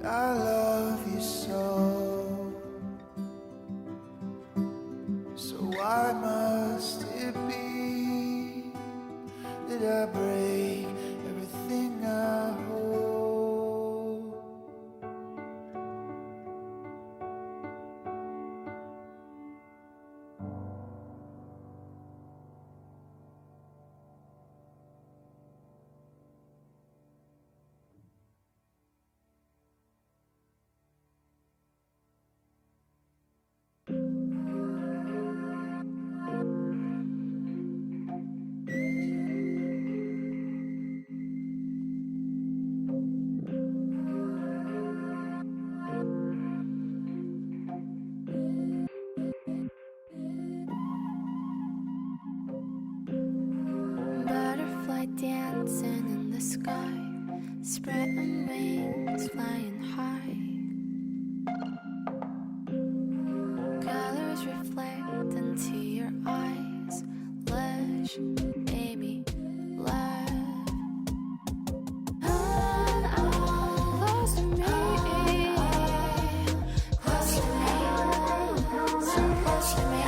I love you so. So why must it be that I break everything I hold? Butterfly dancing in the sky, spreading wings, flying high. Colors reflect into your eyes. Lush, baby, love. Close to me, close to me, so close to me.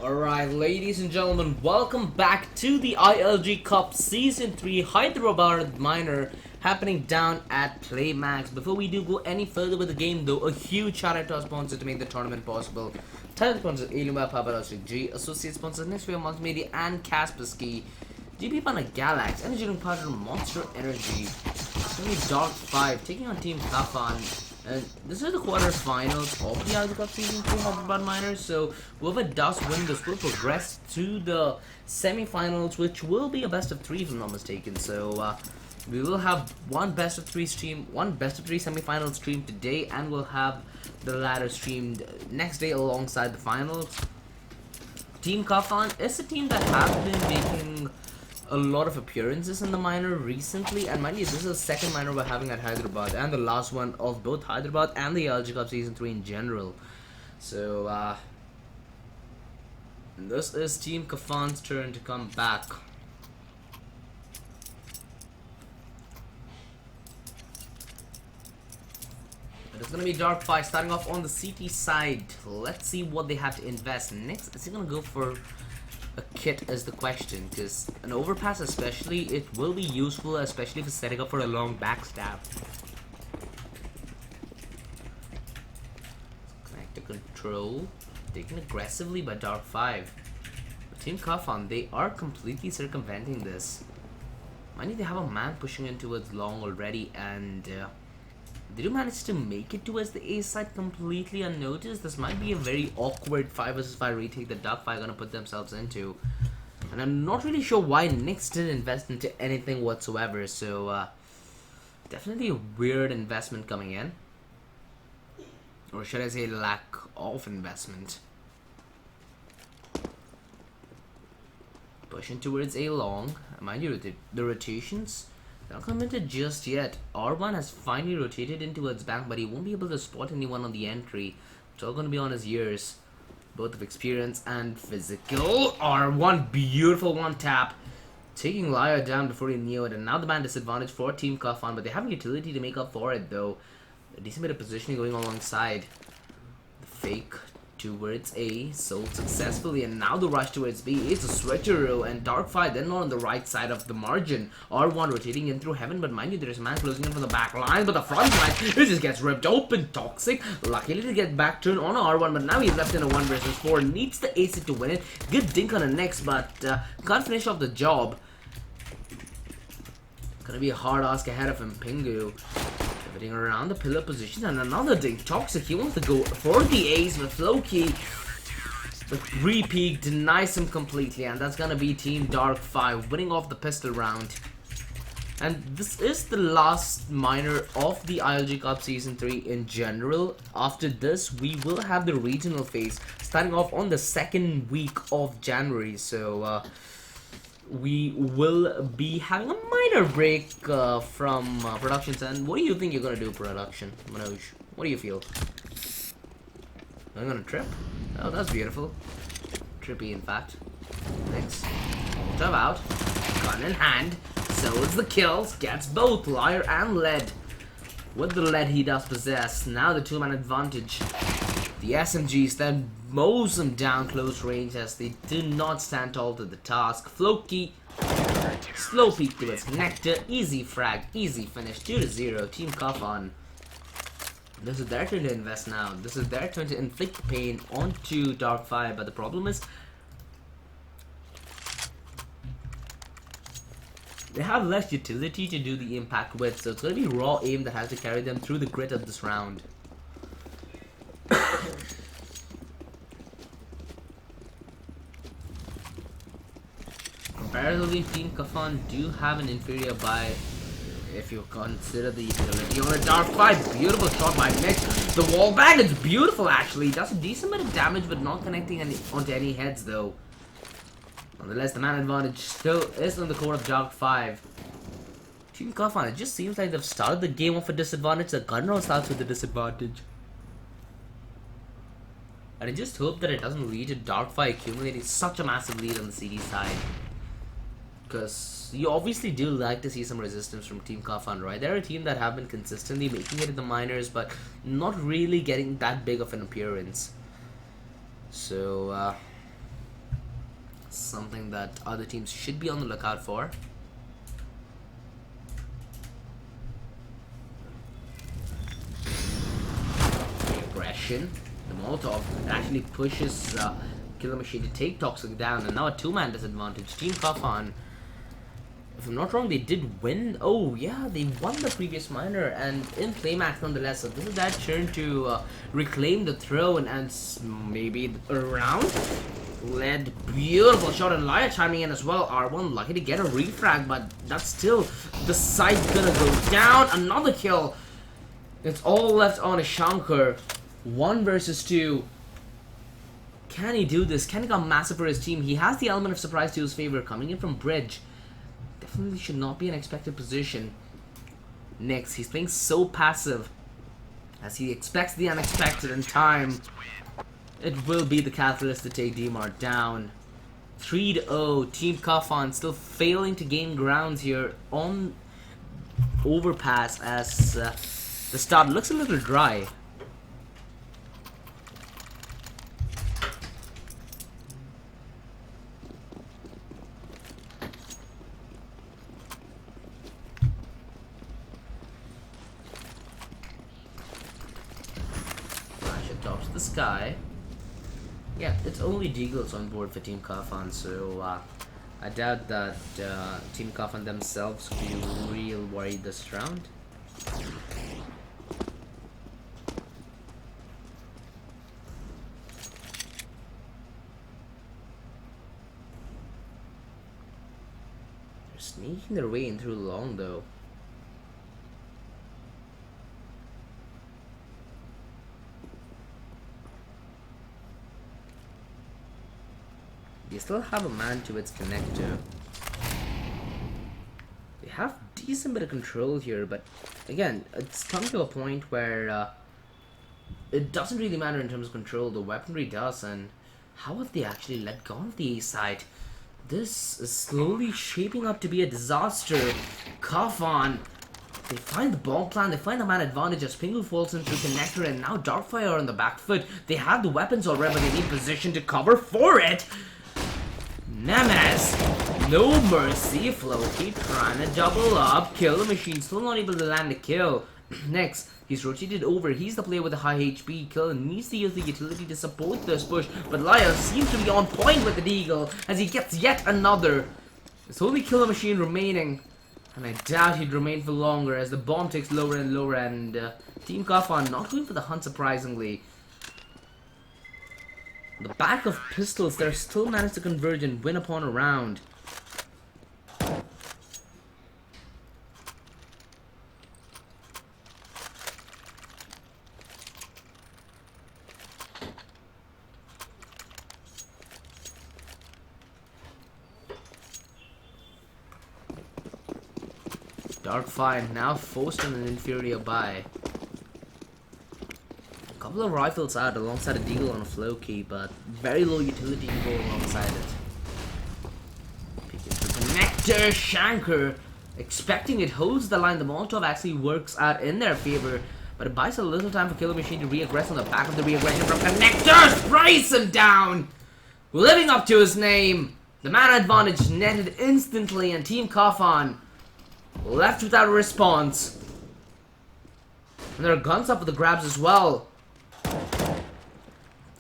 Alright, ladies and gentlemen, welcome back to the ILG Cup Season 3 Hyderabad Minor happening down at PLAYMAX. Before we do go any further with the game though, a huge shout out to our sponsor to make the tournament possible. Title sponsors Logitech G, associate sponsors Next Wave Multimedia and Kaspersky, GP partner Galax, energy drink partner Monster Energy. It's going to be Dark 5 taking on Team Kafan. And this is the quarterfinals of the ILG Cup Season 2 Hyderabad Minors, so whoever does win this will progress to the semi-finals, which will be a best of 3 if I'm not mistaken. So we will have one best of 3 stream, one best of 3 semi-final stream today, and we'll have the latter streamed next day alongside the finals. Team Kafan is a team that have been making a lot of appearances in the minor recently, and mind you, this is the second minor we're having at Hyderabad and the last one of both Hyderabad and the ILG Cup Season 3 in general. So this is Team Kafan's turn to come back. It's gonna be Dark 5 starting off on the CT side. Let's see what they have to invest next. Is he gonna go for a kit is the question, because an overpass especially, it will be useful, especially for setting up for a long backstab. Connect to control, taken aggressively by Dark 5. But Team Kafan, they are completely circumventing this. Mind you, they have a man pushing in towards long already, and they do manage to make it towards the A side completely unnoticed. This might be a very awkward 5 vs 5 retake that Dark 5 are gonna put themselves into. And I'm not really sure why Nyx didn't invest into anything whatsoever. So definitely a weird investment coming in. Or should I say lack of investment. Pushing towards A long. Mind you, the rotations not commented just yet. R1 has finally rotated in towards back, but he won't be able to spot anyone on the entry. It's all going to be on his ears, both of experience and physical. R1, beautiful one tap, taking Lyra down before he knew it. And now the man disadvantage for Team Kafan, but they have a utility to make up for it though. A decent bit of positioning going alongside. The fake towards A, sold successfully, and now the rush towards B is a switcheroo, and Dark 5 then on the right side of the margin. R1 rotating in through heaven, but mind you, there's a man closing in from the back line, but the front line, it just gets ripped open. Toxic, luckily to get back turn on R1, but now he's left in a 1 vs 4, needs the ace to win it. Good dink on the next, but can't finish off the job. Gonna be a hard ask ahead of him, Pingu. Getting around the pillar position, and another dink. Toxic, he wants to go for the ace with Floki. The re-peak denies him completely, and that's gonna be Team Dark 5 winning off the pistol round. And this is the last minor of the ILG Cup Season 3 in general. After this, we will have the regional phase starting off on the second week of January. So we will be having a minor break from productions. And what do you think you're gonna do, production, Manoj? What do you feel? I'm gonna trip. Oh, that's beautiful. Trippy, in fact. Thanks. Jump out. Gun in hand. So it's the kills. Gets both Liar and Lead. With the Lead he does possess. Now the two-man advantage. The SMGs then mows them down close range as they do not stand tall to the task. Floki. Slow peek to its Nectar. Easy frag. Easy finish. 2-0. Team Kafan. This is their turn to invest now. This is their turn to inflict pain onto Dark 5. But the problem is, they have less utility to do the impact with. So it's going to be raw aim that has to carry them through the grit of this round. Comparatively, Team Kafan do have an inferior buy if you consider the utility on the Dark 5. Beautiful shot by Mitch. The wall bang is beautiful actually. Does a decent bit of damage but not connecting onto any heads though. Nonetheless, the man advantage still is on the core of Dark 5. Team Kafan, it just seems like they've started the game off a disadvantage. The gun round starts with a disadvantage. And I just hope that it doesn't lead to Dark 5 accumulating such a massive lead on the CD side. Because you obviously do like to see some resistance from Team Kafan, right? They're a team that have been consistently making it in the minors, but not really getting that big of an appearance. So, something that other teams should be on the lookout for. Aggression. The Molotov actually pushes Killer Machine to take Toxic down, and now a two-man disadvantage. Team Kafan, if I'm not wrong, they did win. Oh yeah, they won the previous minor and in PLAYMAX nonetheless. So this is their turn to reclaim the throne and maybe around. Led, beautiful shot, and Liar chiming in as well. R1 lucky to get a refrag, but that's still the site gonna go down. Another kill. It's all left on a Shankar. 1 versus 2. Can he do this? Can he come massive for his team? He has the element of surprise to his favor coming in from Bridge. Definitely should not be an expected position. Next, he's playing so passive as he expects the unexpected in time. It will be the catalyst to take DMAR down. 3-0. Team Kafan still failing to gain grounds here on Overpass as the start looks a little dry. Tops the sky. Yeah, it's only Deagles on board for Team Kafan, so I doubt that Team Kafan themselves will be real worried this round. They're sneaking their way in through long though. They still have a man to its connector. They have decent bit of control here, but again, it's come to a point where it doesn't really matter in terms of control. The weaponry does, and how have they actually let go of the A side? This is slowly shaping up to be a disaster. Kafan, they find the bomb plan, they find the man advantage as Pingu falls into connector, and now Darkfire are on the back foot. They have the weapons already, but they need position to cover for it. Nemes, no mercy. Floki trying to double up. Killer Machine still not able to land a kill. Next, he's rotated over. He's the player with the high HP. Killer needs to use the utility to support this push, but Liar seems to be on point with the Deagle as he gets yet another. It's only Killer Machine remaining. And I doubt he'd remain for longer as the bomb takes lower and lower, and Team Kafan not going for the hunt surprisingly. On the back of pistols, they're still managed to converge and win upon a round. Dark Fire now forced on an inferior buy. A couple of rifles out alongside a deagle on a flow key, but very low utility to go alongside it. Peeking through connector, Shanker, expecting it holds the line. The Molotov actually works out in their favor, but it buys a little time for Killer Machine to re-aggress on the back of the re-aggression from connector. Sprays him down! Living up to his name! The man advantage netted instantly, and Team Kafan left without a response. And there are guns up for the grabs as well.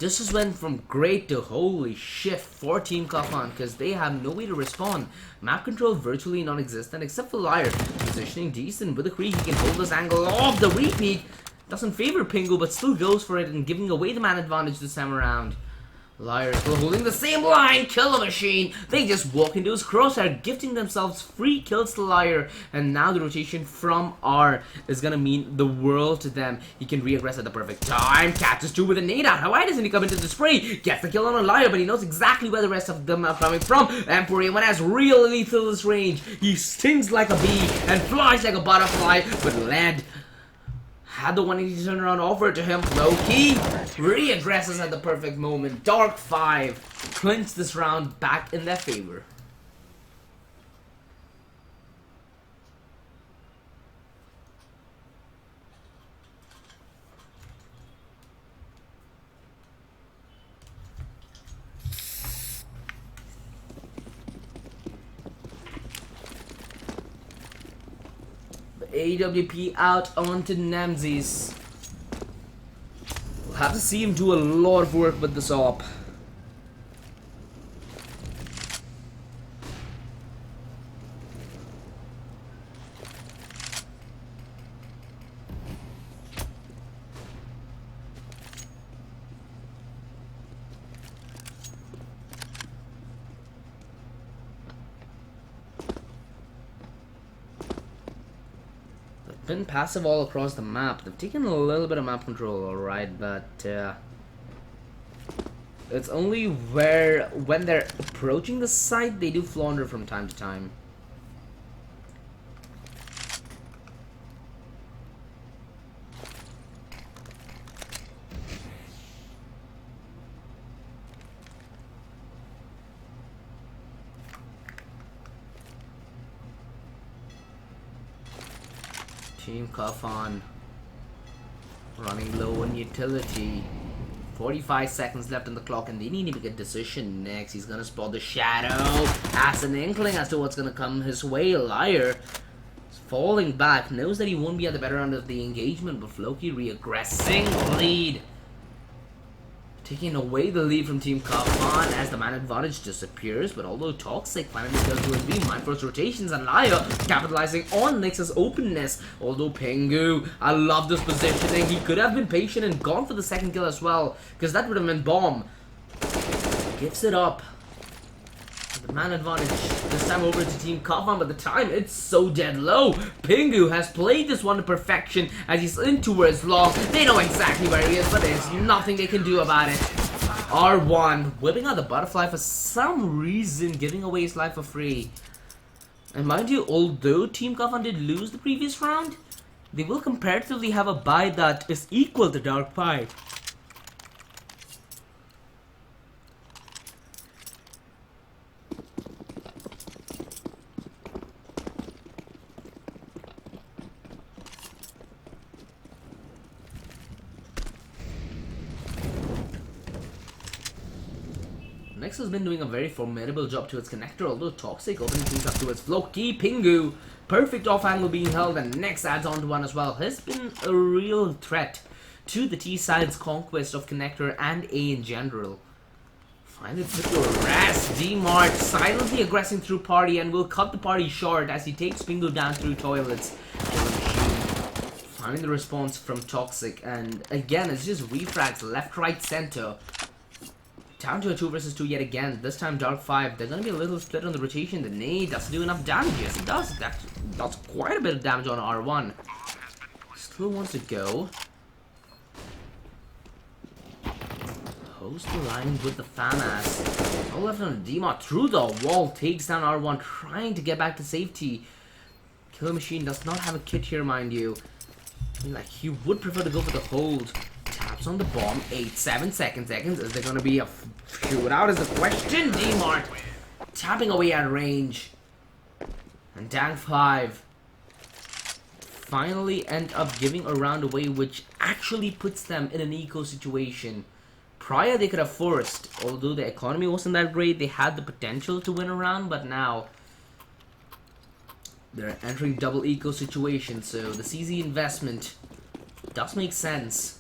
This just went from great to holy shit for Team Kafan, because they have no way to respond. Map control virtually non-existent except for Liar. Positioning decent with a Kree, he can hold this angle off. The repeat doesn't favor Pingu, but still goes for it and giving away the man advantage this time around. Liar still holding the same line. Killer Machine, they just walk into his crosshair, gifting themselves free kills to Liar, and now the rotation from R is gonna mean the world to them. He can re-aggress at the perfect time, catches two with a nade out. Why doesn't he come into the spray? Gets the kill on a Liar, but he knows exactly where the rest of them are coming from. Emporia, when has real lethal this range, he stings like a bee and flies like a butterfly, but lead had the 180 turnaround offered to him. Low-key re-aggresses at the perfect moment. Dark 5 clinch this round back in their favor. AWP out onto Nemzis. We'll have to see him do a lot of work with this op. Been passive all across the map. They've taken a little bit of map control, alright, but it's only when they're approaching the site they do flounder from time to time. Team Kafan running low on utility. 45 seconds left on the clock, and they need to make a decision next. He's gonna spot the shadow. Has an inkling as to what's gonna come his way. Liar is falling back, knows that he won't be at the better end of the engagement, but Floki re-aggressing lead. Taking away the lead from Team Kafan as the man advantage disappears, but although Toxic finally does do his beam, mindful rotations, and Liar capitalizing on Nexus openness. Although Pengu, I love this positioning. He could have been patient and gone for the second kill as well, because that would have meant bomb. Gives it up. The man advantage this time over to Team Kafan, but the time it's so dead low. Pingu has played this one to perfection as he's in towards long. They know exactly where he is, but there's nothing they can do about it. R1 whipping out the butterfly for some reason, giving away his life for free. And mind you, although Team Kafan did lose the previous round, they will comparatively have a buy that is equal to Dark 5. Next has been doing a very formidable job to its connector, although Toxic opening things up towards Floki. Pingu, perfect off angle being held, and Next adds on to one as well. Has been a real threat to the T side's conquest of connector and A in general. Finally put your rest. D-Mart silently aggressing through party and will cut the party short as he takes Pingu down through toilets. Finding the response from Toxic, and again it's just refrags left, right, center. Down to a 2 versus 2 yet again. This time Dark 5. They're gonna be a little split on the rotation. The nade doesn't do enough damage. Yes, it does. That does quite a bit of damage on R1. Still wants to go. Host the line with the FAMAS. All left on the D-Mart through the wall. Takes down R1, trying to get back to safety. Killer Machine does not have a kit here, mind you. Like, he would prefer to go for the hold. Taps on the bomb. 7 seconds. Is there gonna be a shootout is the question. D-Mart tapping away at range. And Dank 5 finally end up giving a round away, which actually puts them in an eco situation. Prior they could have forced, although the economy wasn't that great, they had the potential to win a round, but now they're entering double eco situation, so the CZ investment does make sense.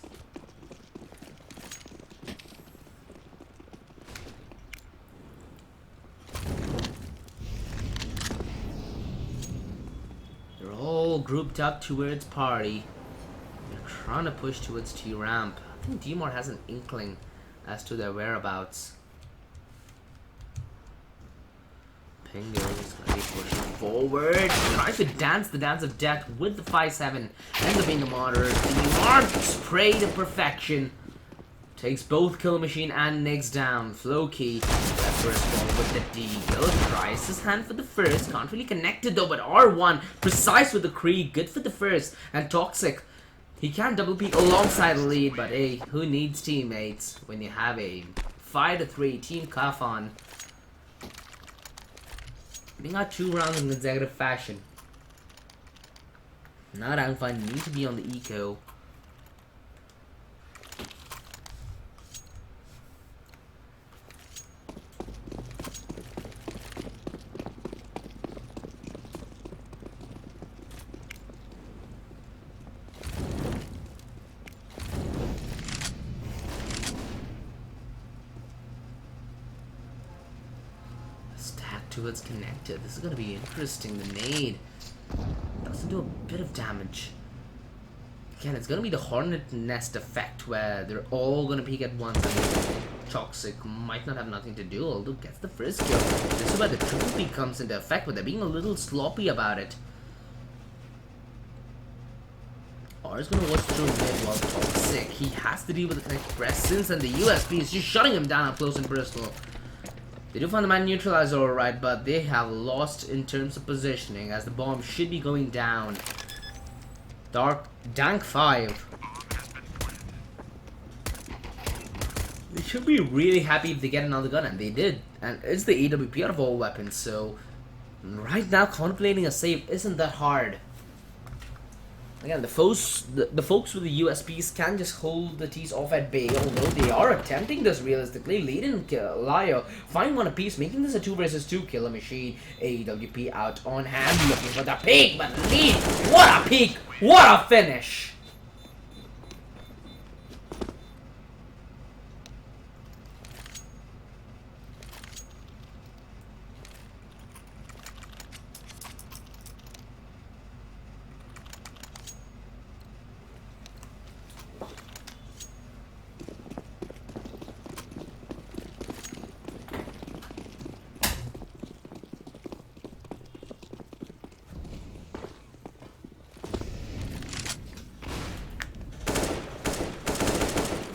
They're all grouped up towards party. They're trying to push towards T-ramp. I think D-Mart has an inkling as to their whereabouts. Pingu is going to be pushing forward. Tries to dance the dance of death with the 5-7. Ends up being a moderate. D-Mart spray to perfection. Takes both Kill Machine and Nix down. Flowkey. That first ball with the D. Bill tries his hand for the first. Can't really connect it though, but R1 precise with the Krieg. Good for the first. And Toxic. He can double peek alongside the lead, but hey, who needs teammates when you have a 5-3 Team Kafan? We got 2 rounds in consecutive fashion. Now Dank 5 need to be on the eco. Towards connected. This is going to be interesting. The nade doesn't do a bit of damage. Again, it's going to be the hornet nest effect where they're all going to peek at once and Toxic might not have nothing to do, although gets the first kill. This is where the triple peek comes into effect, but they're being a little sloppy about it. R is going to watch through mid while Toxic. He has to deal with the connected presence and the USP is just shutting him down up close and personal. They do find the man neutralizer alright, but they have lost in terms of positioning as the bomb should be going down. Dank 5. They should be really happy if they get another gun, and they did. And it's the AWP out of all weapons, so right now contemplating a save isn't that hard. Again, the folks with the USPs can just hold the T's off at bay, although they are attempting this realistically. Lead and Lio find one apiece, making this a 2 versus 2 Killer Machine. AWP out on hand, looking for the peak, but Lead, what a peak! What a finish!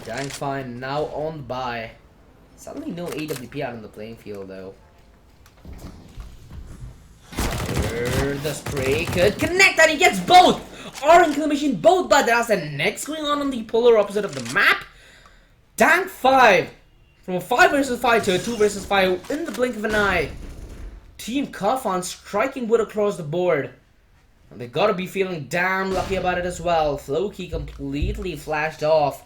Dank fine now on by. Suddenly no AWP out on the playing field though. The spray could connect and he gets both! R and Kill Machine both by the house, and next going on the polar opposite of the map. Dank 5 from a 5 versus 5 to a 2 versus 5 in the blink of an eye. Team Kafan striking wood across the board. And they gotta be feeling damn lucky about it as well. Flowkey completely flashed off.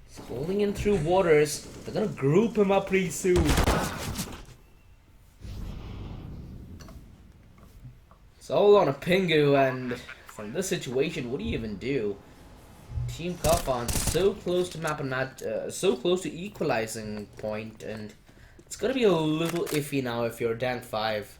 He's holding in through waters. They're gonna group him up pretty soon. It's all on a Pingu, and from this situation, what do you even do? Team Kafan so close to map and so close to equalizing point, and It's gonna be a little iffy now if you're rank 5.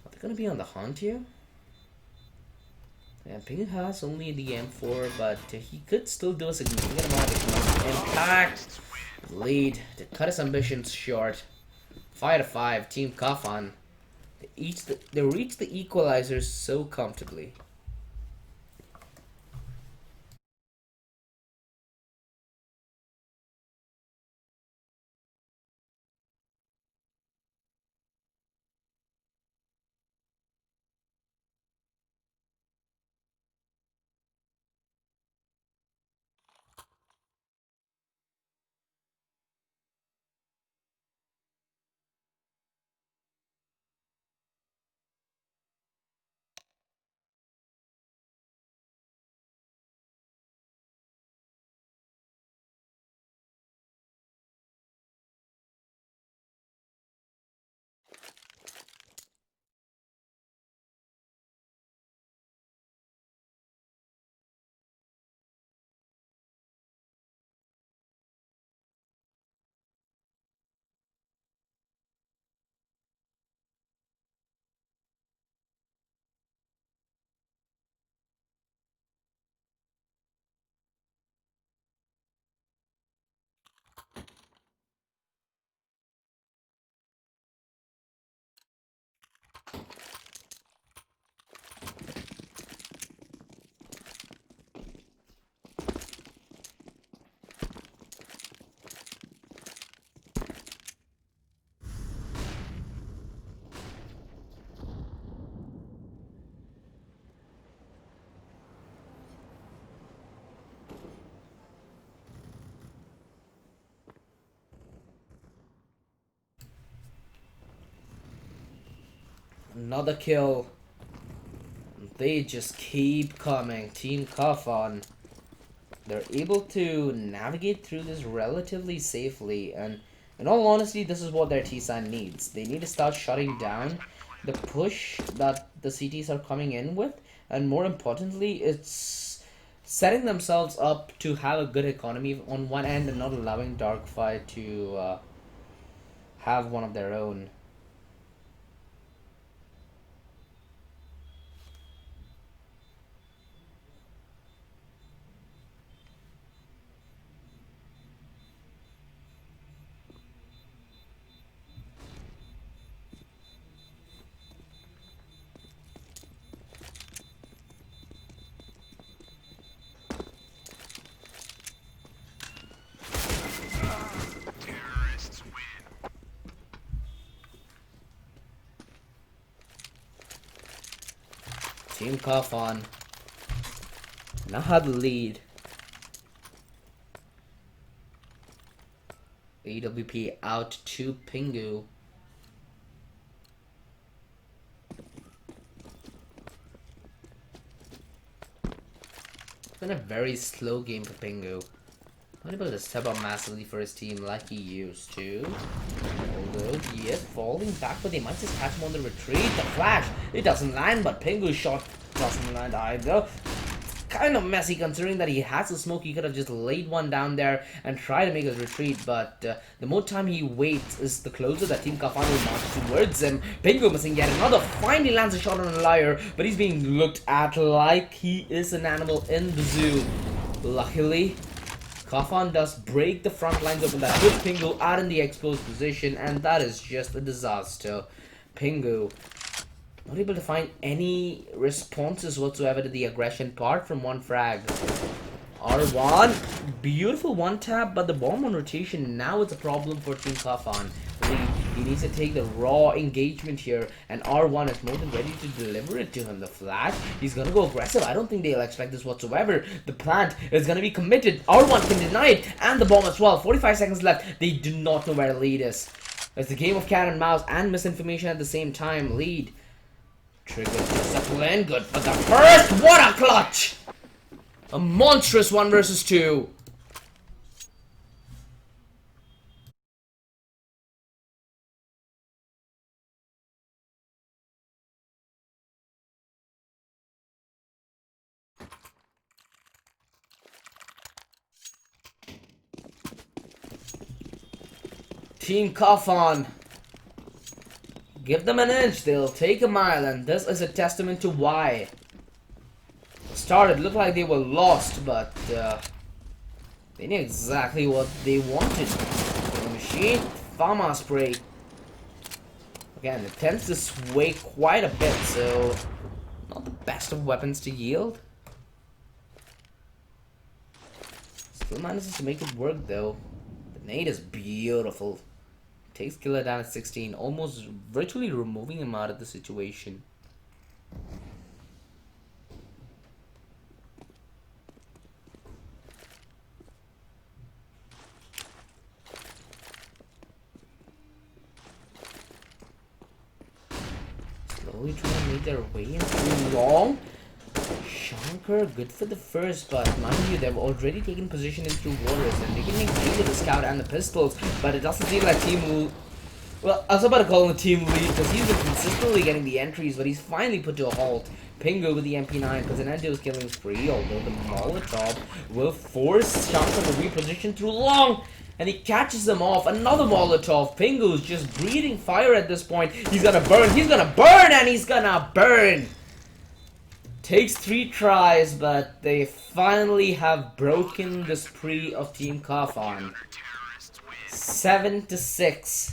Are they gonna be on the hunt here? Yeah, Pingu has only the M4, but he could still do a significant amount of impact. Lead to cut his ambitions short. 5-5, Team Kafan. They reach the equalizers so comfortably. Another kill. They just keep coming. Team Kafan. They're able to navigate through this relatively safely, and in all honesty, this is what their T-San needs. They need to start shutting down the push that the CTs are coming in with, and more importantly, it's setting themselves up to have a good economy on one end and not allowing Darkfire to have one of their own. Team Kafan now have the lead. AWP out to Pingu. It's been a very slow game for Pingu. Not able to step up massively for his team like he used to. Although he is falling back, but they might just catch him on the retreat. The flash, it doesn't land, but Pingu's shot doesn't land either. It's kind of messy considering that he has a smoke. He could have just laid one down there and tried to make a retreat, but the more time he waits is the closer that Team Kafan will march towards him. Pingu missing yet another. Finally lands a shot on a liar, but he's being looked at like he is an animal in the zoo. Luckily, Kafan does break the front lines open that puts Pingu out in the exposed position, and that is just a disaster. Pingu not able to find any responses whatsoever to the aggression apart from one frag. R1, beautiful one tap, but the bomb on rotation now is a problem for Team Kafan. He needs to take the raw engagement here, and R1 is more than ready to deliver it to him. The flash, he's gonna go aggressive. I don't think they'll expect this whatsoever. The plant is gonna be committed. R1 can deny it, and the bomb as well. 45 seconds left. They do not know where the lead is. It's the game of cat and mouse and misinformation at the same time. Lead. Trigger discipline, good for the first. What a clutch! A monstrous 1 versus 2. Team Kafan. Give them an inch, they'll take a mile, and this is a testament to why. Started looked like they were lost, but they knew exactly what they wanted. The machine, Pharma Spray. Again, it tends to sway quite a bit, so not the best of weapons to yield. Still manages to make it work though. The nade is beautiful. Takes killer down at 16, almost virtually removing him out of the situation. Slowly trying to make their way in too long. Shankar, good for the first, but mind you, they've already taken position in through waters and they can make deal with the scout and the pistols, but it doesn't seem like Team Wu. Well, I was about to call him the team lead because he's been consistently getting the entries, but he's finally put to a halt. Pingu with the MP9 because Ananto's killing spree, although the Molotov will force Shankar to reposition through long, and he catches them off. Another Molotov. Pingu's just breathing fire at this point. He's gonna burn, and he's gonna burn! Takes 3 tries, but they finally have broken the spree of Team Kafan. 7-6.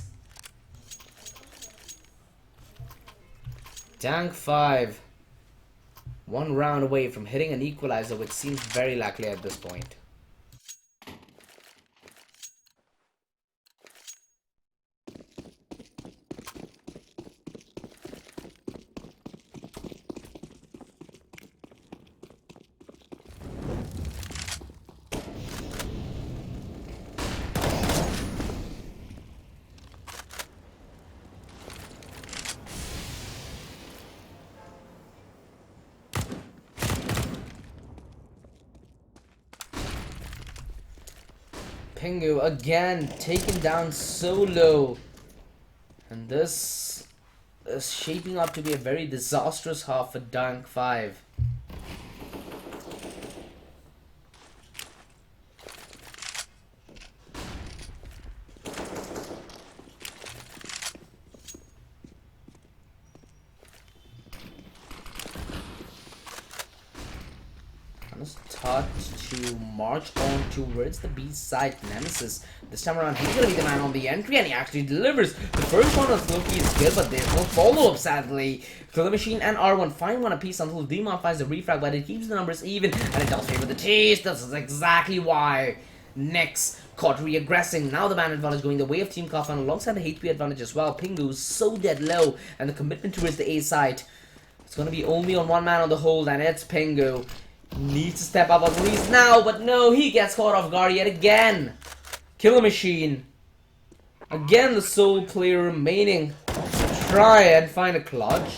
Tank 5. 1 round away from hitting an equalizer, which seems very likely at this point. Pingu again taken down so low, and this is shaping up to be a very disastrous half for Tank 5. Start to march on towards the B side. Nemesis. This time around, he's gonna be the man on the entry, and he actually delivers. The first one of Loki is good, but there's no follow-up, sadly. Killer Machine and R1 find one apiece until Demon finds the refrag, but it keeps the numbers even, and it does favor the Chiefs. This is exactly why. Next, caught re-aggressing. Now the man advantage going the way of Team Kafan alongside the HP advantage as well. Pingu's so dead low, and the commitment towards the A side. It's gonna be only on one man on the hold, and it's Pingu. Needs to step up at least now, but no, he gets caught off guard yet again. Killer Machine. Again, the sole player remaining. Try and find a clutch.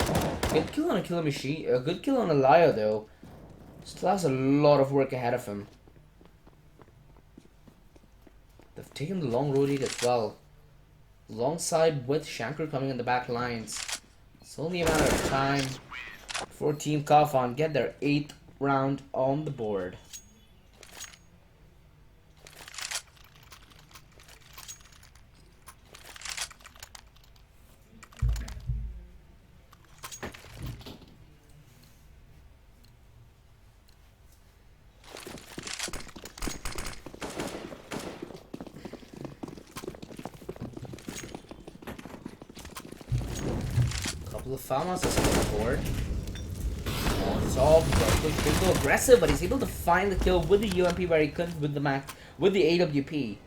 Good kill on a Killer Machine. A good kill on a liar, though. Still has a lot of work ahead of him. They've taken the long rotate as well. Alongside with Shankar coming in the back lines. It's only a matter of time for Team Kafan get their 8th round on the board. Couple of farmers on the board. Go aggressive, but he's able to find the kill with the UMP where he couldn't with the Mac with the AWP.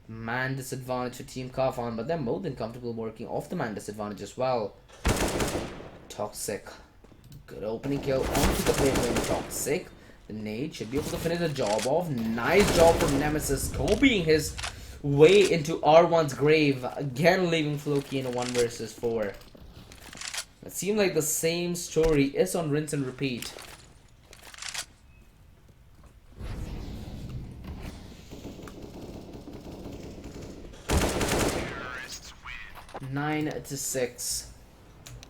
Man disadvantage for Team Kafan, but they're more than comfortable working off the man disadvantage as well. Toxic. Good opening kill onto the play frame. Toxic. The nade should be able to finish the job off. Nice job from Nemesis, copying his way into R1's grave, again leaving Floki in a 1 versus 4. It seemed like the same story is on rinse and repeat. Nine to 6,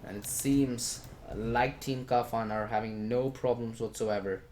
and it seems like Team Kafan are having no problems whatsoever.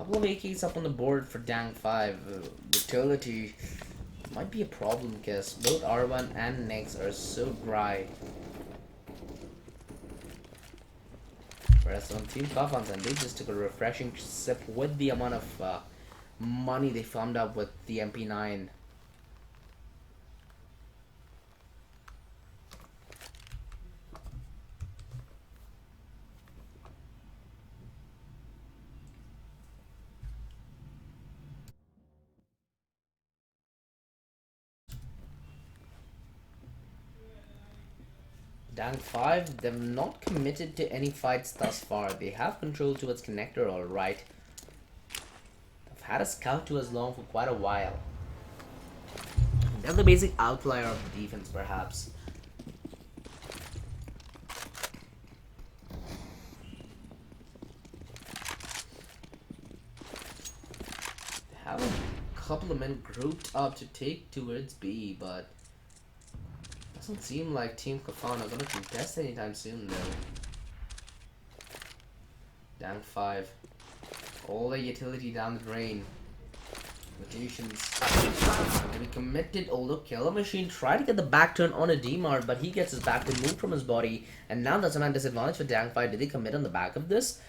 Couple of AKs up on the board for Dang 5. Utility might be a problem because both R1 and Nex are so dry. Whereas on Team Kafan's and they just took a refreshing sip with the amount of money they farmed up with the MP9. Dang 5, they've not committed to any fights thus far. They have control towards connector alright. They've had a scout to us long for quite a while. They're the basic outlier of the defense perhaps. They have a couple of men grouped up to take towards B, but doesn't seem like Team Kafan are gonna contest anytime soon though. Dang 5. All the utility down the drain. Rotations. Maybe committed, although Killer Machine tried to get the back turn on a DMAR, but he gets his back removed from his body, and now that's a man disadvantage for Dang 5. Did they commit on the back of this?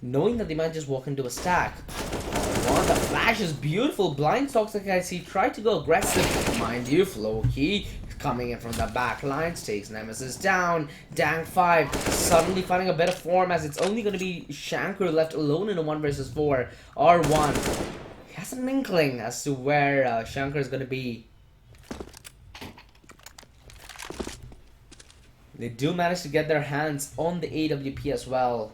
Knowing that they might just walk into a stack. The flash is beautiful. Blind Toxic as he tried to go aggressive. Mind you, Floki coming in from the back lines, takes Nemesis down. Dang 5 suddenly finding a bit of form as it's only going to be Shankar left alone in a 1 versus 4. R1 he has an inkling as to where Shankar is going to be. They do manage to get their hands on the AWP as well.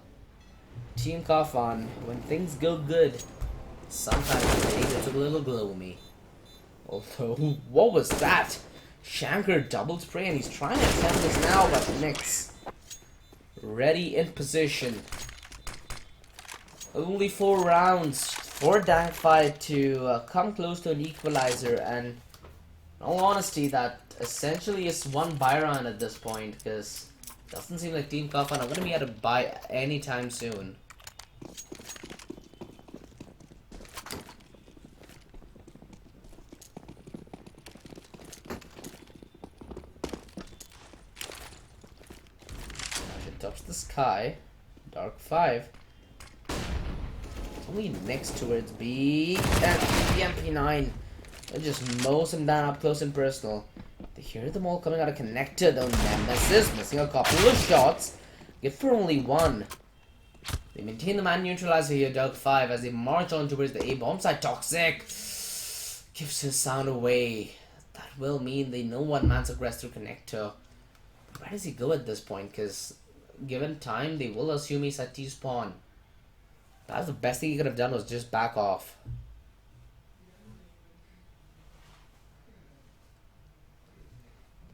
Team Kafan, when things go good, sometimes it's a little gloomy. Although, what was that? Shankar double spray and he's trying to attempt this now, but Nix ready in position. Only 4 rounds for Dang 5 to come close to an equalizer, and in all honesty that essentially is one buy round at this point because it doesn't seem like Team Kafan are going to be able to buy anytime soon. Touch the sky. Dark 5. It's only next towards B. And the MP9. It just mows him down up close and personal. They hear them all coming out of connector though. Nemesis missing a couple of shots. Get for only 1. They maintain the man neutralizer here, Dark 5, as they march on towards the A bomb site. Toxic gives his sound away. That will mean they know one man's aggressed through connector. Where does he go at this point? Because given time, they will assume he's at T-spawn. That's the best thing he could have done was just back off.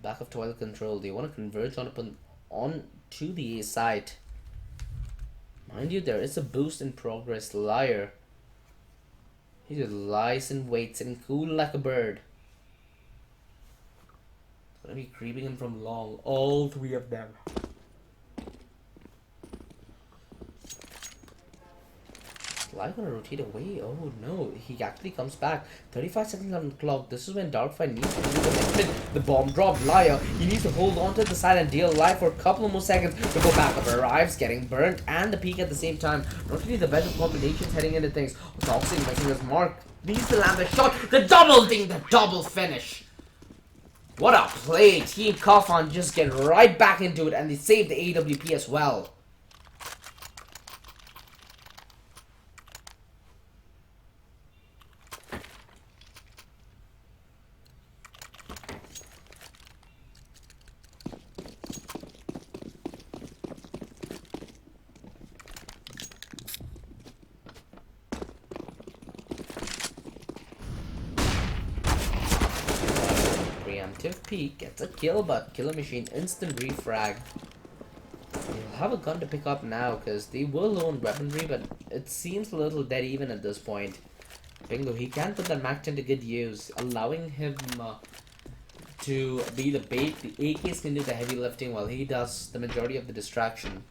Back of toilet control. They want to converge on to the A site. Mind you, there is a boost in progress. Liar. He just lies and waits and cool like a bird. It's gonna be creeping in from long. All 3 of them. Live gonna rotate away. Oh no, he actually comes back. 35 seconds on the clock. This is when Darkfire needs to do the bomb drop. Liar, he needs to hold on to the side and deal live for a couple more seconds before backup arrives, getting burnt and the peak at the same time. Not really the best of combinations heading into things. Toxic missing his mark. Needs to land the shot. The double ding, the double finish. What a play. Team Kafan just get right back into it and they save the AWP as well. Preemptive peek gets a kill, but Killer Machine instant refrag. They'll have a gun to pick up now because they will own weaponry, but it seems a little dead even at this point. Bingo, he can put that Mac 10 to good use, allowing him to be the bait. The AKs can do the heavy lifting while he does the majority of the distraction.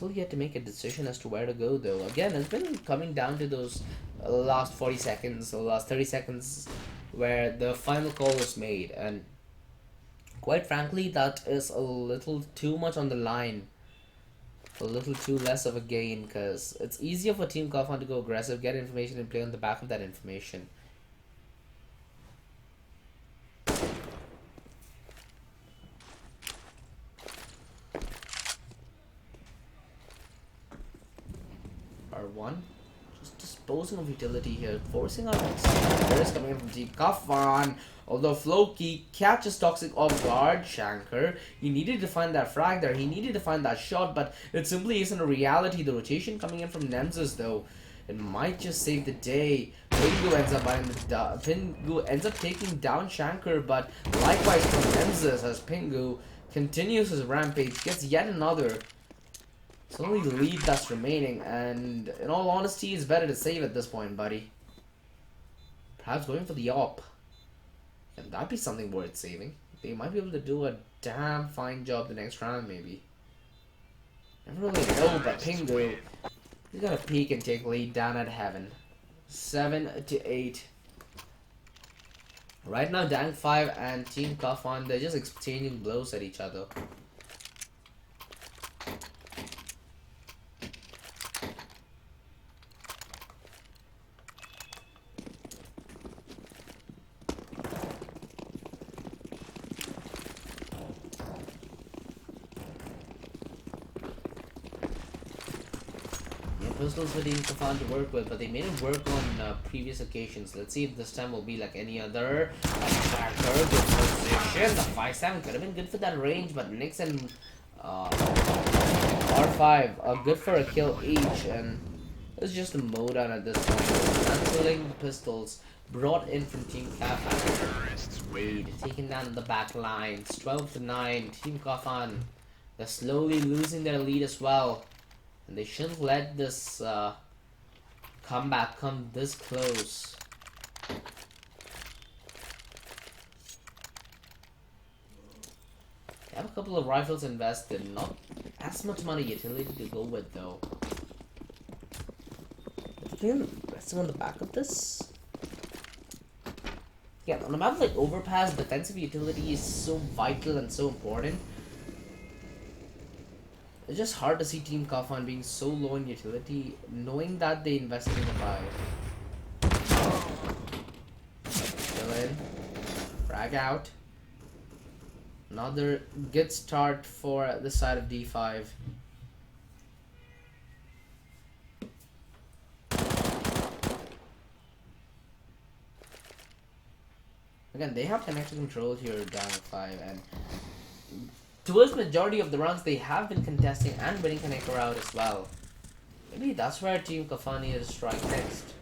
still yet to make a decision as to where to go though. Again, it's been coming down to those last 40 seconds or last 30 seconds where the final call is made, and quite frankly that is a little too much on the line, a little too less of a gain, because it's easier for Team Kaufman to go aggressive, get information and play on the back of that information. R1 just disposing of utility here, forcing out there is coming in from Team Kaufman. Although Floki catches Toxic off guard, Shankar, he needed to find that frag there, he needed to find that shot, but it simply isn't a reality. The rotation coming in from Nemesis though, it might just save the day. Pingu ends up taking down Shankar, but likewise from Nemesis as Pingu continues his rampage, gets yet another. It's only the lead that's remaining, and in all honesty, it's better to save at this point, buddy. Perhaps going for the op. Can that be something worth saving? They might be able to do a damn fine job the next round, maybe. Never really know, but Pingu, he's gonna peek and take lead down at heaven. 7-8. Right now, Dank 5 and Team Kaufman, they're just exchanging blows at each other. Pistols for Team Kaufman to work with, but they made it work on previous occasions. Let's see if this time will be like any other. Attacker, good position. The 5-7 could have been good for that range, but Nix and R5 are good for a kill each, and it's just a mode on at this point. Canceling the pistols brought in from Team Kaufman. Wade taken down in the back lines. 12-9. Team Kaufman, they're slowly losing their lead as well. And they shouldn't let this comeback come this close. They have a couple of rifles invested, not as much money utility to go with though. Resting on the back of this. Yeah, on a map like Overpass, defensive utility is so vital and so important. It's just hard to see Team Kaufman being so low in utility, knowing that they invested in the 5. Still in. Frag out. Another good start for the side of D5. Again, they have connection control here down 5, and towards majority of the rounds they have been contesting and winning connector out as well. Maybe that's where Team Kaufman is strike next.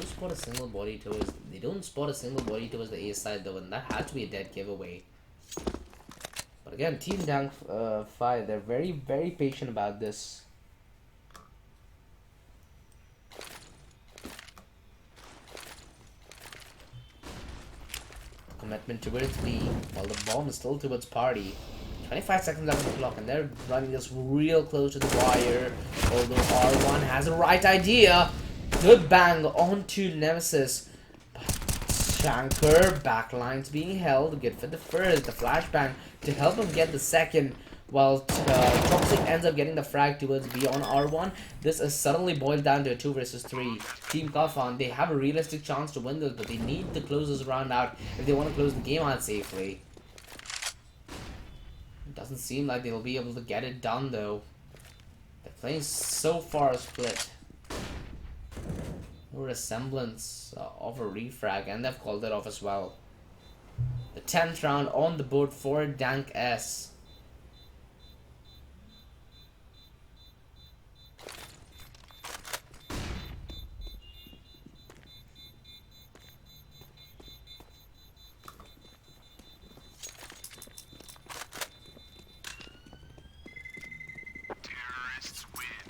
Spot a single body towards, they don't spot a single body towards the A side though, and that had to be a dead giveaway. But again, Team Dank 5, they're very patient about this. Commitment towards B, while the bomb is still towards party. 25 seconds left on the clock, and they're running this real close to the wire. Although R1 has the right idea. Good bang onto Nemesis. Shankar, backlines being held. Good for the first. The flashbang to help him get the second. While Toxic ends up getting the frag towards B on R1. This is suddenly boiled down to a 2 versus 3. Team Kaufman, they have a realistic chance to win this, but they need to close this round out if they want to close the game out safely. It doesn't seem like they'll be able to get it done though. They're playing so far split. Or a semblance of a refrag, and they've called it off as well. The 10th round on the board for Dank S. Terrorists win.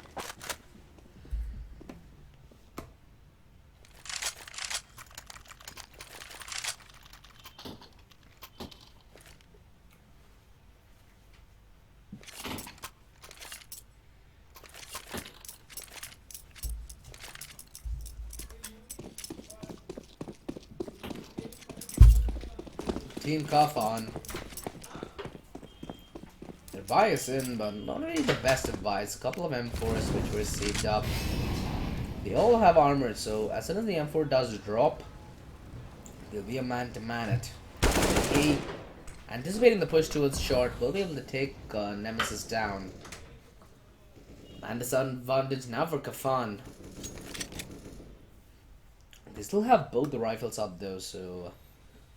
Team Cuff on. Their buy is in, but not really the best of buys. A couple of M4s which were saved up. They all have armor, so as soon as the M4 does drop, there'll be a man to man it. He, anticipating the push towards short, will be able to take Nemesis down. And disadvantage now for Kafan. They still have both the rifles up though, so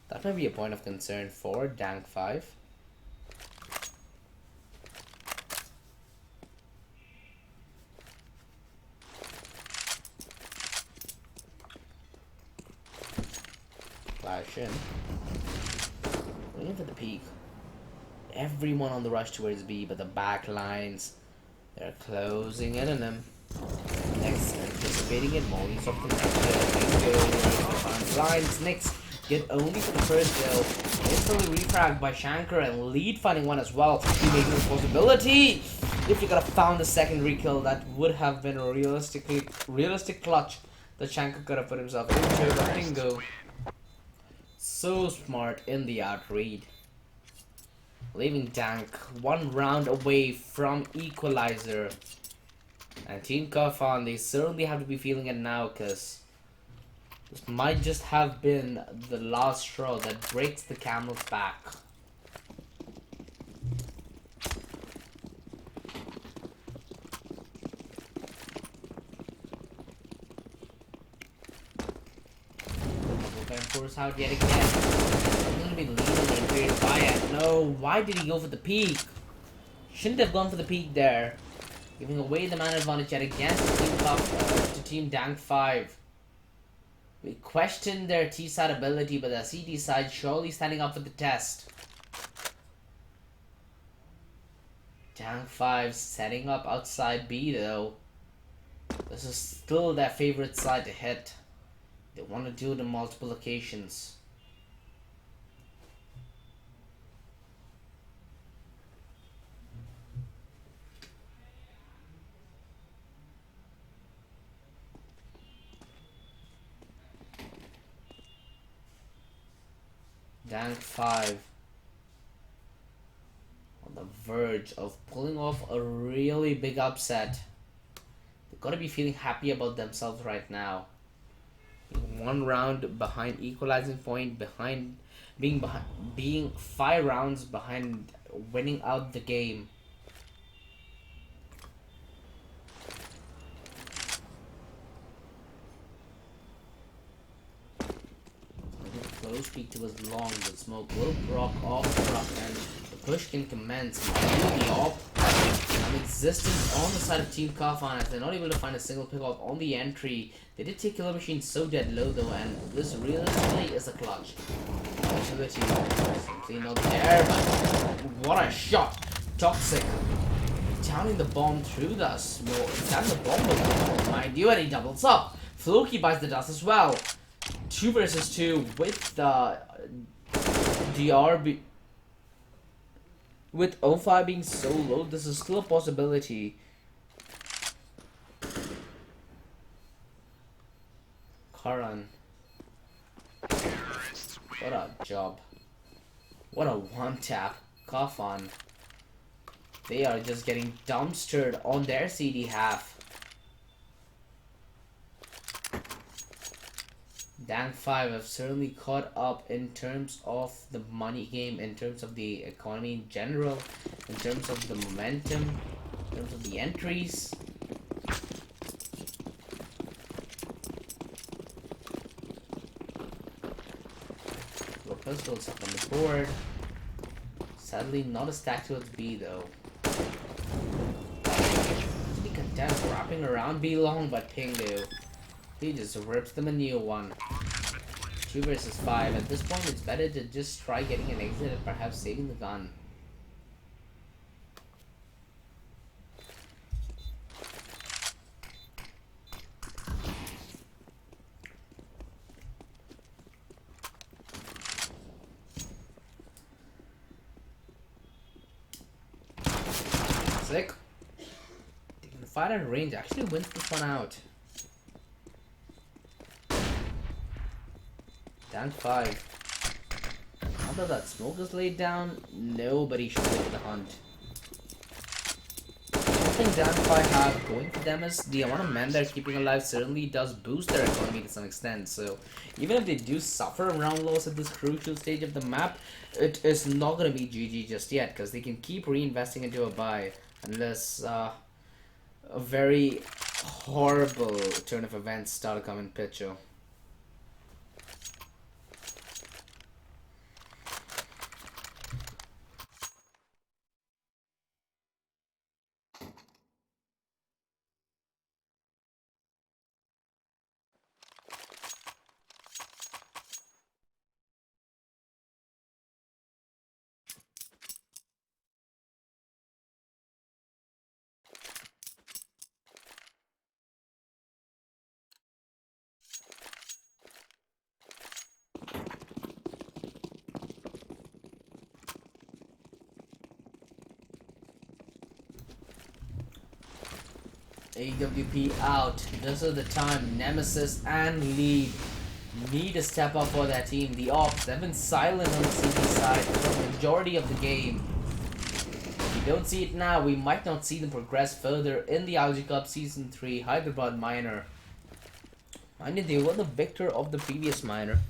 that might be a point of concern for Dank 5. Flash in. Waiting for the peak. Everyone on the rush towards B, but the back lines, they're closing in on them. Next, anticipating it, Molly's up the next lines. Next, get only for the first kill. Instantly refragged by Shankar and Lead finding one as well. He making a possibility. If you could have found the secondary kill, that would have been a realistic clutch that Shankar could have put himself into. But Tingo, so smart in the outread, leaving Dank one round away from equalizer. And Team Kafan, they certainly have to be feeling it now, because this might just have been the last straw that breaks the camel's back. Force out yet again. He's gonna be leading the Imperial Fire. No, why did he go for the peak? Shouldn't have gone for the peak there. Giving away the man advantage yet again to Team Dank 5. We questioned their T-side ability, but the CD side surely standing up for the test. Dank 5 setting up outside B though. This is still their favorite side to hit. They want to do it on multiple occasions. Dank 5 on the verge of pulling off a really big upset. They've got to be feeling happy about themselves right now. One round behind equalizing point, being 5 rounds behind winning out the game. Close peek to his long, but smoke will rock off the rock and the push can commence. The op non-existent on the side of Team Kafan as they're not able to find a single pick-off on the entry. They did take Killer Machine so dead low though, and this realistically is a clutch. Utility simply not there, but what a shot! Toxic downing the bomb through the smoke. Down the bomb, mind you, and he doubles up. Floki buys the dust as well. 2 versus 2 with the DRB. With O5 being so low, this is still a possibility. Karan. What a job. What a one-tap. Kafan. They are just getting dumpstered on their CD half. Dank 5 have certainly caught up in terms of the money game, in terms of the economy in general, in terms of the momentum, in terms of the entries. Pistols up on the board. Sadly, not a stack towards B though. To be content wrapping around B long, but Pingu, he just rips them a new one. 2 versus 5. At this point, it's better to just try getting an exit and perhaps saving the gun. Sick. Taking the fight at range actually wins this one out. Dank 5. Not after that smoke is laid down, nobody should take the hunt. One thing Danify have going for them is the amount of men they're keeping alive certainly does boost their economy to some extent. So even if they do suffer round loss at this crucial stage of the map, it is not going to be GG just yet, because they can keep reinvesting into a buy unless a very horrible turn of events start to come in picture. AWP out. This is the time Nemesis and Lead need to step up for their team. The Ops, they've been silent on the CT side for the majority of the game. If we don't see it now, we might not see them progress further in the ILG Cup Season 3 Hyderabad Minor. Mind you, they were the victor of the previous minor.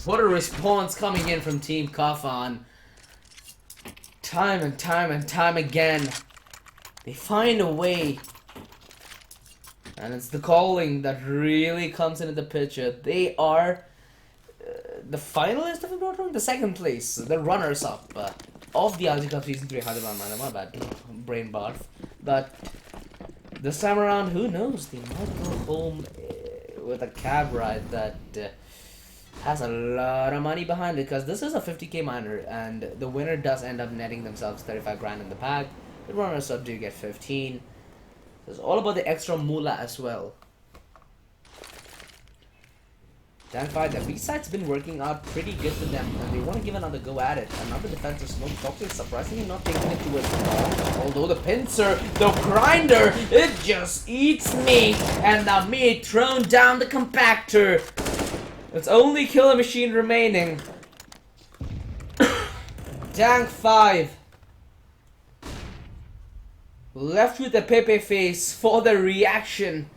What a response coming in from Team Kafan. Time and time again, they find a way. And it's the calling that really comes into the picture. They are the finalists, if I'm not wrong, the second place, the runners-up of the ILG Cup Season 3 Hyderabad Minor. My bad, brain barf. But this time around, who knows? They might go home with a cab ride that has a lot of money behind it, because this is a 50k minor and the winner does end up netting themselves 35 grand in the bag. The runners up do get 15. It's all about the extra moolah as well. Danify, the B-side's been working out pretty good for them, and they want to give another go at it. Another defensive smoke. Toxic surprisingly not taking it to its long. Although the pincer, the grinder, it just eats meat, and the meat thrown down the compactor. It's only Killer Machine remaining. Dank 5 left with a Pepe face for the reaction.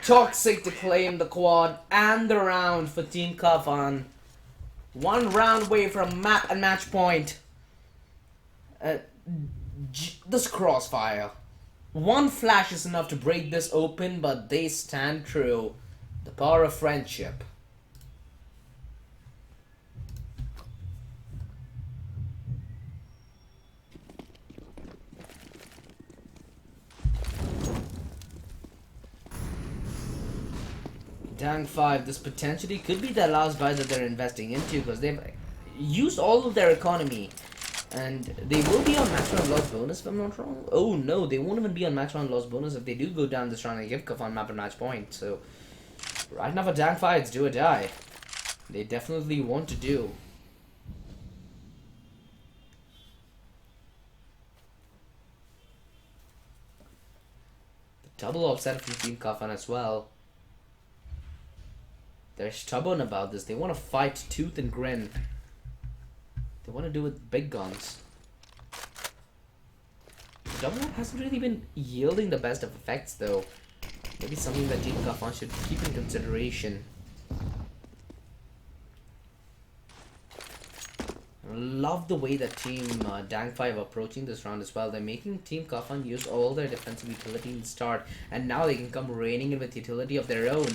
Toxic to claim the quad and the round for Team Kafan. One round away from match point. This crossfire. One flash is enough to break this open, but they stand true. The power of friendship. Dang 5, this potentially could be the last buy that they're investing into, because they've used all of their economy. And they will be on max round loss bonus if I'm not wrong. Oh no, they won't even be on max round loss bonus if they do go down this round and give Kafan map and match point. So right now for Dang 5, it's do or die. They definitely want to do. Double upset from Team Kafan as well. They're stubborn about this. They want to fight tooth and grin. They want to do it with big guns. Double up hasn't really been yielding the best of effects though. Maybe something that Team Kafan should keep in consideration. I love the way that Team Dang 5 are approaching this round as well. They're making Team Kafan use all their defensive utility in the start, and now they can come raining in with utility of their own.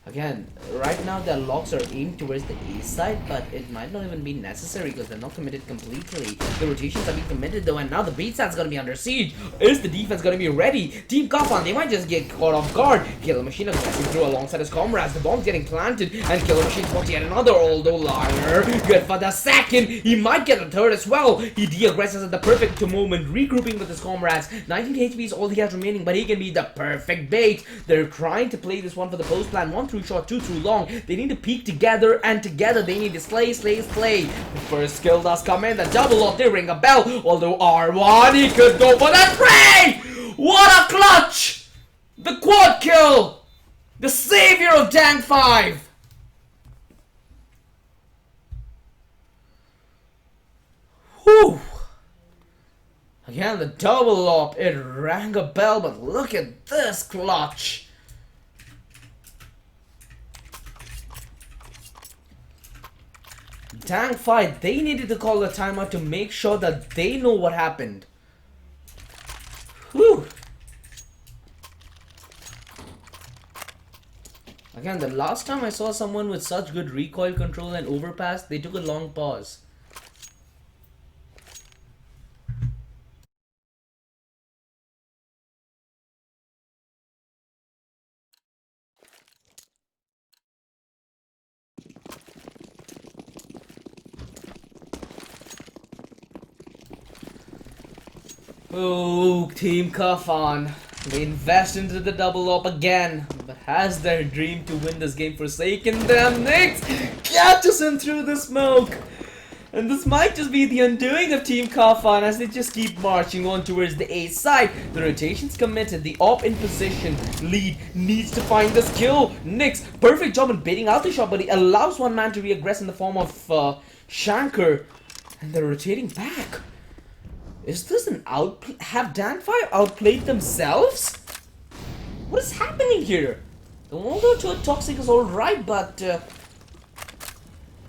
Again, right now their locks are aimed towards the A side, but it might not even be necessary because they're not committed completely. The rotations are being committed though, and now the B side's gonna be under siege. Is the defense gonna be ready? Team Kafan, they might just get caught off guard. Killer Machine aggressing through alongside his comrades. The bomb's getting planted, and Killer Machine spots yet another, although Liner good for the second. He might get the third as well. He de-aggresses at the perfect moment, regrouping with his comrades. 19 HP is all he has remaining, but he can be the perfect bait. They're trying to play this one for the post plan. One through short, two through long. They need to peek together, and together they need to slay. The first skill does come in. The double up, they ring a bell. Although R1, he could go for the three! What a clutch! The quad kill! The savior of Dang 5! Whew! Again, the double up, it rang a bell, but look at this clutch! Dang 5, they needed to call a timeout to make sure that they know what happened. Whew! Again, the last time I saw someone with such good recoil control and overpass, they took a long pause. Oh, Team Kafan. They invest into the double up again, but has their dream to win this game forsaken them? Nix catches him through the smoke. And this might just be the undoing of Team Kafan as they just keep marching on towards the A side. The rotation's committed, the op in position, lead needs to find this kill. Nix, perfect job in baiting out the shot, but he allows one man to re-aggress in the form of Shankar. And they're rotating back. Is this an have Dang 5 outplayed themselves? What is happening here? The Waldo to a Toxic is alright, but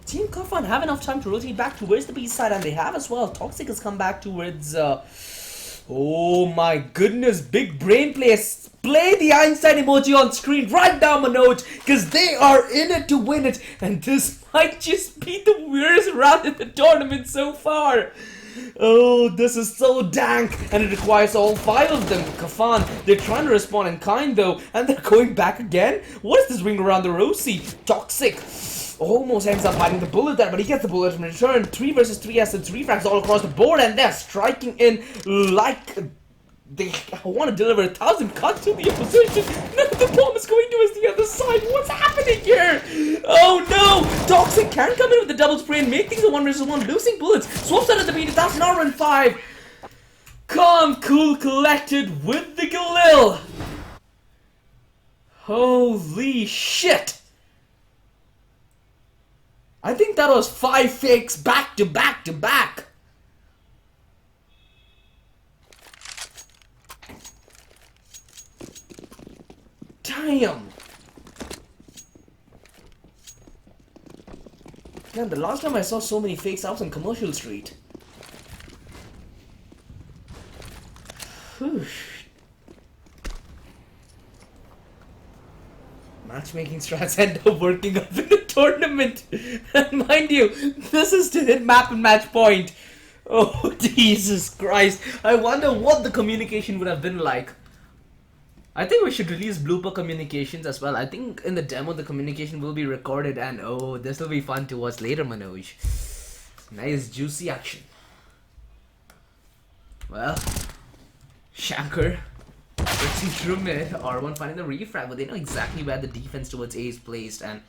Team Kafan have enough time to rotate back towards the B side, and they have as well. Toxic has come back towards oh my goodness, big brain play. Play the Einstein emoji on screen right now, Manoj, because they are in it to win it, and this might just be the weirdest round in the tournament so far. Oh, this is so dank, and it requires all 5 of them. Kafan, they're trying to respond in kind though, and they're going back again. What is this ring around the rosy? Toxic almost ends up hiding the bullet there, but he gets the bullet in return. 3 versus 3 assets, 3 frags all across the board, and they're striking in like they want to deliver 1,000 cuts to the opposition. No, the bomb is going towards the other side. What's happening here? Oh no! Toxic can come in with the double spray and make things a 1 versus 1, losing bullets. Swaps out at the beat. That's now run 5. Calm, cool, collected with the Galil. Holy shit! I think that was 5 fakes back to back to back. Damn! Man, the last time I saw so many fakes, I was on Commercial Street. Whew. Matchmaking strats end up working up in the tournament. And mind you, this is to hit map and match point. Oh, Jesus Christ. I wonder what the communication would have been like. I think we should release blooper communications as well. I think in the demo the communication will be recorded, and oh, this will be fun to watch later, Manoj. Nice juicy action. Well, Shankar switching through mid, R1 finding the refrag, but they know exactly where the defense towards A is placed, and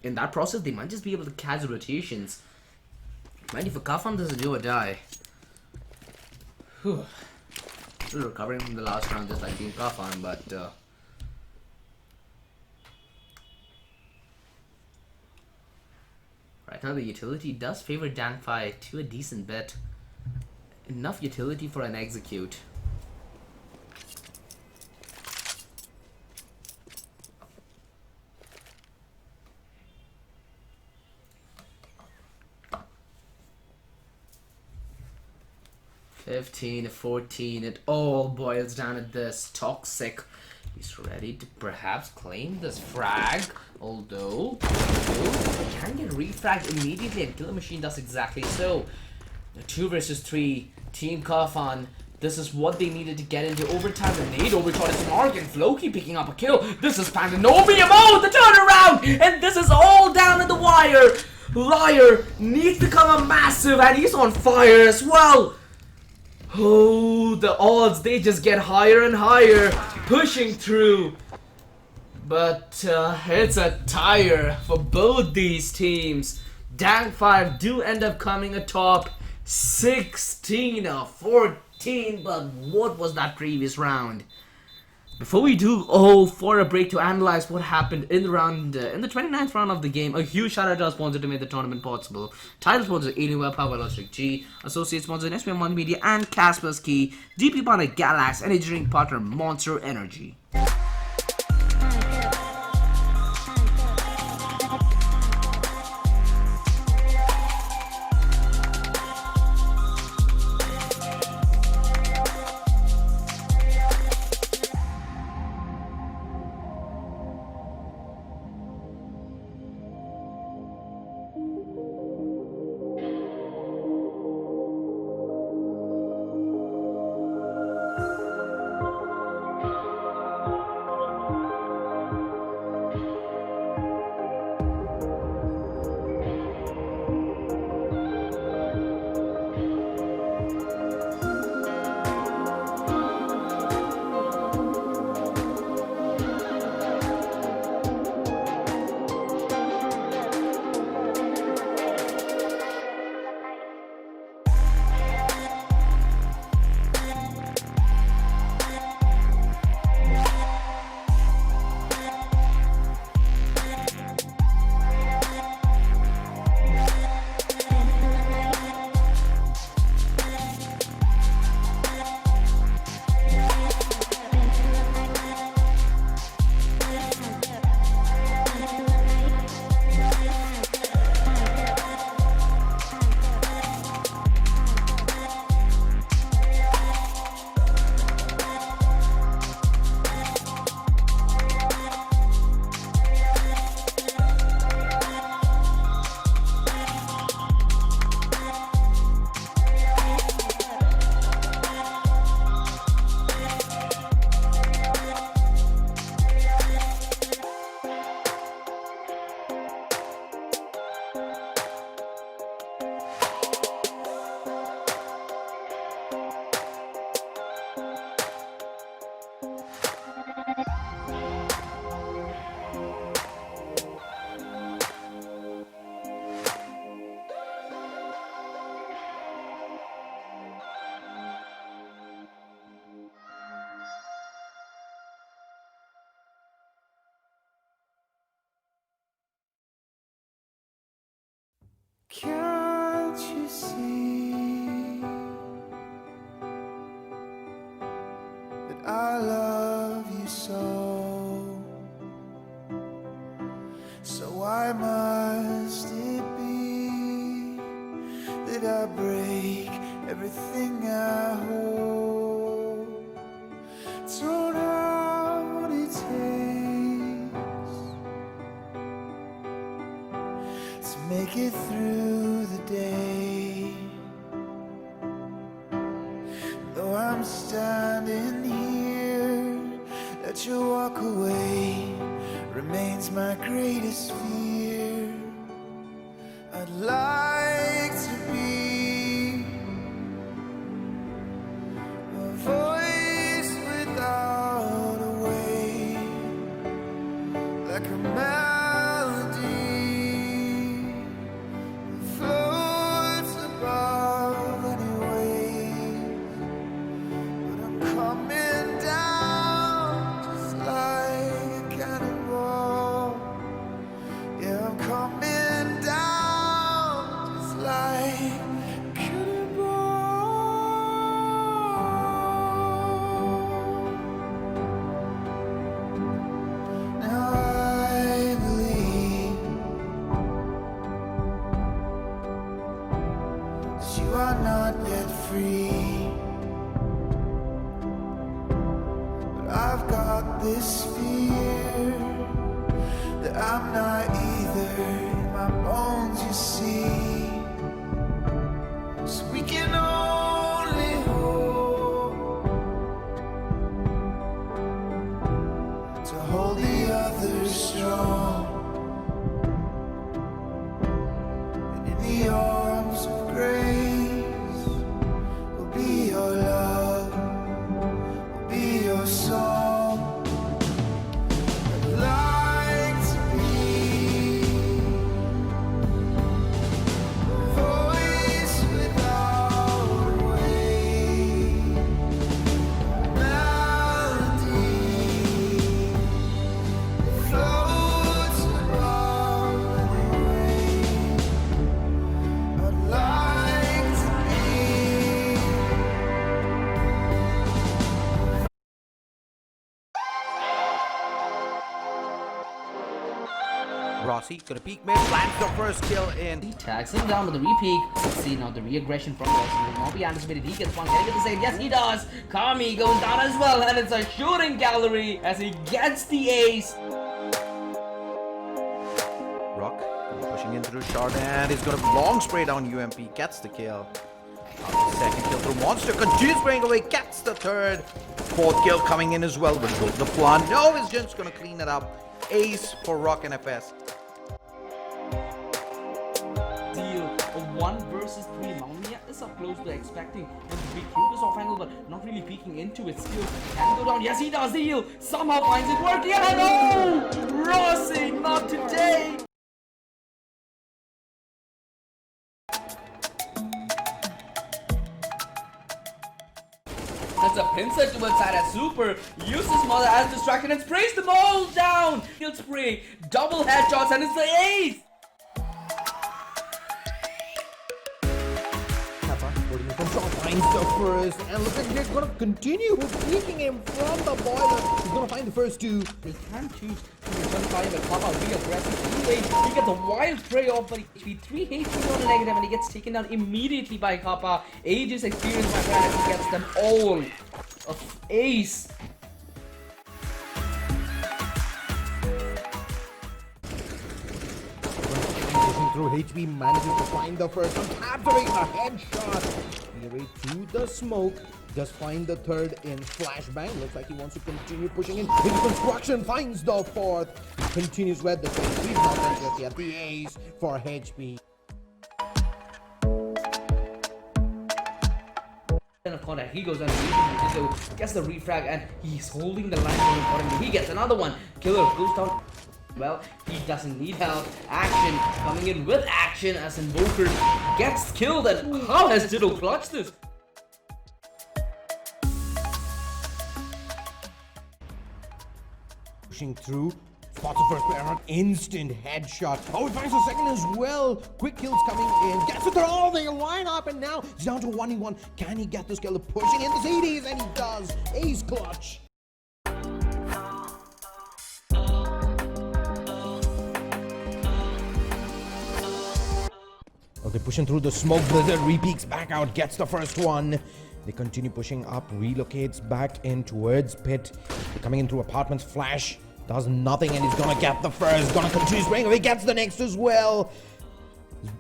in that process they might just be able to catch the rotations. Mind you, for Kafan this is do or die. Whew. Still recovering from the last round just like Team Kafan, but Right now the utility does favor Danfai to a decent bit. Enough utility for an execute. $15 to $14, it all boils down to this. Toxic. He's ready to perhaps claim this frag, although he can get refragged immediately, and Killer Machine does exactly so. The 2 versus 3, Team Kafan. This is what they needed to get into overtime. The nade overshot is Mark and Floki picking up a kill. This is Pandemonium. Oh, the turnaround! And this is all down to the wire. Liar needs to come a massive, and he's on fire as well. Oh, the odds, they just get higher and higher, pushing through. But it's a tire for both these teams. Dank 5 do end up coming atop 16 or 14, but what was that previous round? Before we do for a break to analyze what happened in the round, in the 29th round of the game, a huge shout out to our sponsor to make the tournament possible. Title sponsor Alienware, powered by Logitech G, associate sponsor SPM Multimedia and Kaspersky, DP partner Galax, and engineering partner Monster Energy. Can't you see that I love you so? So why must it be that I break everything I hold? Don't know what it takes to make it through the day. Though I'm standing here, let you walk away remains my greatest fear. I'd like to be a voice without a way, like a melody that floats above any waves. But I'm coming down just like a cannonball. Yeah, I'm coming down are not yet free, but I've got this fear that I'm not either in my bones, you see. So we can only hope to hold the others strong, and in the arms of grace will be your love, will be your song. I'd like to be a voice without a weight, melody floats above the rain. I'd like to be. Rossi gonna peek mid, lands the first kill in. He tags him down with the re-peek. See now the re-aggression from Rossi will not be anticipated. He gets one. Can he get the save? Yes, he does. Kami goes down as well, and it's a shooting gallery as he gets the ace. Rock gonna be pushing in through shard and he's gonna long spray down UMP, gets the kill. After the second kill through Monster, continues spraying away, gets the third. Fourth kill coming in as well, but goes the plan. No, he's just gonna clean it up. Ace for Rock and FS. Deal a 1 versus 3. Mounia is up close to expecting him to peek through this off angle, but not really peeking into it. Still can go down. Yes, he does. Deal somehow finds it working. And oh, Rossi, not today. That's a pincer towards side as Super uses Mother as distraction and sprays them all down. He'll spray double headshots and it's the ace. Finds the first, and looks like they're gonna continue peeking him from the boiler. He's gonna find the first two. They can choose to return fire but pop out real aggressive. Anyway, he gets a wild spray off, but he 3 HP on negative and he gets taken down immediately by Kappa. Ages experience, my friend, as he gets them all. Ace. Pushing through, HB manages to find the first one, capturing a headshot. Away to the smoke. Just find the third in flashbang. Looks like he wants to continue pushing in. Into construction, finds the fourth. Continues with the same. He's not just yet. The ace for HB. In a contact, he goes down so gets the refrag and he's holding the line very importantly. He gets another one. Killer goes down. Well, he doesn't need help. Action coming in with action as Invoker gets killed. And how has Ditto clutched this? Pushing through. Spots the first player, an instant headshot. Oh, he finds the second as well. Quick kills coming in. Gets it through. Oh, they line up and now he's down to 1v1. Can he get this kill? Pushing in the CDs and he does. Ace clutch. Okay, pushing through the smoke. Blizzard re-peeks back out, gets the first one. They continue pushing up, relocates back in towards pit. They're coming in through apartments. Flash does nothing and he's gonna get the first. Gonna continue spraying away, gets the next as well.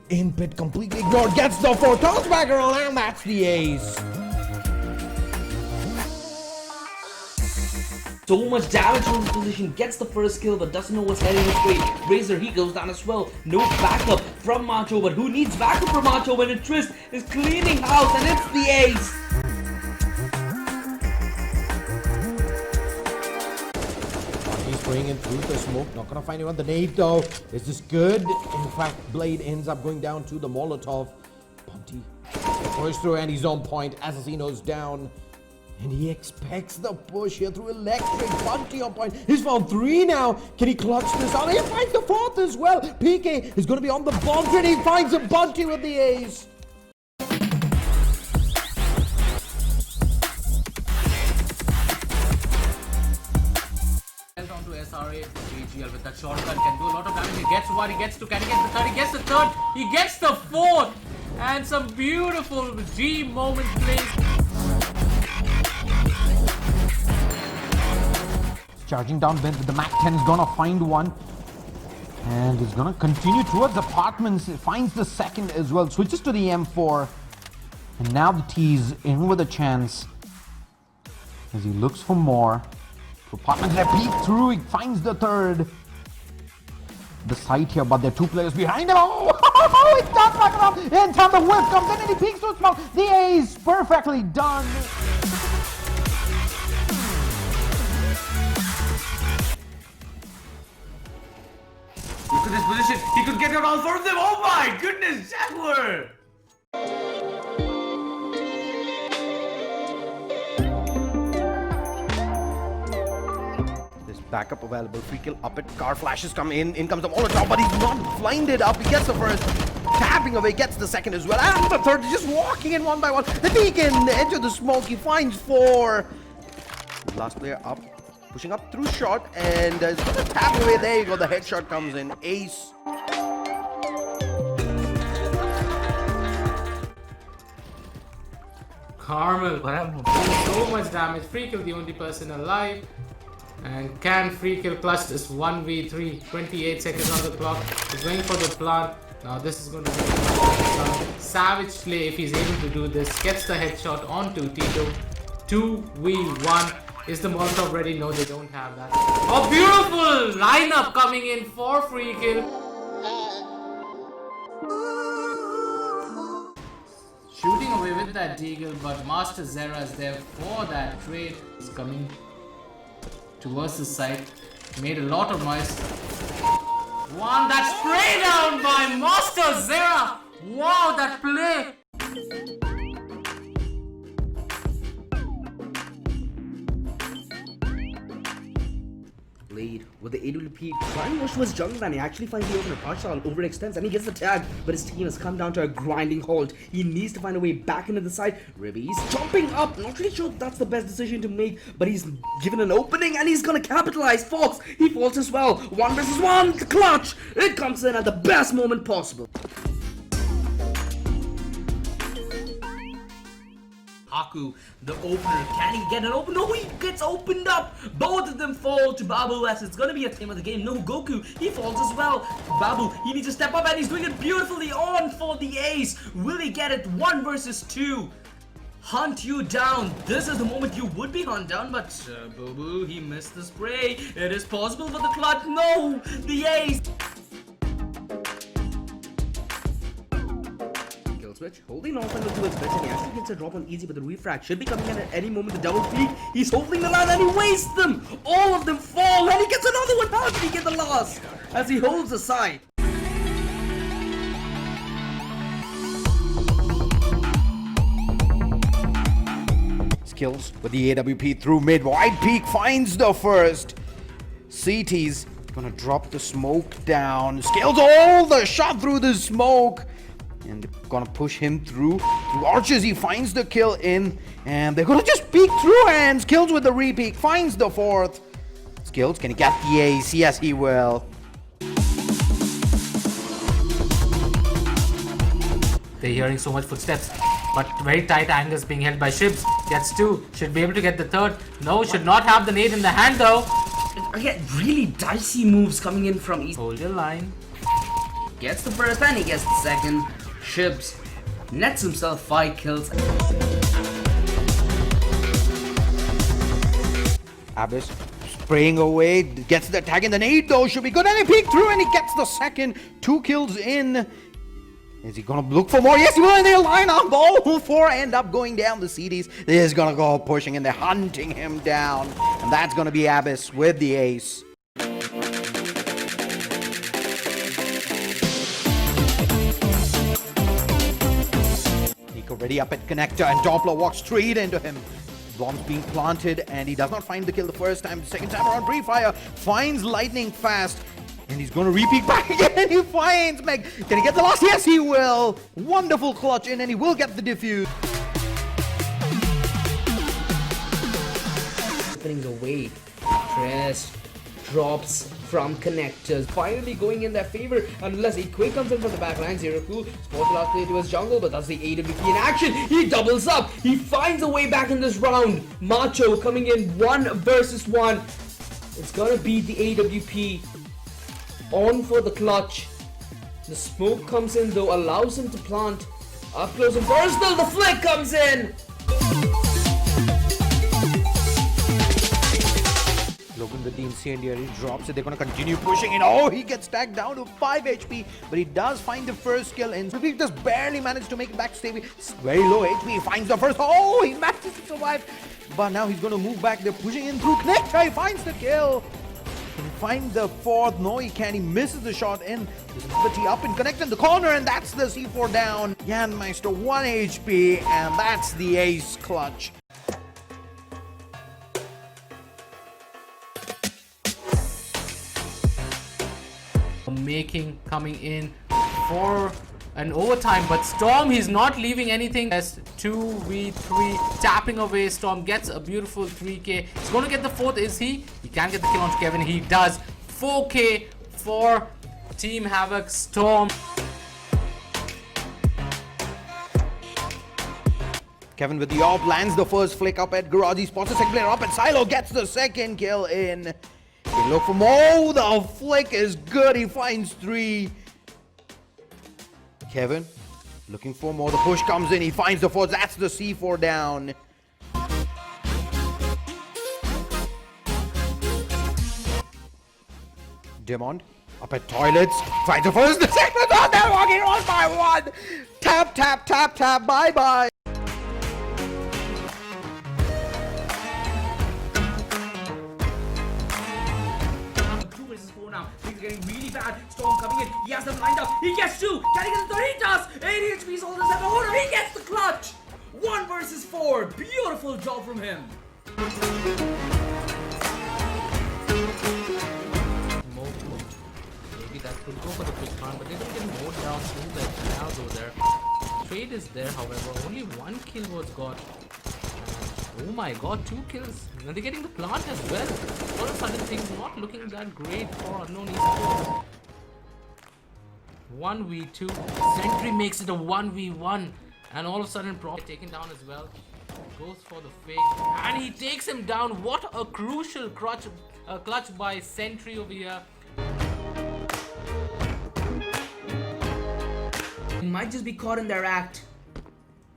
In pit, completely ignored, gets the fourth. Comes back around and that's the ace. So much damage on this position, gets the first kill but doesn't know what's heading his way. Razor, he goes down as well. No backup from Macho, but who needs backup from Macho when a Twist is cleaning house and it's the ace. He's spraying in through the smoke, not gonna find anyone. The nade though, is this good? In fact, Blade ends up going down to the Molotov. Bunty goes through and he's on point. Assassino's down. And he expects the push here through electric. Bunty on point. He's found 3 now. Can he clutch this out? He finds the 4th as well. PK is going to be on the bomb and he finds a Bunty with the ace. On to SRA, AGL with that shotgun can do a lot of damage. He gets 1, he gets 2, can he get the 3rd? He gets the 3rd, he gets the 4th. And some beautiful G moment plays. Charging down Ben with the Mac 10 is gonna find one. And he's gonna continue towards apartments. Finds the second as well. Switches to the M4. And now the T's in with a chance. As he looks for more. Apartments that peek through. He finds the third. The site here, but there are two players behind him. Oh, it's not back up. In time the whip comes in and he peeks through smoke. The ace perfectly done. Look at this position. He could get out all four of them. Oh my goodness, Jaguar! There's backup available. Free kill up it. Car flashes come in. In comes the Molotov, but he's not blinded up. He gets the first. Tapping away, gets the second as well. And the third, just walking in one by one. The beacon, the edge of the smoke. He finds four. Last player up. Pushing up through shot and it's gonna tap away. There you go. The headshot comes in. Ace. Carmel, so much damage. Free kill the only person alive. And can free kill plus this 1v3. 28 seconds on the clock. He's going for the plant. Now this is going to be some savage play if he's able to do this. Gets the headshot onto Tito. 2v1. Is the Molotov ready? No, they don't have that. Oh, beautiful lineup coming in for free kill. Shooting away with that deagle, but Master Zera is there for that trade. He's coming towards the side. Made a lot of noise. One that spray down by Master Zera. Wow, that play. Lead with the AWP trying to rush towards jungle and he actually finds the opener. Partial overextends and he gets the tag, but his team has come down to a grinding halt. He needs to find a way back into the side. Ribby's jumping up, not really sure that's the best decision to make, but he's given an opening and he's gonna capitalize. Fox, he falls as well. 1 versus 1, the clutch! It comes in at the best moment possible. Haku, the opener, can he get an open? No, he gets opened up. Both of them fall to Babu as it's gonna be a theme of the game. No, Goku, he falls as well. Babu, he needs to step up and he's doing it beautifully on for the ace. Will he get it? 1 versus 2. Hunt you down. This is the moment you would be hunt down, but Boo, he missed the spray. It is possible for the clutch. No, the ace. Switch, holding off and looking to his best, and he actually gets a drop on easy, but the refract should be coming in at any moment. The double peak, he's holding the line and he wastes them. All of them fall and he gets another one. How did he get the last? As he holds the side. Skills with the AWP through mid. Wide peak finds the first. CT's gonna drop the smoke down. Skills all the shot through the smoke. And they're gonna push him through arches. He finds the kill in, and they're gonna just peek through. And Skills with the repeat finds the fourth. Skills, can he get the ace? Yes, he will. They're hearing so much footsteps, but very tight angles being held by Shibs. Gets 2, should be able to get the third. No, should not have the nade in the hand though. Again, really dicey moves coming in from East. Hold your line. Gets the first and he gets the second. Shibs nets himself 5 kills. Abyss spraying away, gets the tag in the nade though, should be good, and he peeked through and he gets the second. 2 kills in. Is he gonna look for more? Yes, he will, and they line up. All 4 end up going down the CDs. They're just gonna go pushing and they're hunting him down. And that's gonna be Abyss with the ace. Already up at connector, and Doppler walks straight into him. Bombs being planted, and he does not find the kill the first time. Second time around, pre-fire finds lightning fast, and he's going to repeat back again. He finds Meg. Can he get the last? Yes, he will. Wonderful clutch in, and he will get the defuse. Opening the weight, press, drops, from connectors. Finally going in their favor, unless a quick comes in from the back line. Zero Cool supposed to last play to his jungle, but that's the AWP in action. He doubles up. He finds a way back in this round. Macho coming in 1 versus 1. It's gonna be the AWP on for the clutch. The smoke comes in though, allows him to plant. Up close and personal, the flick comes in. Logan with the incendiary drops it. They're going to continue pushing in. Oh, he gets tagged down to 5 HP, but he does find the first kill. And Invictus barely managed to make it back stable. Very low HP. He finds the first. Oh, he manages to survive. But now he's going to move back. They're pushing in through connector. He finds the kill. Can he find the fourth? No, he can't. He misses the shot in. But he up and connect in the corner, and that's the C4 down. Jan Meister 1 HP, and that's the ace clutch. Coming in for an overtime, but Storm, he's not leaving anything. As 2v3 tapping away. Storm gets a beautiful 3k. He's going to get the 4th. Is he? He can't get the kill on Kevin. He does. 4k for Team Havoc. Storm. Kevin with the AWP lands the first flick up at Garage. He spots the second player up, and Silo gets the second kill in. They look for more. The flick is good. He finds 3. Kevin looking for more. The push comes in. He finds the 4th. That's the C4 down. Demond up at toilets. Finds the first. The second. Oh, they're walking 1 by 1. Tap, tap, tap, tap. Bye, bye. 2 versus 4 now. Things are getting really bad. Storm coming in. He has them lined up. He gets 2. Can he get the 3? He does. 80 HP is holding himself order. He gets the clutch. 1 versus 4. Beautiful job from him. Maybe that could go for the quick round, but they don't get mowed down through the canals over there. Trade is there, however. Only 1 kill was got. Oh my god, 2 kills. And they're getting the plant as well. All of a sudden, things not looking that great for Unknown Esports. 1v2. Sentry makes it a 1v1. And all of a sudden, Prodigy taken down as well. Goes for the fake. And he takes him down. What a crucial clutch by Sentry over here. Might just be caught in their act.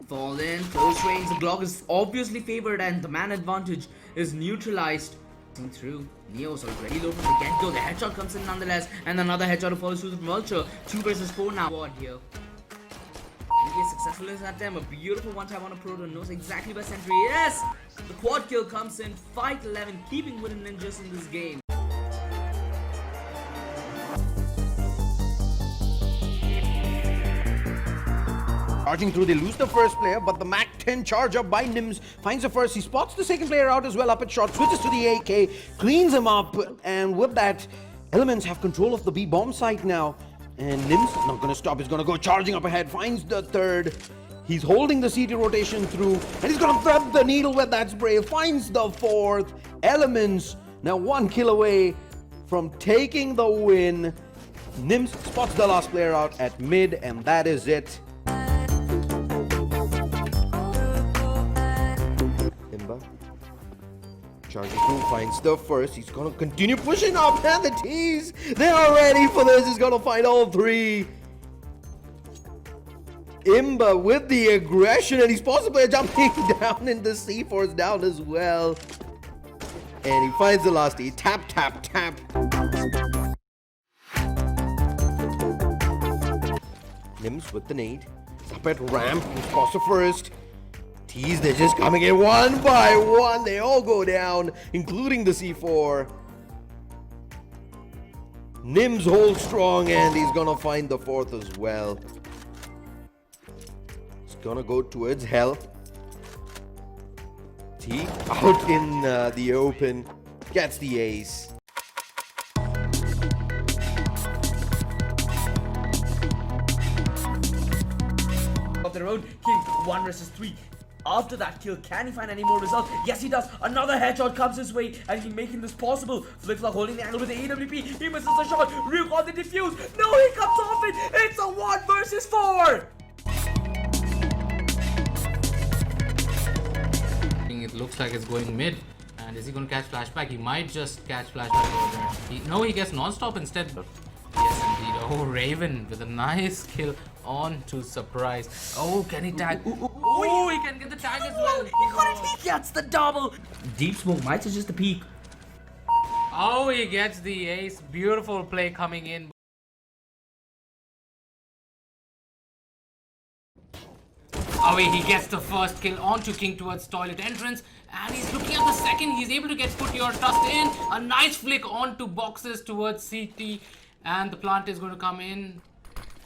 Fall in, close range. The Glock is obviously favored, and the man advantage is neutralized. Through Neo's already low from the get-go. The headshot comes in nonetheless, and another headshot follows through the Vulture. 2 versus 4 now. Quad here. He is successful in that time. A beautiful one tap on a Proto. Knows exactly where Sentry is. Yes! The quad kill comes in. Fight 11, keeping with the ninjas in this game. Charging through, they lose the first player, but the Mac 10 charge up by Nims finds the first. He spots the second player out as well up at short, switches to the AK, cleans him up, and with that, Elements have control of the B bomb site now. And Nims not gonna stop, he's gonna go charging up ahead, finds the 3rd. He's holding the CT rotation through, and he's gonna thread the needle with that spray, finds the 4th. Elements now 1 kill away from taking the win. Nims spots the last player out at mid, and that is it. Charging through, finds the first. He's gonna continue pushing up, and the T's, they are ready for this. He's gonna find all 3. Imba with the aggression, and he's possibly jumping down, and the C4's down as well. And he finds the last E. Tap, tap, tap. Nims with the nade. Up at ramp, he's tossed the first. T's, they're just coming in 1 by 1. They all go down, including the C4. Nims holds strong, and he's gonna find the 4th as well. He's gonna go towards hell. T out in the open, gets the ace. Of their own, King 1 versus 3. After that kill, can he find any more results? Yes, he does. Another headshot comes his way, and he's making this possible. Flickflop holding the angle with the AWP. He misses the shot. Ryuk on the defuse. No, he comes off it. It's a 1 versus 4. It looks like it's going mid. And is he going to catch flashback? He might just catch flashback over there. No, he gets non-stop instead. Yes, indeed. Oh, Raven with a nice kill on to surprise. Oh, can he tag? Oh, he can get the tag as well. He got it. He gets the double. Deep smoke might suggest the peak. Oh, he gets the ace. Beautiful play coming in. Oh, he gets the first kill onto King towards toilet entrance, and he's looking at the second. He's able to get put your trust in. A nice flick onto boxes towards CT, and the plant is going to come in.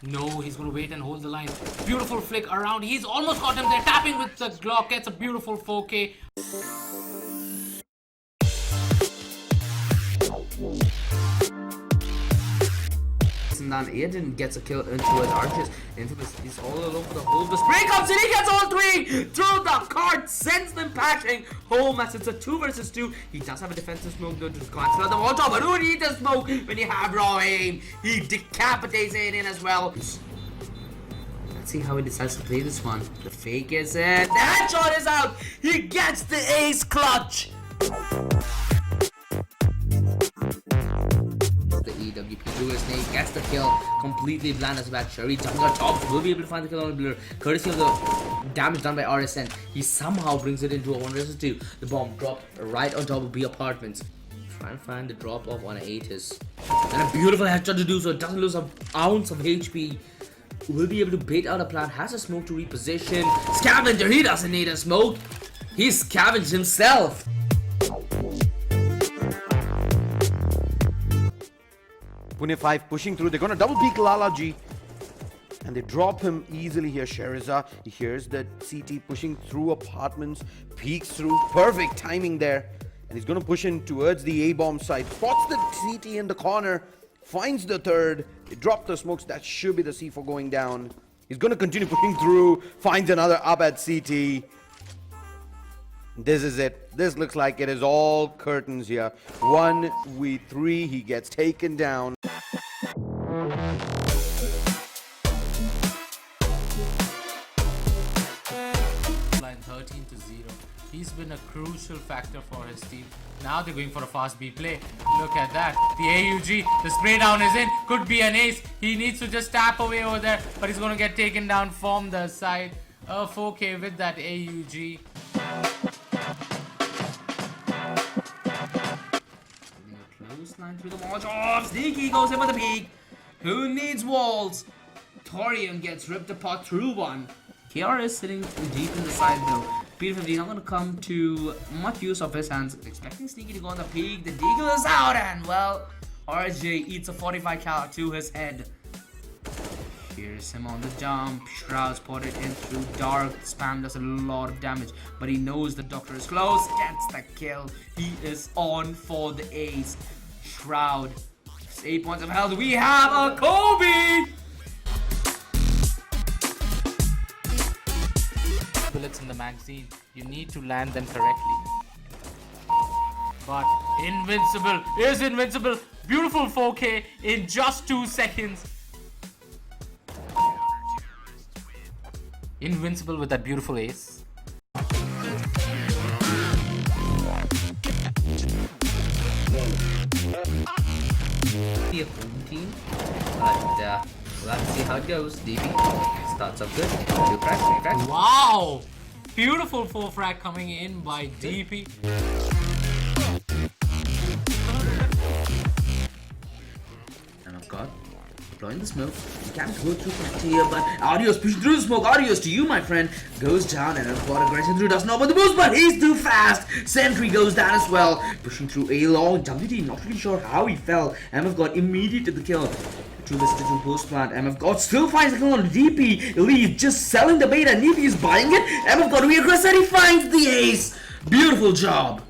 No, he's going to wait and hold the line. Beautiful flick around. He's almost got him there. Tapping with the Glock. Gets a beautiful 4K. Down Aiden gets a kill towards Arches. Infamous, he's all alone for the whole. The spray comes in, he gets all 3 through the cart, sends them pashing home as it's a 2 versus 2. He does have a defensive smoke though to cancel out the wall top, but who needs a smoke when you have raw aim? He decapitates Aiden as well. Let's see how he decides to play this one. The fake is in. The headshot is out. He gets the ace clutch. The EWP through his snake gets the kill, completely blind as bad. Sherry jumps on top, will be able to find the kill on the blur, courtesy of the damage done by RSN. He somehow brings it into a 1 versus 2. The bomb dropped right on top of B apartments. Try and find the drop off on Atis, and a beautiful headshot to do so. It doesn't lose an ounce of HP. Will be able to bait out a plant. Has a smoke to reposition. Scavenger, he doesn't need a smoke. He scavenged himself. Pune 5 pushing through. They're going to double peek Lala G. And they drop him easily here. Sheriza, he hears the CT pushing through apartments. Peeks through. Perfect timing there. And he's going to push in towards the A-bomb side. Spots the CT in the corner. Finds the third. They drop the smokes. That should be the C4 going down. He's going to continue pushing through. Finds another up at CT. This is it. This looks like it is all curtains here. 1v3. He gets taken down. Line 13 to 0. He's been a crucial factor for his team. Now they're going for a fast B play. Look at that. The AUG, the spray down is in. Could be an ace. He needs to just tap away over there, but he's going to get taken down from the side. A 4K with that AUG. Close line through the wall. Oh, Sneaky goes in with the peek. Who needs walls? Torian gets ripped apart through one. KR is sitting deep in the side though. P50 not going to come to much use of his hands. Expecting Sneaky to go on the peak. The deagle is out, and well, RJ eats a 45 cal to his head. Here's him on the jump. Shroud spotted in through dark. Spam does a lot of damage, but he knows the doctor is close. Gets the kill. He is on for the ace. Shroud, 8 points of health. We have a Kobe. Bullets in the magazine. You need to land them correctly. But Invincible is invincible. Beautiful 4K in just 2 seconds. Invincible with that beautiful ace. Be a home team, but let's see how it goes. DP starts up good. 2 cracks, 3 cracks. Wow! Beautiful 4 frag coming in by DP. And I've got deploying the smoke. You can't go through that here, but Adios pushing through the smoke. Adios to you, my friend. Goes down and I've got aggression through. Does not but the boost, but he's too fast. Sentry goes down as well. Pushing through a long. WD not really sure how he fell. MF got immediate to the kill. To the digital post plant. MF God still finds the kill on DP. Leave just selling the bait and DP is buying it. MF God reaggressor. He finds the ace. Beautiful job.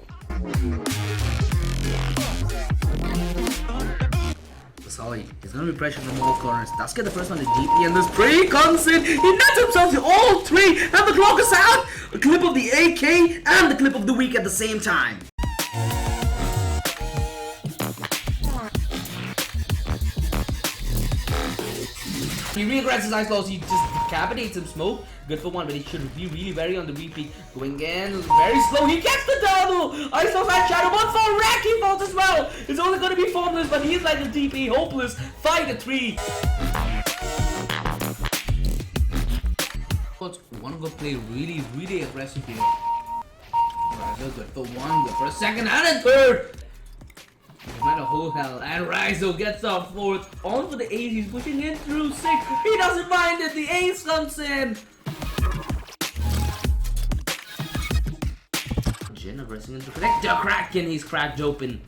Sorry, There's gonna be pressure from all corners. Does get the first one to GP, and the spray comes in. He nets himself to all three, and the clock is out. A clip of the AK and the clip of the week at the same time. He regrets his eyes closed, he just decapitates him. Smoke, good for one, but he should be really wary on the repeat. Going in, very slow, he gets the double! Ice Close and Shadow, 1-4, Rack, he falls as well! It's only gonna be formless, but he's like a DP, hopeless, 5-3. Wanna go play really aggressive here. Rizo, good for one, good for a second, and a third! No matter who hell, and Rizo gets the fourth. On for the ace, he's pushing in through 6. He doesn't mind it, the ace comes in. Jin aggressing into connect the Kraken, he's cracked open.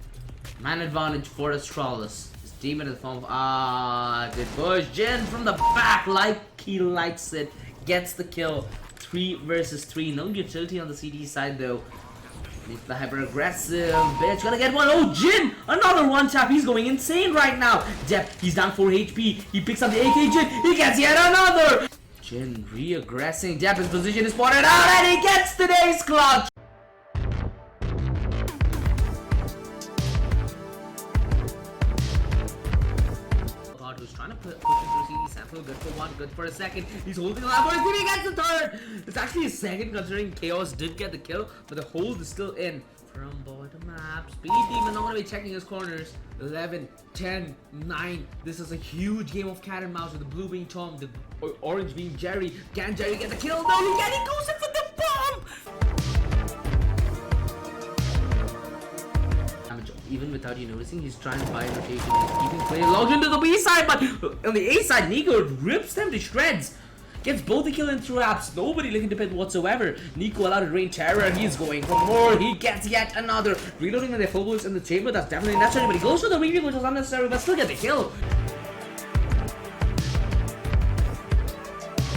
Man advantage for Astralis. His teammate in the form of good push. Jin from the back, like he likes it. Gets the kill. 3 versus 3. No utility on the CD side though. He's the hyper aggressive bitch, gonna get one. Oh, Jin! Another one tap. He's going insane right now. Depp, he's down 4 HP. He picks up the AK Jin. He gets yet another. Jin re-aggressing. Depp, his position is spotted out, and he gets today's clutch. Who's trying to push it through CD sample. Good for one, good for a second. He's holding on for his, he gets the third. It's actually a second considering Chaos did get the kill, but the hold is still in. From boy to map, Speed Demon not gonna be checking his corners. 11, 10, 9. This is a huge game of cat and mouse with the blue being Tom, the orange being Jerry. Can Jerry get the kill? No, he goes in for the bomb! Even without you noticing, he's trying to buy rotation. He's keeping play logged into the B side, but on the A side, Nico rips them to shreds. Gets both the kill and traps. Nobody looking to pit whatsoever. Nico allowed to rain terror. He's going for more. He gets yet another. Reloading with their full bullets in the chamber. That's definitely necessary, but he goes for the reveal, which was unnecessary, but still get the kill.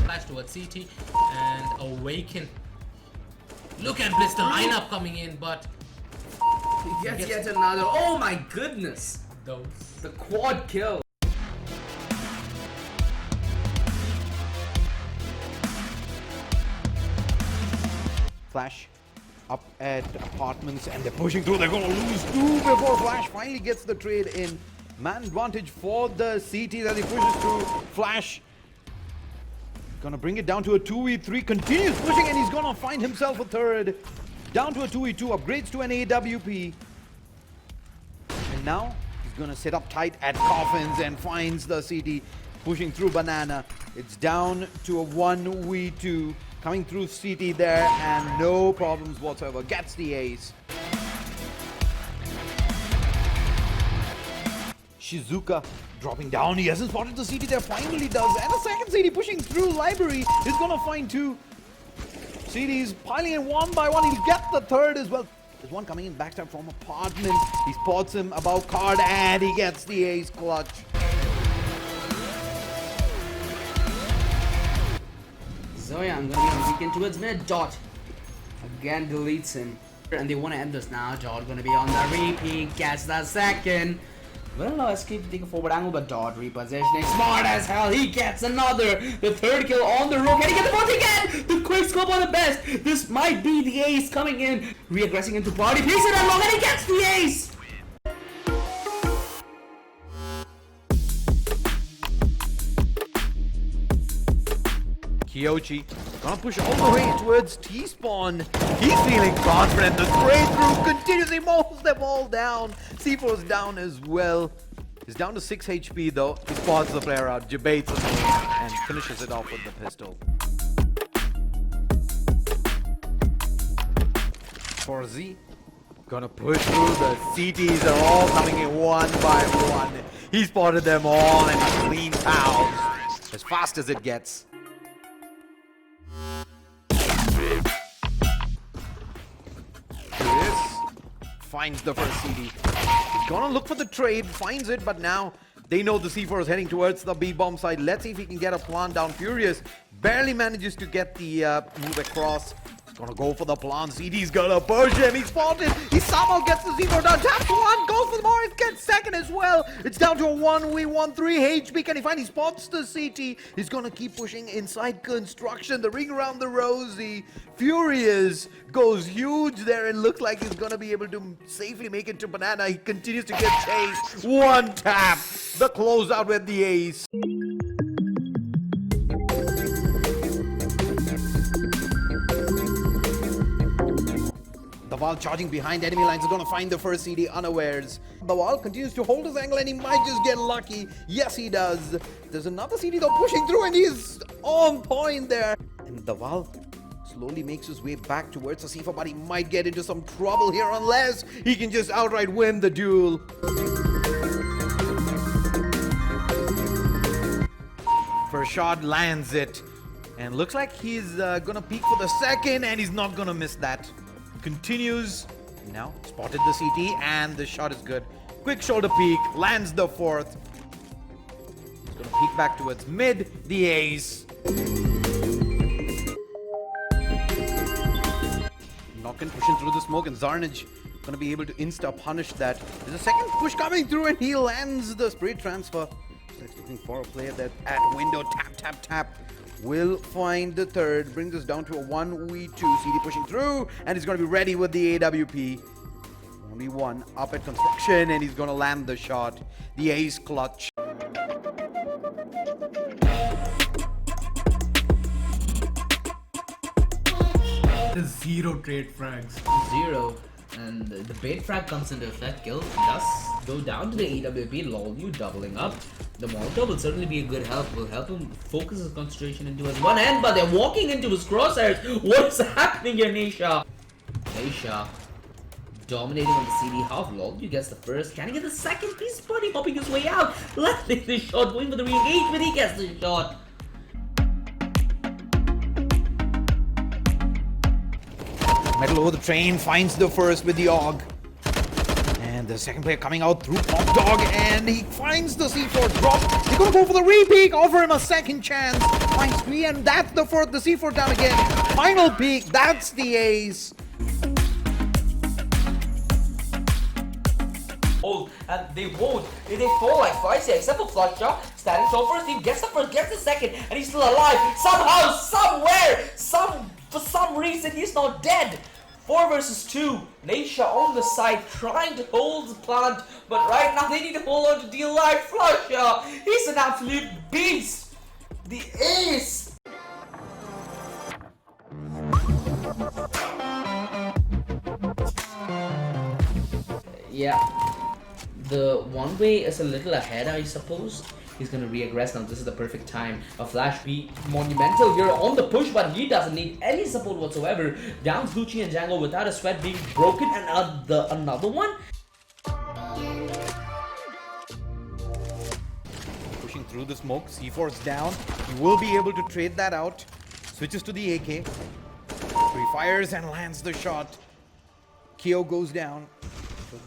Flash towards CT and Awaken. Look at Bliss, the lineup coming in, but He gets yet another. Oh my goodness. those. The quad kill. Flash up at apartments, and they're pushing through. They're gonna lose 2 before Flash finally gets the trade in. Man advantage for the CT that he pushes through. Flash gonna bring it down to a 2v3. Continues pushing, and he's gonna find himself a third. Down to a 2v2, upgrades to an AWP. And now he's gonna sit up tight at Coffins and finds the CT pushing through Banana. It's down to a 1v2. Coming through CT there, and no problems whatsoever. Gets the ace. Shizuka dropping down. He hasn't spotted the CT there. Finally does. And a second CT pushing through Library. He's gonna find 2. CT's piling in one by one. He'll get the third as well. There's one coming in backstab from apartment. He spots him above card, and he gets the ace clutch. Zoya, I'm gonna be on weekend towards mid. Dot again deletes him, and they want to end this now. Dot gonna be on the repeat, gets the second. Will allow Escape to take a forward angle, but Dot repositioning, smart as hell. He gets another, the third kill on the row. Can he get the fourth again? The quick scope on the best. This might be the ace coming in, re-aggressing into Party. Takes it unlock, and he gets the ace. Kyochi gonna push all the way towards T-spawn. He's feeling confident. The spray through continuously mows them all down. C4's down as well. He's down to 6 HP though. He spots the player out, debates him, and finishes it off with the pistol. For Z, gonna push through. The CTs are all coming in one by one. He spotted them all, and he cleans house as fast as it gets. Finds the first CD. He's gonna look for the trade, finds it, but now they know the C4 is heading towards the B-bomb side. Let's see if he can get a plant down. Furious barely manages to get the move across. He's gonna go for the plant. CD's gonna push him. He's spotted. He somehow gets the C4 down. Taps one, goes for the more. He gets second as well. It's down to a 1v1, 3 HP. Can he find? He spots the CT. He's gonna keep pushing inside construction. The ring around the rosy. Furious goes huge there and looks like he's gonna be able to safely make it to banana. He continues to get chased. One tap. The closeout with the ace. The Val charging behind enemy lines is gonna find the first CD unawares. The Val continues to hold his angle and he might just get lucky. Yes, he does. There's another CD though pushing through and he's on point there. And the Val slowly makes his way back towards the C4, but he might get into some trouble here unless he can just outright win the duel. First shot lands it. And looks like he's gonna peek for the second and he's not gonna miss that. Continues. Now spotted the CT and the shot is good. Quick shoulder peek, lands the fourth. He's gonna peek back towards mid, the ace. Knockin pushing through the smoke and Zarnage gonna be able to insta punish that. There's a second push coming through and he lands the spray transfer. He's looking for a player that at window, tap, tap, tap. Will find the third, brings us down to a 1v2. CD pushing through, and he's going to be ready with the AWP. Only one up at construction, and he's going to land the shot. The ace clutch. Zero trade frags. 0. And the bait frag comes into effect. Kill does go down to the AWP. Lol, you doubling up. The Molotov will certainly be a good help. Will help him focus his concentration into his one hand, but they're walking into his crosshairs. What's happening here, Nisha? Nisha dominating on the CD half. Lol, you gets the first. Can he get the second? He's buddy hopping his way out. Landing the shot, going for the re-engagement. He gets the shot. Metal over the train finds the first with the AUG. And the second player coming out through Pop Dog and he finds the C4 drop. They're gonna go for the re-peek, offer him a second chance. Finds 3 and that's the fourth, the C4 down again. Final peek, that's the ace. And they won't. They fall like twice here, except for Flusher. Standing tall first, he gets the first, gets the second, and he's still alive. Somehow, somewhere, for some reason, he's not dead. 4 versus 2. Naisha on the side trying to hold the plant, but right now they need to hold on to the alive Flusher. He's an absolute beast. The ace. Yeah. The one way is a little ahead, I suppose. He's gonna re-aggress now. This is the perfect time. A flash be monumental here on the push, but he doesn't need any support whatsoever. Down Gucci and Django without a sweat being broken, and another one. Pushing through the smoke, C4's down. He will be able to trade that out. Switches to the AK. 3 fires and lands the shot. Kyo goes down.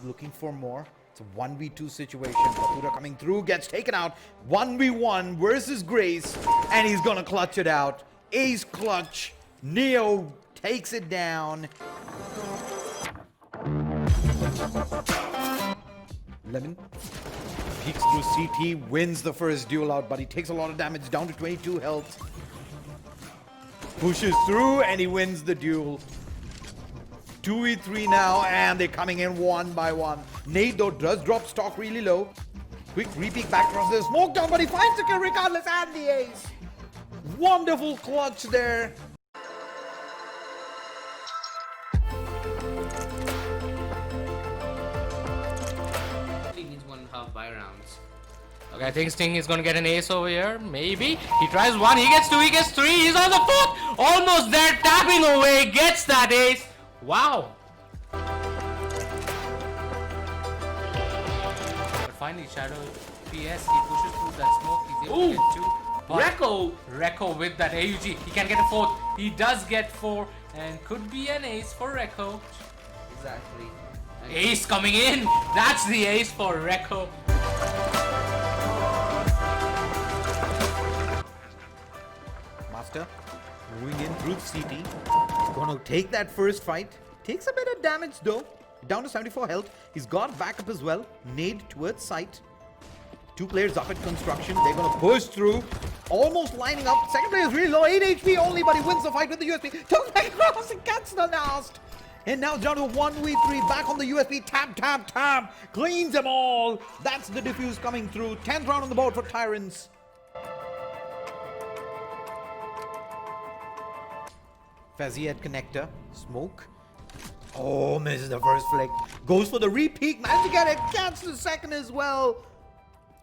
Looking for more. It's a 1v2 situation. Batura coming through, gets taken out. 1v1 versus Grace, and he's gonna clutch it out. Ace clutch. Neo takes it down. Lemon peeks through CT, wins the first duel out, but he takes a lot of damage, down to 22 health. Pushes through, and he wins the duel. 2v3 now, and they're coming in one by one. Nate, though, does drop stock really low. Quick re-peek back across the smoke down, but he finds the kill regardless, and the ace. Wonderful clutch there. He needs 1.5 buy rounds. Okay, I think Sting is gonna get an ace over here. Maybe. He tries 1, he gets 2, he gets 3. He's on the 4th. Almost there, tapping away, gets that ace. Wow. But finally, Shadow PS, he pushes through that smoke. He's able to get 2. Rekko with that AUG. He can get a 4th. He does get 4 and could be an ace for Rekko. Exactly. Ace coming in. That's the ace for Rekko. Master Moving in through CT. Gonna take that first fight. Takes a bit of damage though. Down to 74 health. He's got backup as well. Nade towards site. Two players up at construction. They're gonna push through. Almost lining up. Second player is really low. 8 HP only, but he wins the fight with the USP. Turns back across and gets the nast. And now down to 1v3. Back on the USP. Tap, tap, tap. Cleans them all. That's the defuse coming through. 10th round on the board for Tyrants. Fezzy at connector. Smoke. Oh, misses the first flick. Goes for the repeat. Managed to get it. Gets the second as well.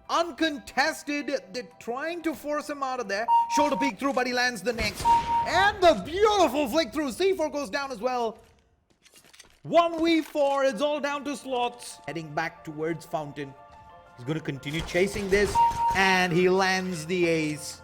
Uncontested. They're trying to force him out of there. Shoulder peek through, but he lands the next. And the beautiful flick through. C4 goes down as well. 1v4. It's all down to slots. Heading back towards Fountain. He's going to continue chasing this. And he lands the ace.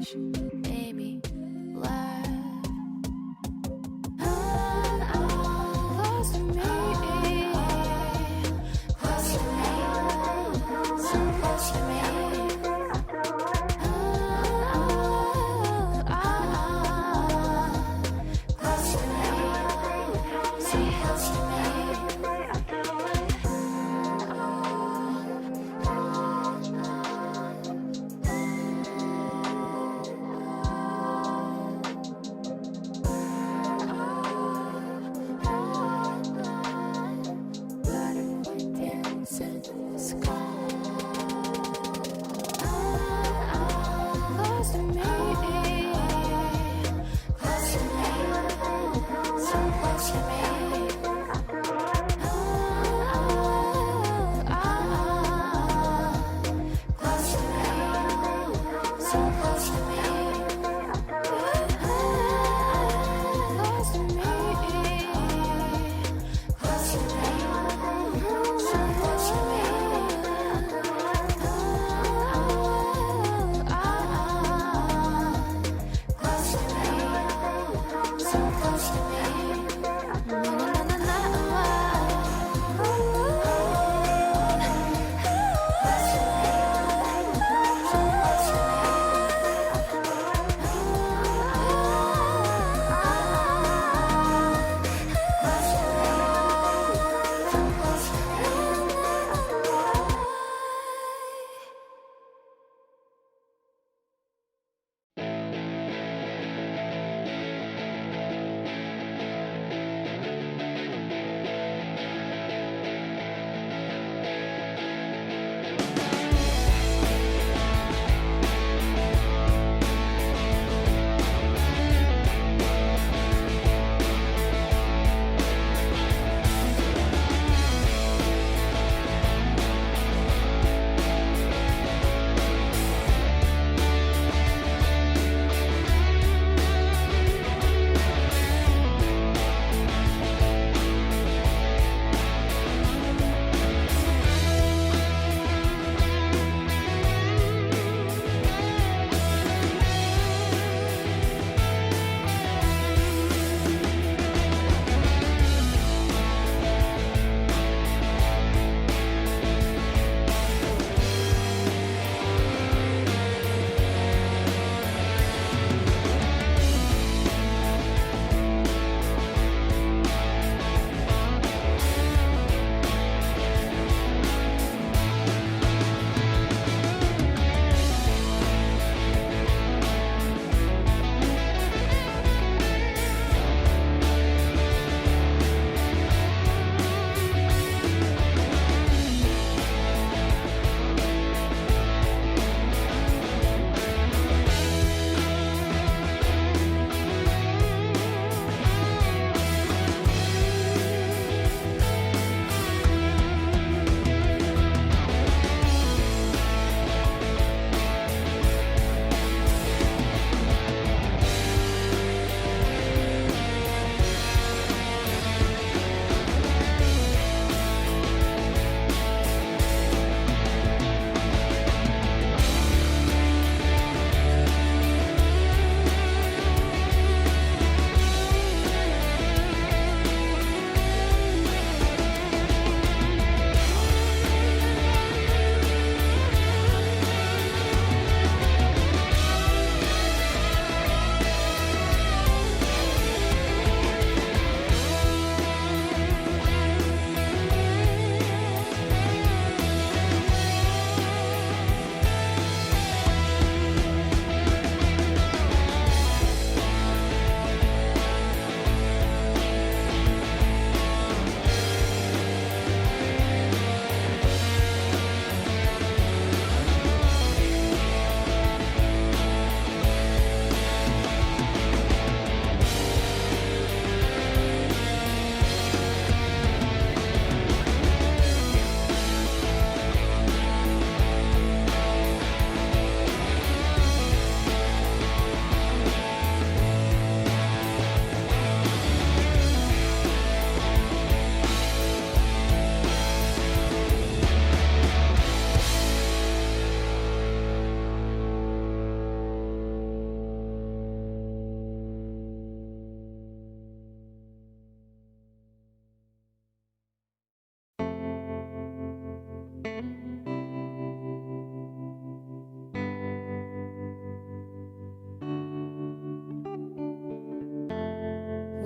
touch made me laugh. Close to me, close to me, so close to me. Close to me, so close to me.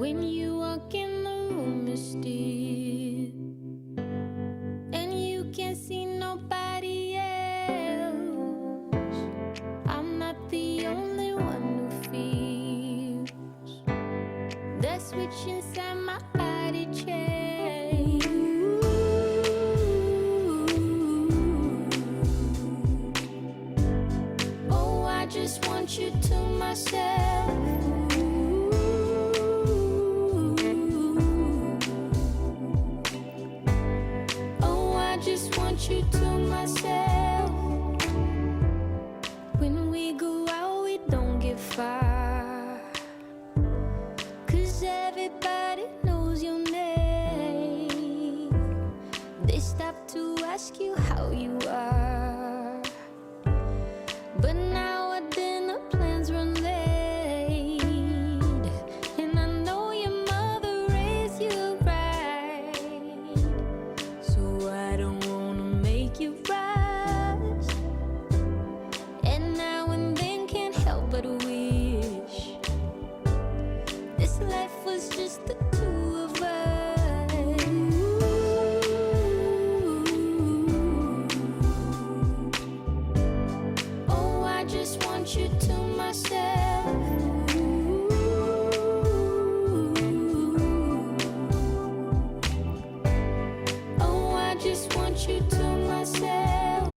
When you walk in the room, it's still, and you can't see nobody else. I'm not the only one who feels the switch inside my body change. Oh, I just want you to myself. Oh, I just want you to myself. When we go out, we don't get far, 'cause everybody knows your name. They stop to ask you how you are, but now our dinner plans run late, and I know your mother raised you right, so I don't wanna make you rush. And now and then can't help but wish this life was just the two of us. Oh, I just want you to myself. Oh, I just want you to myself.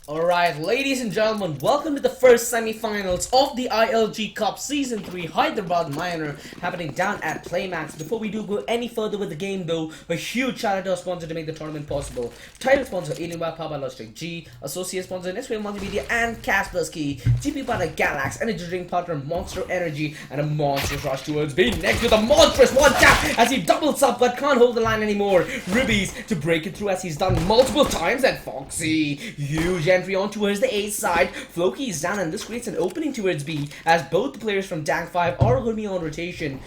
Alright, ladies and gentlemen, welcome to the first semi-finals of the ILG Cup Season 3 Hyderabad Minor happening down at PLAYMAX. Before we do go any further with the game though, a huge shout out to our sponsor to make the tournament possible. Title sponsor Powered by Logitech G, associate sponsor Nestle Multimedia and Kaspersky, GPro partner Galax, energy drink partner Monster Energy, and a monstrous rush towards B next with a monstrous one tap as he doubles up but can't hold the line anymore. Ribbies to break it through as he's done multiple times, and Foxy, huge entry on towards the A side. Floki is down and this creates an opening towards B as both the players from Dank 5 are going to be on rotation.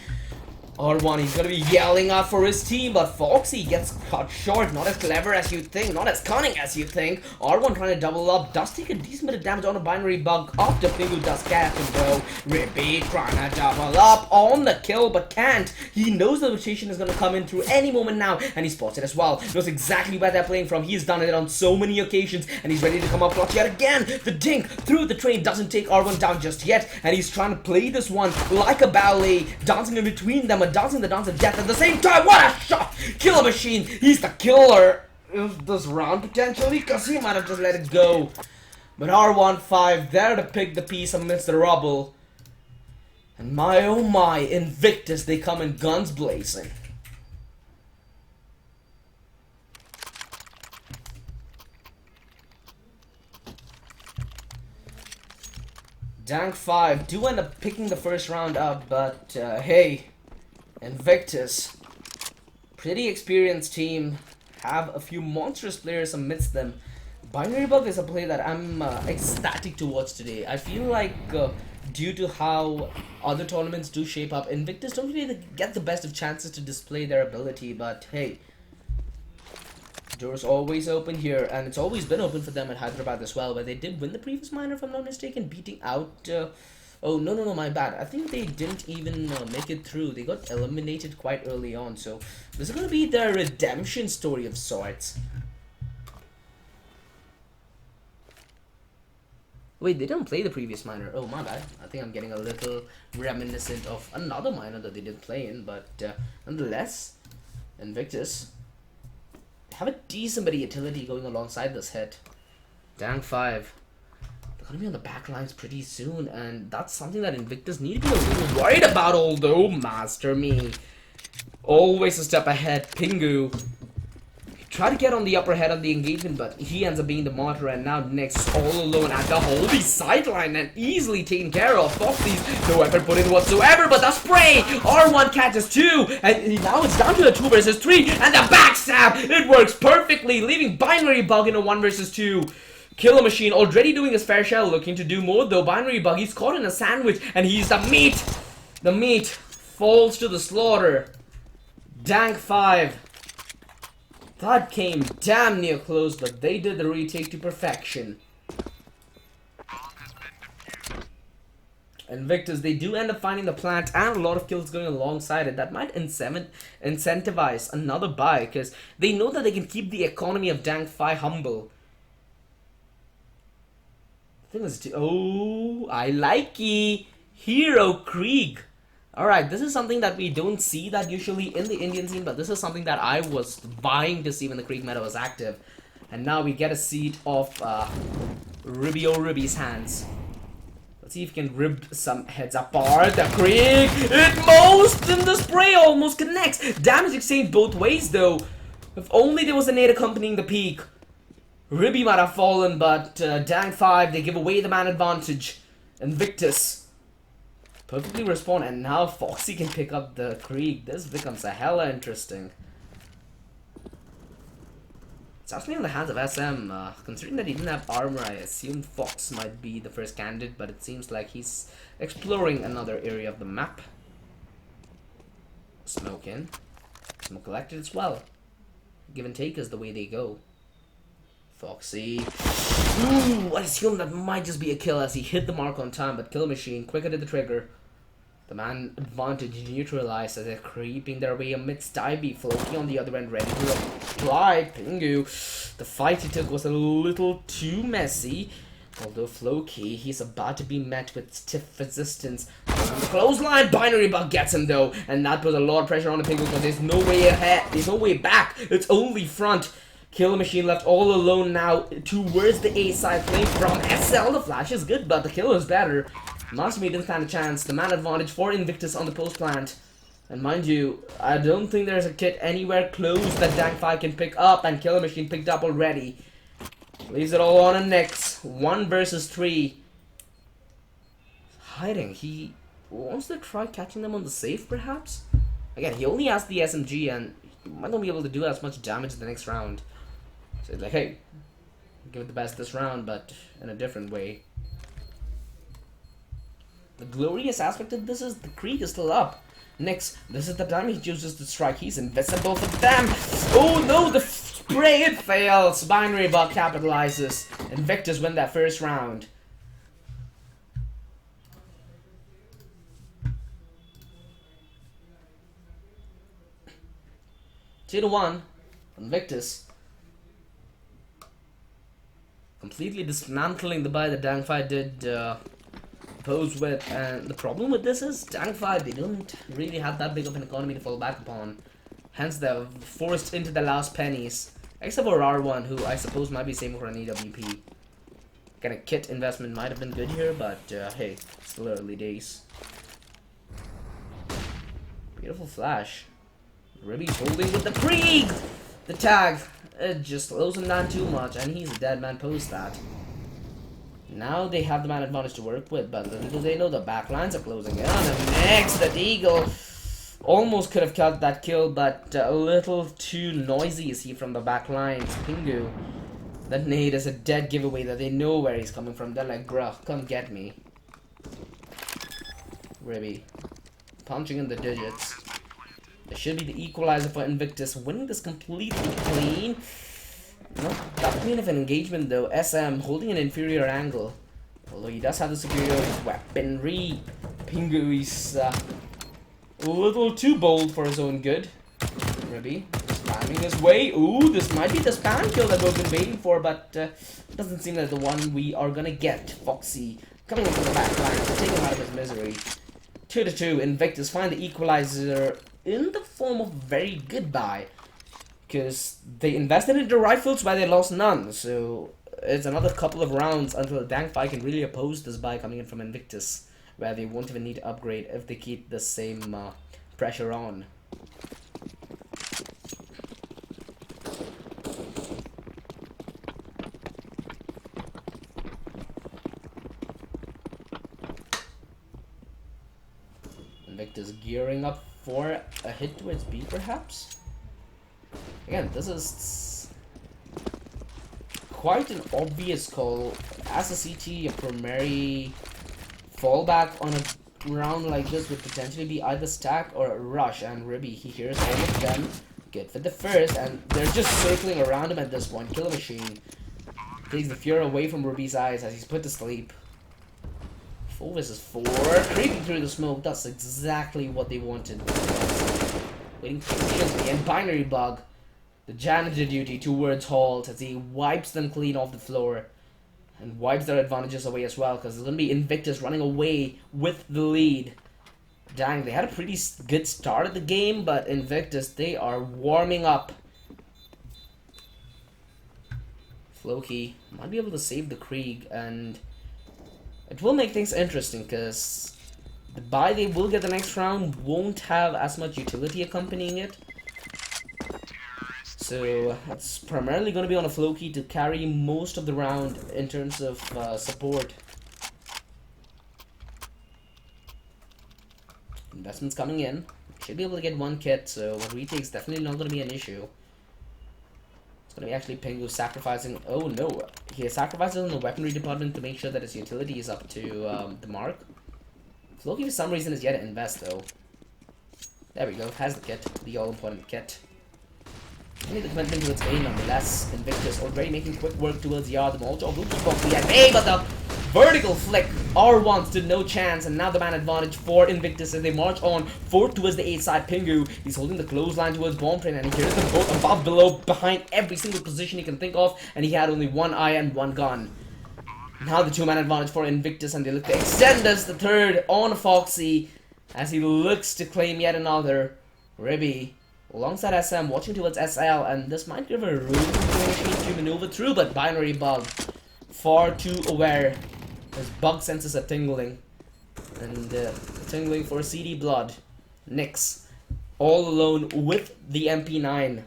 R1, he's going to be yelling out for his team, but Foxy gets cut short. Not as clever as you think, not as cunning as you think. R1 trying to double up, does take a decent bit of damage on a binary bug after Pingu does catch him though. Ribby trying to double up on the kill, but can't. He knows the rotation is going to come in through any moment now, and he spots it as well. Knows exactly where they're playing from. He's done it on so many occasions, and he's ready to come up clutch yet again. The dink through the train doesn't take R1 down just yet, and he's trying to play this one like a ballet, dancing in between them, dancing the dance of death at the same time. What a shot! Killer machine! He's the killer of this round potentially, because he might have just let it go. But R15 there to pick the piece amidst the rubble. And my oh my, Invictus, they come in guns blazing. Dank 5 do end up picking the first round up, but hey, Invictus, pretty experienced team, have a few monstrous players amidst them. Binary Bug is a play that I'm ecstatic to watch today. I feel like due to how other tournaments do shape up, Invictus don't really get the best of chances to display their ability, but hey, doors always open here, and it's always been open for them at Hyderabad as well, where they did win the previous minor, if I'm not mistaken, beating out oh, no, my bad. I think they didn't even make it through. They got eliminated quite early on. So this is going to be their redemption story of sorts. Wait, they didn't play the previous minor. Oh, my bad. I think I'm getting a little reminiscent of another minor that they didn't play in. But nonetheless, Invictus have a decent bit of utility going alongside this hit. Dank 5. Gonna be on the back lines pretty soon, and that's something that Invictus need to be a little worried about, although Master Me always a step ahead. Pingu try to get on the upper head of the engagement, but he ends up being the martyr, and now Nick's all alone at the holy sideline and easily taken care of. Foxy's no effort put in whatsoever, but the spray! R1 catches 2, and now it's down to a 2 versus 3, and the backstab! It works perfectly, leaving Binary Bug in a 1 versus 2. Killer Machine already doing his fair share, looking to do more though. Binary Bug, he's caught in a sandwich, and he's the meat! The meat falls to the slaughter. Dank 5. That came damn near close, but they did the retake to perfection. Invictus, they do end up finding the plant and a lot of kills going alongside it. That might incentivize another buy because they know that they can keep the economy of Dank Fi humble. I think it's oh, I like it. Hero Krieg. Alright, this is something that we don't see that usually in the Indian scene, but this is something that I was vying to see when the Krieg meta was active. And now we get a seat of Ruby's hands. Let's see if we can rip some heads apart. The Krieg, it most in the spray almost connects. Damage exchange both ways though. If only there was a nade accompanying the peak. Ruby might have fallen, but Dank 5, they give away the man advantage. Invictus perfectly respawn, and now Foxy can pick up the Krieg. This becomes a hella interesting. It's actually in the hands of SM. Considering that he didn't have armor, I assumed Fox might be the first candidate, but it seems like he's exploring another area of the map. Smoke in. Smoke collected as well. Give and take is the way they go. Foxy. Ooh, I assume that might just be a kill as he hit the mark on time, but Kill Machine quicker to the trigger. The man advantage neutralized as they're creeping their way amidst Ivy. Floki on the other end ready to apply. Pingu. The fight he took was a little too messy. Although Floki, he's about to be met with stiff resistance. On the clothesline, Binary Bug gets him though. And that puts a lot of pressure on the Pingu because there's no way ahead. There's no way back. It's only front. Kill Machine left all alone now towards the A side, playing from SL. The flash is good, but the kill is better. Masterme didn't stand a chance. The man advantage for Invictus on the post plant. And mind you, I don't think there's a kit anywhere close that Dank 5 can pick up, and Killer Machine picked up already. Leaves it all on a Nyx. 1 versus 3. Hiding. He wants to try catching them on the safe, perhaps? Again, he only has the SMG, and he might not be able to do as much damage in the next round. So he's like, hey, give it the best this round, but in a different way. The glorious aspect of this is the Krieg is still up. Next, this is the time he chooses to strike. He's invisible for them. Oh no, the spray, it fails. Binary Bug capitalizes. Invictus win that first round. Two to 1. Invictus. Completely dismantling the buy that Dank 5 did pose with, and the problem with this is Dank 5, they don't really have that big of an economy to fall back upon. Hence they're forced into the last pennies. Except for R1, who I suppose might be saving for an EWP. Kind of kit investment might have been good here, but hey, still early days. Beautiful flash. Ribby's holding with the Krieg! The tag, it just slows him down too much, and he's a dead man post that. Now they have the man advantage to work with, but little do they know the back lines are closing in on him. Next, the Eagle almost could have cut that kill, but a little too noisy is he from the back lines. Pingu, that nade is a dead giveaway that they know where he's coming from. They're like, bruh, come get me. Ribby, punching in the digits. There should be the equalizer for Invictus, winning this completely clean. Not that clean of an engagement though. SM holding an inferior angle. Although he does have the superior weaponry. Pingu is a little too bold for his own good. Ribby spamming his way. Ooh, this might be the spam kill that we've been waiting for, but it doesn't seem like the one we are gonna get. Foxy coming into the back line to take him out of his misery. 2 to 2. Invictus find the equalizer in the form of very good buy. Because they invested into rifles where they lost none, so it's another couple of rounds until Dank 5 can really oppose this buy coming in from Invictus, where they won't even need to upgrade if they keep the same pressure on. Invictus gearing up for a hit towards B, perhaps? Again, this is quite an obvious call. As a CT, a primary fallback on a round like this would potentially be either stack or a rush, and Ribby, he hears all of them. Good for the first, and they're just circling around him at this point. Killer Machine takes the fear away from Ribby's eyes as he's put to sleep. 4 versus 4. Creeping through the smoke. That's exactly what they wanted. Waiting patiently. And Binary Bug. The janitor duty towards Halt as he wipes them clean off the floor. And wipes their advantages away as well. Because there's going to be Invictus running away with the lead. Dang, they had a pretty good start of the game. But Invictus, they are warming up. Floki might be able to save the Krieg, and it will make things interesting because the buy they will get the next round won't have as much utility accompanying it. So it's primarily going to be on a Floki to carry most of the round in terms of support. Investments coming in. Should be able to get one kit, so what retake's definitely not going to be an issue. Gonna be actually Pingu sacrificing. Oh no, he sacrifices in the weaponry department to make sure that his utility is up to the mark. Floki for some reason is yet to invest though. There we go, has the kit, the all important kit. Only the commitment to its aim nonetheless. Invictus already making quick work towards Yard. The Molotov will just pop the hey, but the vertical flick R1 stood no chance, and now the man advantage for Invictus as they march on forward towards the A side. Pingu, he's holding the clothesline towards Bomb Train, and he hears them both above, below, behind every single position he can think of, and he had only one eye and one gun. Now the two-man advantage for Invictus, and they look to extend this, the third on Foxy, as he looks to claim yet another. Ribby alongside SM, watching towards SL, and this might give a room to maneuver through, but Binary Bug, far too aware. His bug senses are tingling. And tingling for CD Blood. Nyx, all alone with the MP9.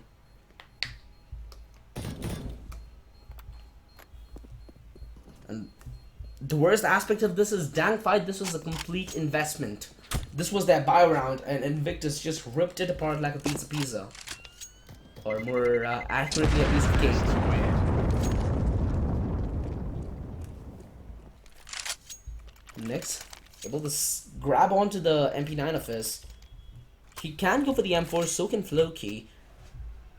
And the worst aspect of this is Dank Fight, this was a complete investment. This was their buy round, and Invictus just ripped it apart like a piece of pizza. Or more accurately, a piece of cake. Nyx, able to grab onto the MP9 of his. He can go for the M4, so can Floki.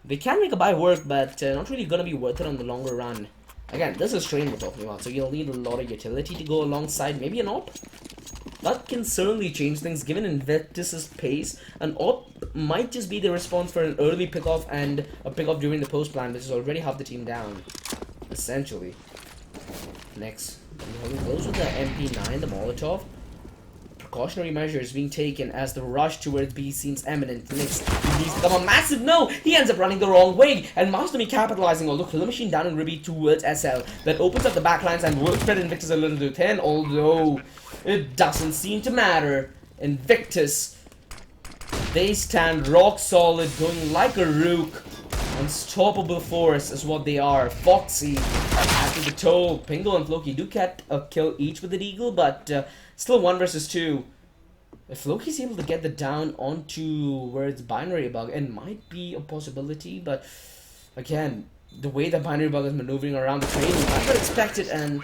They can make a buy work, but not really gonna be worth it on the longer run. Again, this is Train we're talking about, so you'll need a lot of utility to go alongside, maybe an AWP. That can certainly change things given Invictus's pace. An AWP might just be the response for an early pickoff and a pickoff during the post plan, which has already helped the team down. Essentially. Next, holding close with the MP9, the Molotov. Precautionary measures being taken as the rush towards B seems imminent. Next, he needs to come a massive no! He ends up running the wrong way, and Masterme capitalizing, although Killer Machine down and Ribby towards SL. That opens up the backlines and will spread Invictus a little too thin, although it doesn't seem to matter. Invictus, they stand rock solid, going like a rook. Unstoppable force is what they are. Foxy, after the toll, Pingu and Floki do get a kill each with the Eagle, but still 1 versus 2. If Floki's able to get the down onto where it's Binary Bug, it might be a possibility, but again, the way that Binary Bug is maneuvering around the train, you might not expect it, and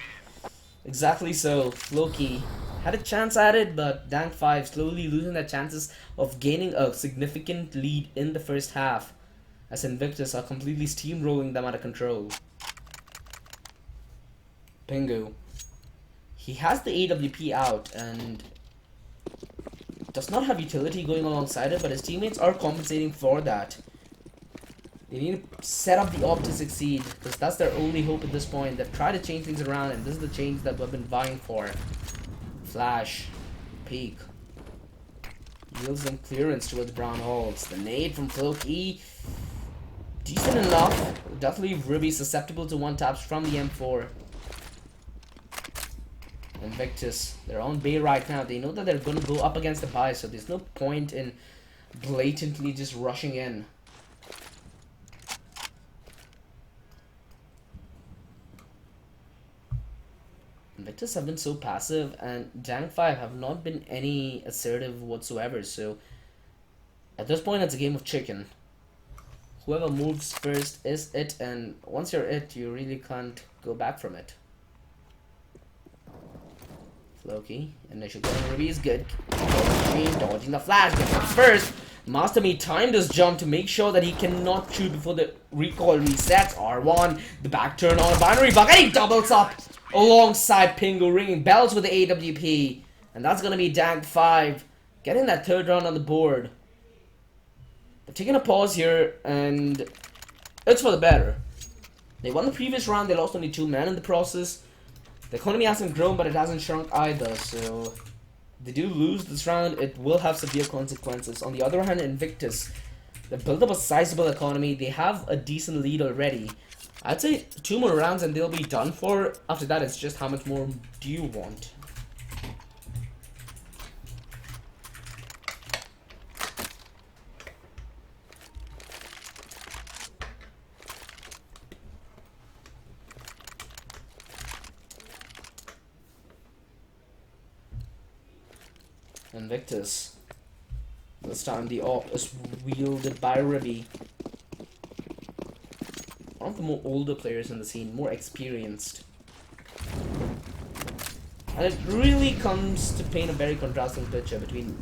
exactly so. Floki had a chance at it, but Dank 5 slowly losing their chances of gaining a significant lead in the first half, as Invictus are completely steamrolling them out of control. Pingu, he has the AWP out and does not have utility going alongside it, but his teammates are compensating for that. They need to set up the AWP to succeed, because that's their only hope at this point. They've tried to change things around, and this is the change that we've been vying for. Flash, peek, yields them clearance towards Brown Halls. The nade from Floki, decent enough. Definitely Ribby susceptible to one taps from the M4. Invictus, they're on bay right now. They know that they're going to go up against the buy, so there's no point in blatantly just rushing in. Invictus have been so passive, and Dank 5 have not been any assertive whatsoever, so at this point it's a game of chicken. Whoever moves first is it, and once you're it, you really can't go back from it. Floki, initial gun Ruby is good. Dodging the flash, but first, Masterme timed his jump to make sure that he cannot shoot before the recoil resets. R1, the back turn on a Binary Bug, and he doubles up alongside Pingu, ringing bells with the AWP. And that's going to be Dank 5 getting that third round on the board. They're taking a pause here, and it's for the better. They won the previous round, they lost only 2 men in the process. The economy hasn't grown, but it hasn't shrunk either, so if they do lose this round, it will have severe consequences. On the other hand, Invictus, they've built up a sizable economy, they have a decent lead already. I'd say 2 more rounds and they'll be done for. After that, it's just how much more do you want? Invictus. This time the AWP is wielded by Ribby. One of the more older players in the scene, more experienced. And it really comes to paint a very contrasting picture between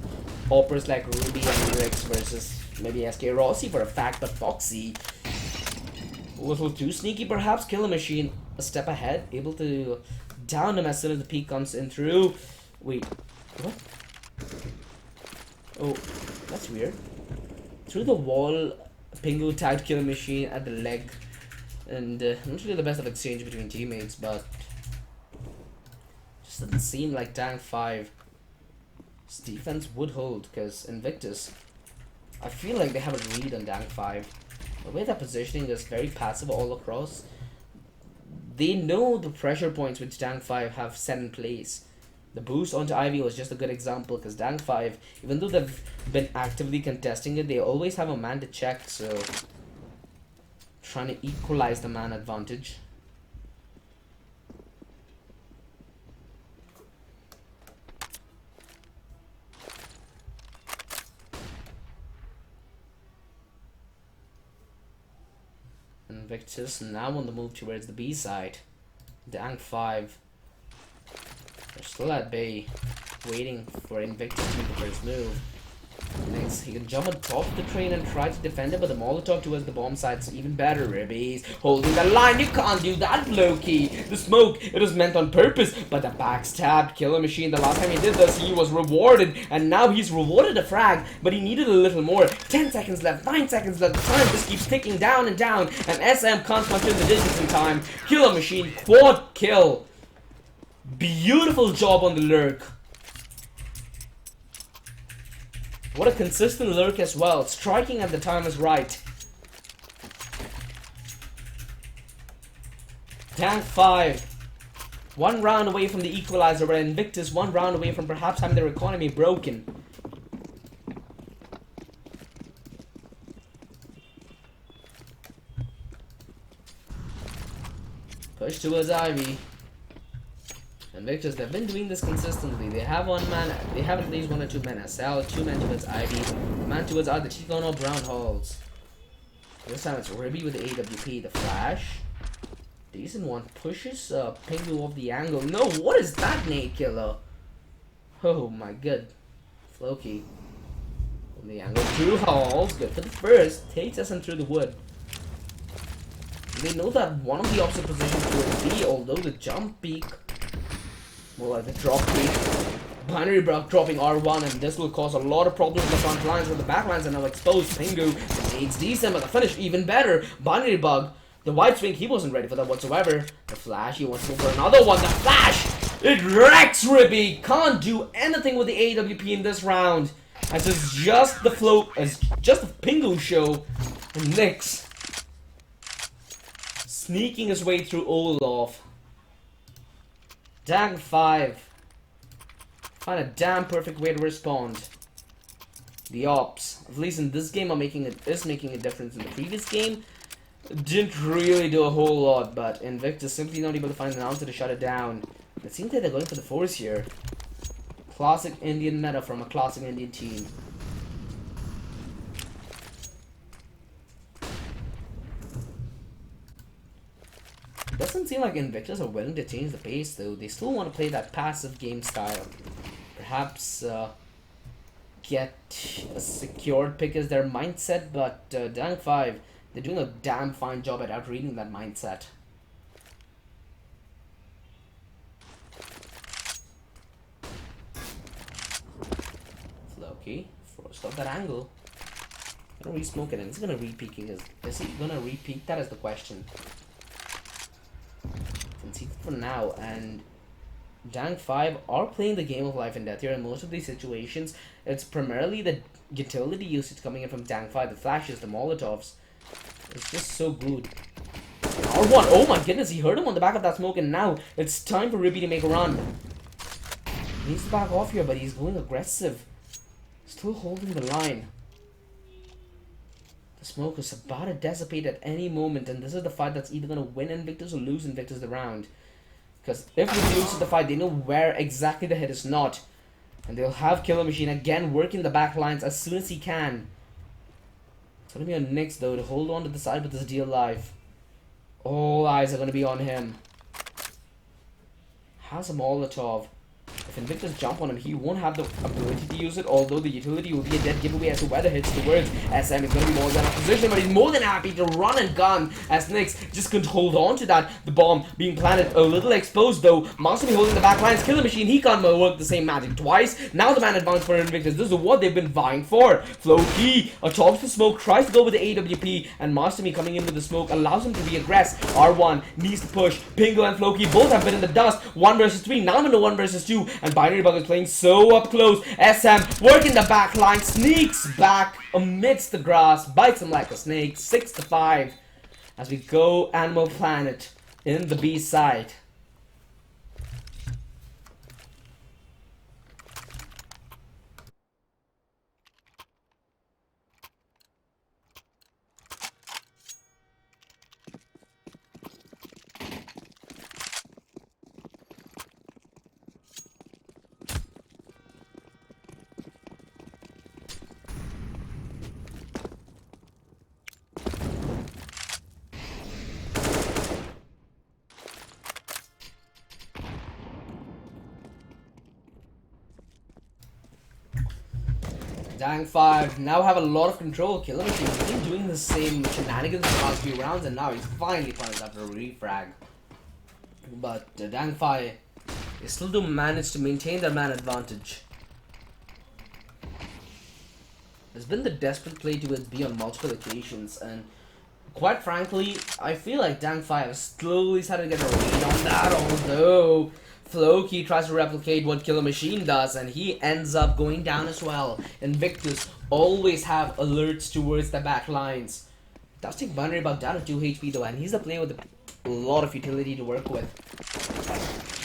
AWPers like Ruby and Rex versus maybe SK Rossi for a fact, but Foxy, a little too sneaky perhaps. Killer Machine a step ahead, able to down him as soon as the peak comes in through. Wait, what? Oh, that's weird. Through the wall, Pingu tagged Killer Machine at the leg. And not really the best of exchange between teammates, but just doesn't seem like Dank 5's defense would hold, because Invictus, I feel like they have a read on Dank 5. The way they're positioning is very passive all across. They know the pressure points which Dank 5 have set in place. The boost onto Ivy was just a good example, because Dank 5, even though they've been actively contesting it, they always have a man to check, so trying to equalize the man advantage. Invictus now on the move towards the B side. Dank 5, they're still at bay, waiting for Invictus to make the first move. Next, he can jump on top of the train and try to defend it, but the Molotov towards the bomb site's even better. Ribbies holding the line. You can't do that, Loki. The smoke, it was meant on purpose, but the backstab. Killer Machine, the last time he did this, he was rewarded, and now he's rewarded a frag, but he needed a little more. 10 seconds left, 9 seconds left. The time just keeps ticking down, and SM can't punch in the digits in time. Killer Machine, quad kill. Beautiful job on the lurk. What a consistent lurk as well. Striking at the time is right. Dank 5, 1 round away from the equalizer, but Invictus 1 round away from perhaps having their economy broken. Push towards Ivy. Invictus, they've been doing this consistently. They have 1 man, they have at least 1 or 2 men. Sal, 2 men towards Ivy, a man towards either Chicon or Brown Halls. This time it's Ribby with the AWP, the flash. Decent one, pushes Pingu off the angle. No, what is that nade killer? Oh my god. Floki. On the angle, 2 Halls, good for the first. Takes us in through the wood. They know that one of the opposite positions will be, although the jump peak, more like the drop peak. Binary Bug dropping R1, and this will cause a lot of problems in the front lines, but the back lines are now exposed. Pingu needs decent, but the finish even better. Binary Bug, the wide swing, he wasn't ready for that whatsoever. The flash, he wants to go for another one. The flash, it wrecks Ribby. Can't do anything with the AWP in this round, as it's just the float, as just the Pingu show. And Nyx sneaking his way through Olaf. Dank 5 find a damn perfect way to respond. The ops, at least in this game, is making a difference. In the previous game, didn't really do a whole lot, but Invictus simply not able to find an answer to shut it down. It seems like they're going for the force here. Classic Indian meta from a classic Indian team. Doesn't seem like Invictus are willing to change the pace though. They still want to play that passive game style. Perhaps get a secured pick as their mindset, but Dank 5, they're doing a damn fine job at outreading that mindset. Floki. First off that angle. Gonna re-smoke it and he's gonna re-peeking. Is he gonna re-peek? That is the question. Can see for now, and Dang 5 are playing the game of life and death here. In most of these situations, it's primarily the utility usage coming in from Dang 5, the flashes, the molotovs. It's just so good. R1, oh my goodness, he heard him on the back of that smoke, and now it's time for Ribby to make a run. He needs to back off here, but he's going aggressive. Still holding the line. The smoke is about to dissipate at any moment, and this is the fight that's either going to win Invictus or lose Invictus the round. Because if we lose the fight, they know where exactly the hit is not. And they'll have Killer Machine again working the back lines as soon as he can. It's going to be on Nyx though to hold on to the side with this deal live. All eyes are going to be on him. Has a Molotov. If Invictus jump on him, he won't have the ability to use it, although the utility will be a dead giveaway as to where the hits towards. SM is going to be more than a position, but he's more than happy to run and gun as Nyx just couldn't hold on to that. The bomb being planted, a little exposed though. Monster be holding the back lines. Killer Machine, he can't work the same magic twice. Now the man advanced for Invictus. This is what they've been vying for. Floki atop the smoke, tries to go with the AWP, and Master Me coming in with the smoke allows him to be aggressive. R1 needs to push. Pingo and Floki both have been in the dust. 1 versus 3, now into 1 versus 2. And Binary Bug is playing so up close. SM working the back line, sneaks back amidst the grass, bites him like a snake. 6-5 as we go Animal Planet in the B side. Dang 5 now have a lot of control. Killer Machine has been doing the same shenanigans for the past few rounds, and now he's finally punished after a refrag. But Dang 5 they still do manage to maintain their man advantage. It's been the desperate play to be on multiple occasions, and quite frankly, I feel like Dang 5 has slowly started to get a read on that, although Floki tries to replicate what Killer Machine does, and he ends up going down as well. Invictus always have alerts towards the back lines. Does take Binary Bug down to 2 HP though, and he's a player with a lot of utility to work with.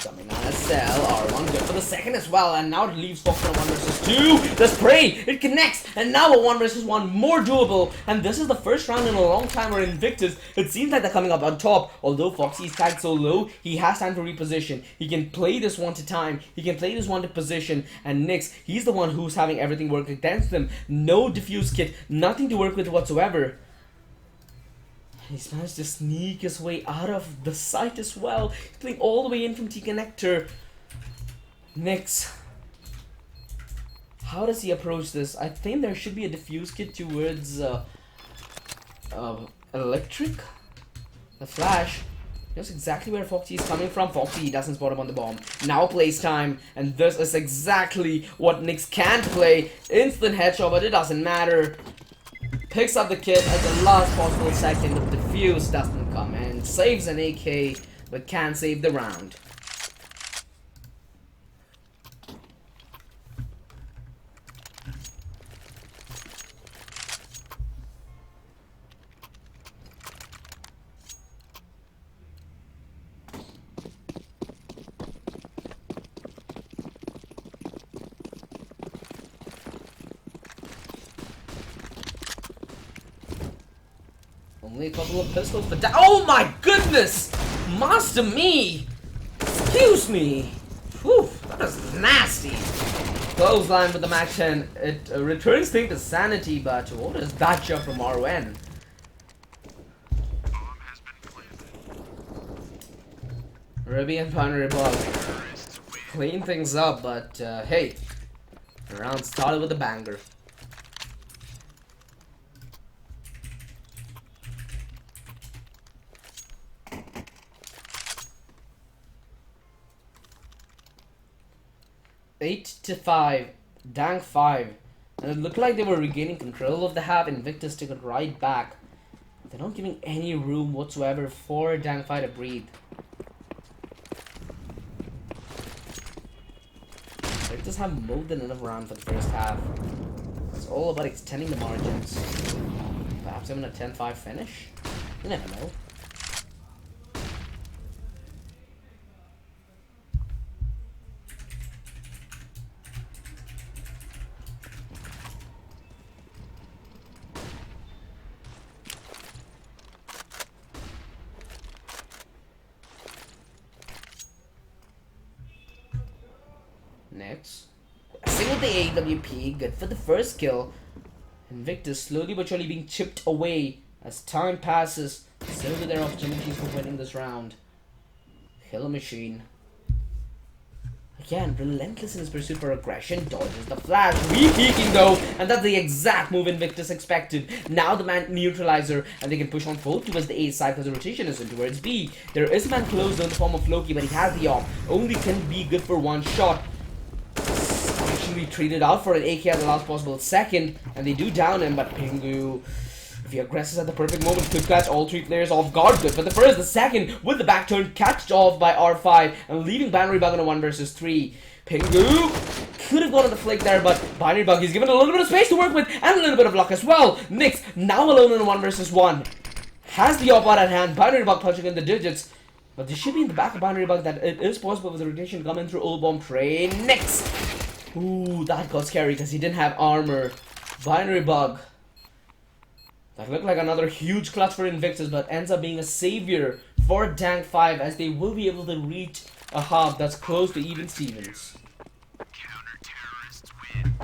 Coming on a cell, R1 good for the second as well, and now it leaves Fox on a 1 versus 2. The spray, it connects, and now a 1 versus 1 more doable. And this is the first round in a long time where Invictus, it seems like they're coming up on top. Although Foxy's tagged so low, he has time to reposition. He can play this one to time, he can play this one to position, and Nyx, he's the one who's having everything work against him. No diffuse kit, nothing to work with whatsoever. He's managed to sneak his way out of the site as well. He's playing all the way in from T-Connector. Nyx. How does he approach this? I think there should be a diffuse kit towards electric. The flash. Knows exactly where Foxy is coming from. Foxy doesn't spot him on the bomb. Now plays time. And this is exactly what Nyx can't play. Instant headshot, but it doesn't matter. Picks up the kit at the last possible second. The defuse doesn't come in. Saves an AK, but can't save the round. Only a couple of pistols, but oh my goodness! Master Me! Excuse me! Whew, that is nasty. Clothesline with the Mac 10. It returns thing to sanity, but what is that jump from RN? Ruby and Binary Bug clean things up, but hey, the round started with a banger. Eight to 5, Dang 5 And it looked like they were regaining control of the half. Invictus took it right back. They're not giving any room whatsoever for Dangfai to breathe. Invictus have more than enough round for the first half. It's all about extending the margins. Perhaps even a 10-5 finish? You never know. Next, single the AWP, good for the first kill. Invictus slowly but surely being chipped away as time passes. So do their opportunities for winning this round. Killer Machine. Again, relentless in his pursuit for aggression, dodges the flash, re-peeking though, and that's the exact move Invictus expected. Now the man neutralizer, and they can push on full towards the A side because the rotation is in towards B. There is a man close in the form of Loki, but he has the op. Only can be good for one shot. Actually traded out for an AK at the last possible second, and they do down him, but Pingu, if he aggresses at the perfect moment, could catch all three players off guard. Good for the first, the second with the back turn catched off by R5 and leaving Binary Bug on a 1 versus 3. Pingu could have gone on the flick there, but Binary Bug is given a little bit of space to work with and a little bit of luck as well. Nyx now alone in a 1 versus 1. Has the op out at hand, Binary Bug punching in the digits. But this should be in the back of Binary Bug that it is possible with the rotation coming through old bomb tray. Nyx! Ooh, that got scary because he didn't have armor. Binary Bug. That looked like another huge clutch for Invictus, but ends up being a savior for Dank 5 as they will be able to reach a hub that's close to even Stevens. Counter-terrorists win.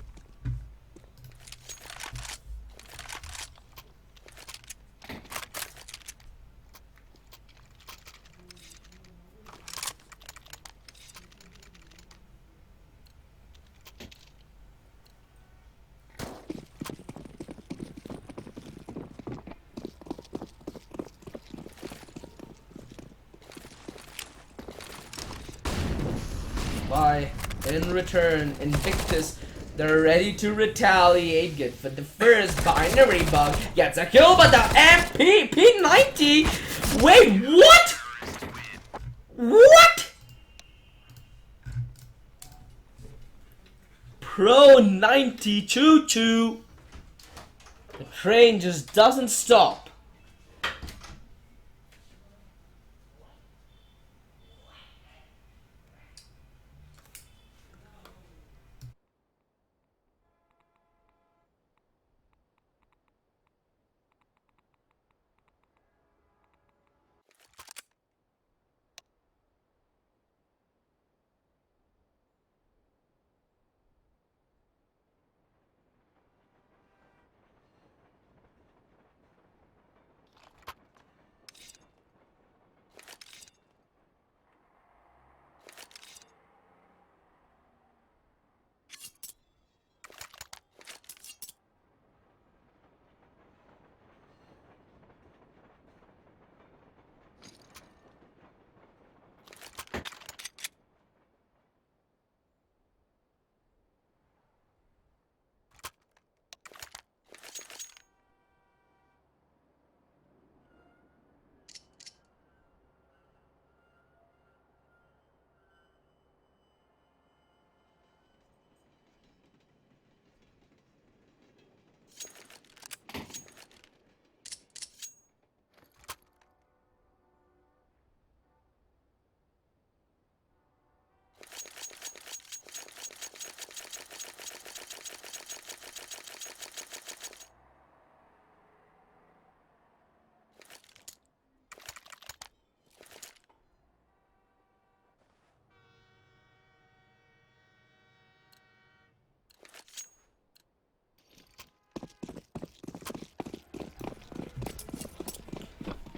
In return, Invictus, they're ready to retaliate. Good for the first. Binary Bug gets a kill, but the MP P90. Wait, what? What? Pro 90 choo choo. The train just doesn't stop.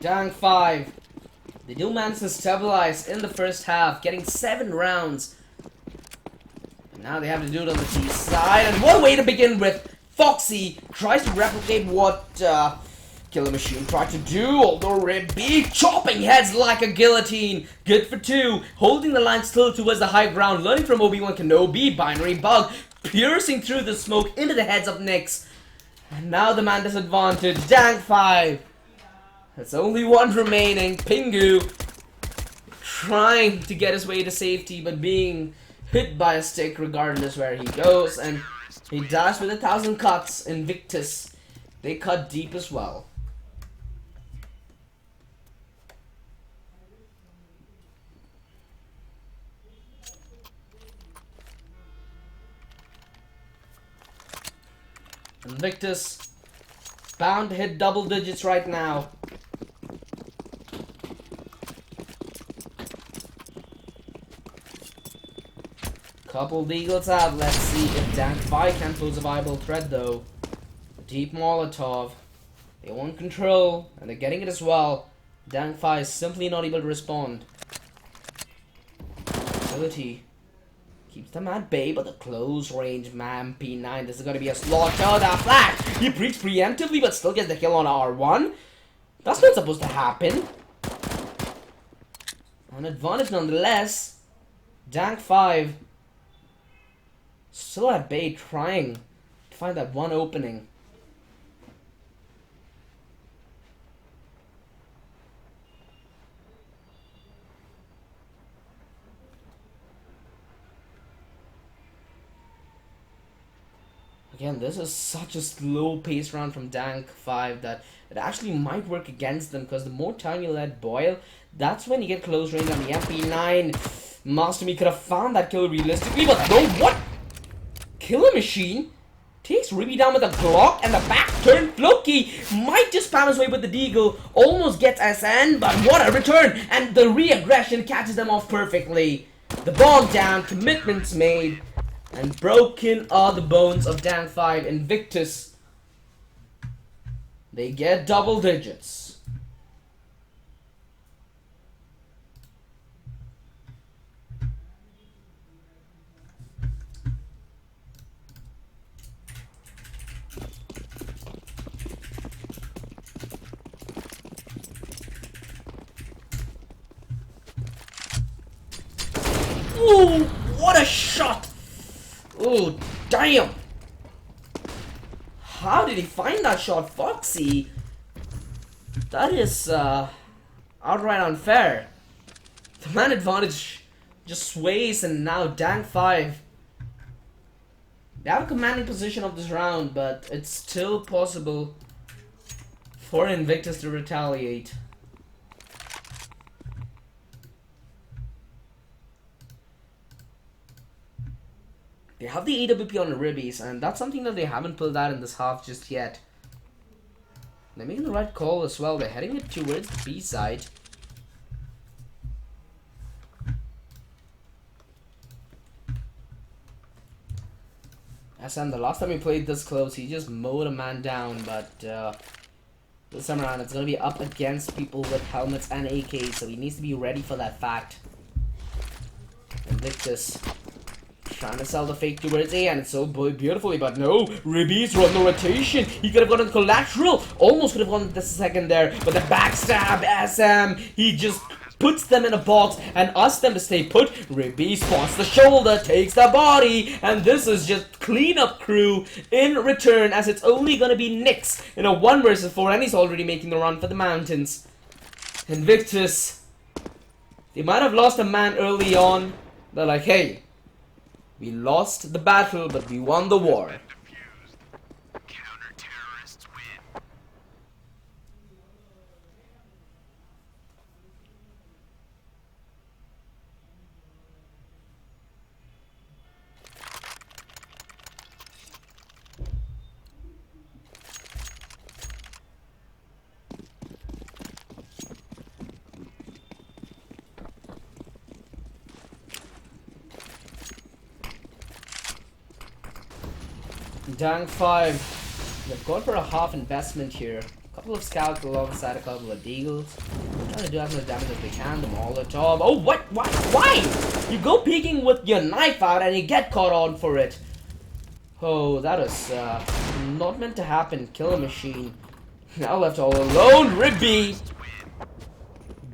Dang 5. They do manage to stabilize in the first half, getting 7 rounds. And now they have to do it on the T side. And what a way to begin with. Foxy tries to replicate what Killer Machine tried to do, although Ribby chopping heads like a guillotine. Good for 2. Holding the line still towards the high ground, learning from Obi-Wan Kenobi. Binary Bug piercing through the smoke into the heads of Nyx. And now the man disadvantage. Dank 5. There's only one remaining. Pingu trying to get his way to safety, but being hit by a stick regardless where he goes. And he dies with 1,000 cuts. Invictus, they cut deep as well. Invictus bound to hit double digits right now. Couple deagles out. Let's see if Dank 5 can pose a viable threat though. Deep Molotov. They want control and they're getting it as well. Dank 5 is simply not able to respond. 30. Keeps them at bay, but the close range man P9. This is going to be a slaughter. That flash. He breached preemptively, but still gets the kill on R1. That's not supposed to happen. An advantage nonetheless. Dank 5 still at bay, trying to find that one opening. Again, this is such a slow pace round from Dank 5 that it actually might work against them, because the more time you let boil, that's when you get close range on the MP9. Master Me could have found that kill realistically, but no, what? Killer Machine takes Ruby down with a Glock, and the back turn Floki might just spam his way with the deagle, almost gets SN, but what a return, and the re-aggression catches them off perfectly. The bomb down, commitments made. And broken are the bones of Dank 5. Invictus, they get double digits. Ooh, what a shot! Oh, damn! How did he find that shot, Foxy? That is, outright unfair. The man advantage just sways, and now Dank 5. They have a commanding position of this round, but it's still possible for Invictus to retaliate. They have the AWP on the ribbies, and that's something that they haven't pulled out in this half just yet. They're making the right call as well. They're heading it towards the B side. SM, the last time he played this close, he just mowed a man down, but this time around it's going to be up against people with helmets and AKs, so he needs to be ready for that fact. Invictus trying to sell the fake towards A, and it's so beautifully, but no, Ribbies run the rotation. He could have gotten collateral, almost could have gotten the second there, but the backstab, SM, he just puts them in a box and asks them to stay put. Ribby spots the shoulder, takes the body, and this is just cleanup crew in return, as it's only gonna be Nyx in a 1 versus 4, and he's already making the run for the mountains. Invictus, they might have lost a man early on. They're like, hey, we lost the battle, but we won the war. Counter-terrorists win. Dank 5, they've gone for a half investment here. A couple of scouts alongside a couple of deagles. Trying to do as much damage as they can. The Molotov. Oh, what? Why? You go peeking with your knife out and you get caught on for it. Oh, that is not meant to happen. Killer Machine now left all alone. Ribby,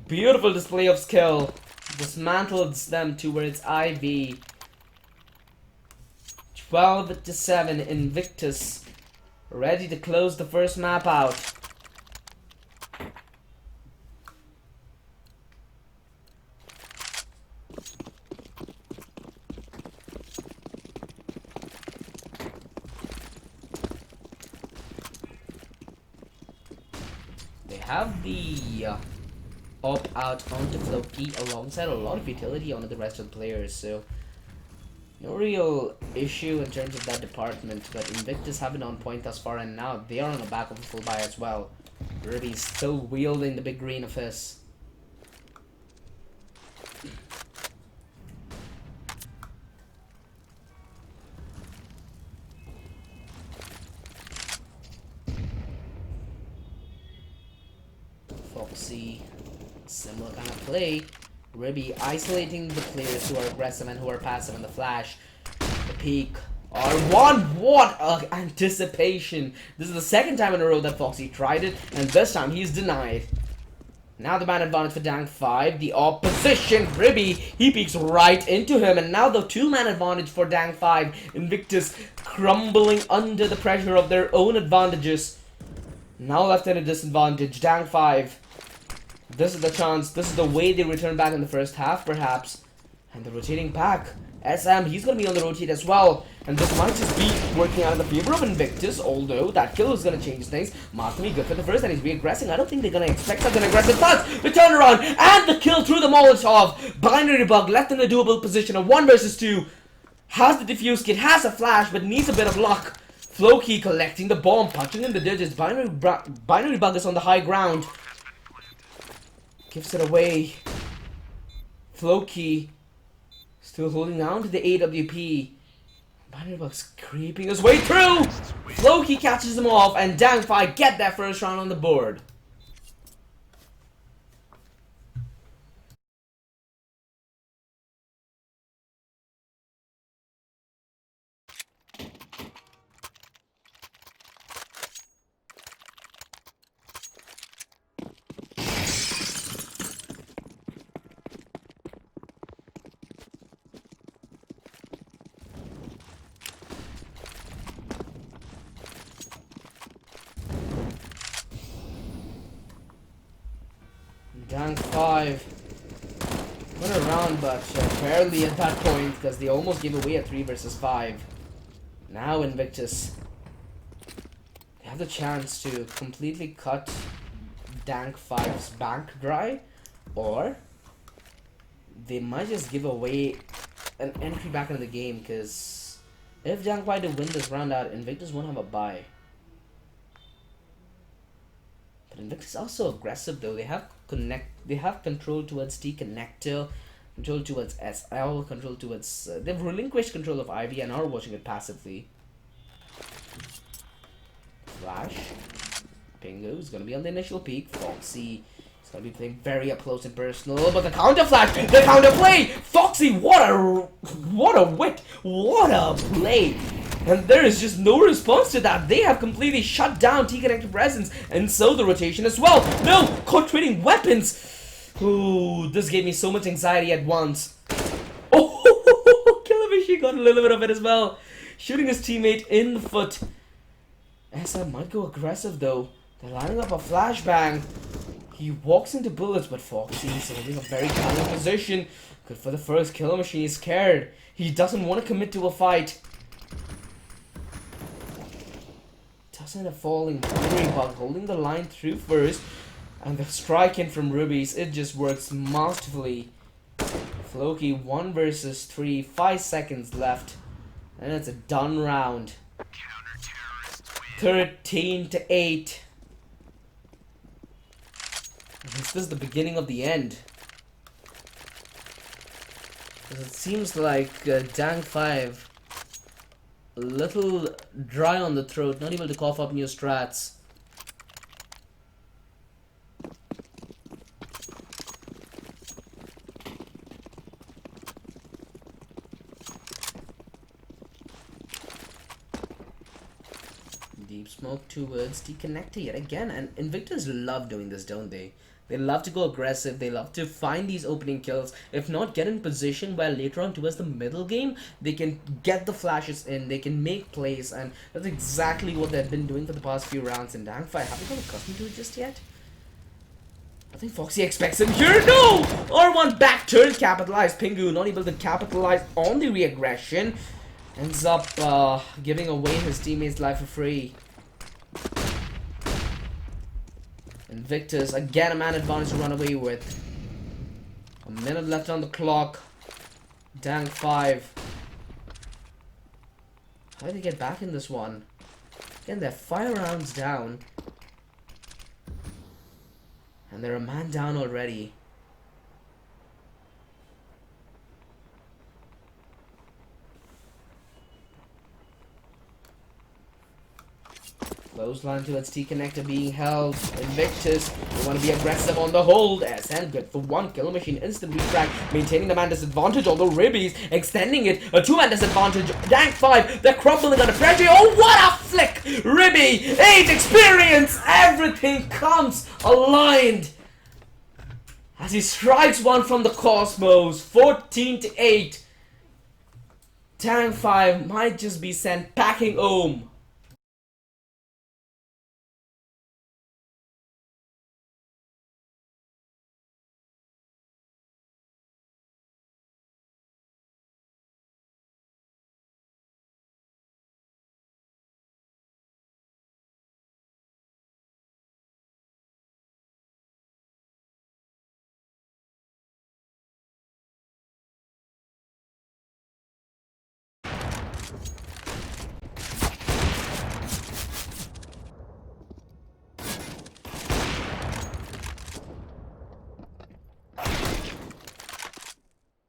beautiful display of skill. Dismantles them towards IV. 12-7, Invictus ready to close the first map out. They have the opt-out onto Floki alongside a lot of utility onto the rest of the players, so no real issue in terms of that department. But Invictus have been on point thus far, and now they are on the back of a full buy as well. Ruby's still wielding the big green of his. Foxy, similar kind of play. Ruby isolating the players who are aggressive and who are passive in the flash. The peak. R1, what anticipation. This is the second time in a row that Foxy tried it, and this time he's denied. Now the man advantage for Dank 5. The opposition, Ruby, he peeks right into him, and now the two-man advantage for Dank 5. Invictus crumbling under the pressure of their own advantages. Now left at a disadvantage. Dank 5. This is the chance. This is the way they return back in the first half, perhaps. And they're rotating back. SM, he's going to be on the rotate as well. And this might just be working out in the favor of Invictus, although that kill is going to change things. Martini good for the first, and he's re-aggressing. I don't think they're going to expect such an aggressive touch. The turnaround and the kill through the Molotov. Binary Bug left in a doable position of 1 versus 2. Has the defuse kit, has a flash, but needs a bit of luck. Floki collecting the bomb, punching in the digits. Binary Bug is on the high ground. Gives it away. Floki still holding on to the AWP. Binary Bug's creeping his way through. Floki catches him off, and Dank5 get that first round on the board. Dank 5 went around, but barely at that point, because they almost gave away a 3 versus 5. Now Invictus, they have the chance to completely cut Dank 5's bank dry, or they might just give away an entry back into the game, because if Dank 5 to win this round out, Invictus won't have a bye. But Invictus is also aggressive though. They have control towards T connector, control towards SL, control towards they've relinquished control of IV and are watching it passively. Flash. Pingu is gonna be on the initial peak. Foxy is gonna be playing very up close and personal, but the counter flash, the counter play! Foxy, what a wit! What a play! And there is just no response to that. They have completely shut down T-Connector presence, and so the rotation as well. No! Caught trading weapons! Ooh, this gave me so much anxiety at once. Oh, Killavishi got a little bit of it as well. Shooting his teammate in the foot. SM might go aggressive though. They're lining up a flashbang. He walks into bullets, but Foxy is holding a very calm position. Good for the first kill machine. He's scared. He doesn't want to commit to a fight. Doesn't a falling Binary Bug holding the line through first, and the strike in from Rubies, it just works masterfully. Floki 1 versus 3, 5 seconds left, and it's a done round. 13-8. This is the beginning of the end. It seems like Dank 5 a little dry on the throat, not able to cough up new strats. Deep smoke towards the connector yet again, and Invictus love doing this, don't they? They love to go aggressive, they love to find these opening kills, if not get in position where later on towards the middle game, they can get the flashes in, they can make plays, and that's exactly what they've been doing for the past few rounds. And Dangfire, haven't got accustomed to it just yet? I think Foxy expects him here. No! R1 back turn capitalized. Pingu not able to capitalize on the re-aggression. Ends up giving away his teammates' life for free. Invictus, again a man advantage to run away with. A minute left on the clock. Dang 5. How do they get back in this one? Again, they're 5 rounds down. And they're a man down already. Close line towards T connector being held. Invictus, they want to be aggressive on the hold. SN good for 1 kill. Machine instant refrag, maintaining the man disadvantage. Although Ribby's extending it, a 2-man disadvantage. Dank 5, they're crumbling under pressure. Oh, what a flick! Ribby, 8 experience. Everything comes aligned as he strikes one from the Cosmos. 14-8. Dank 5 might just be sent packing home.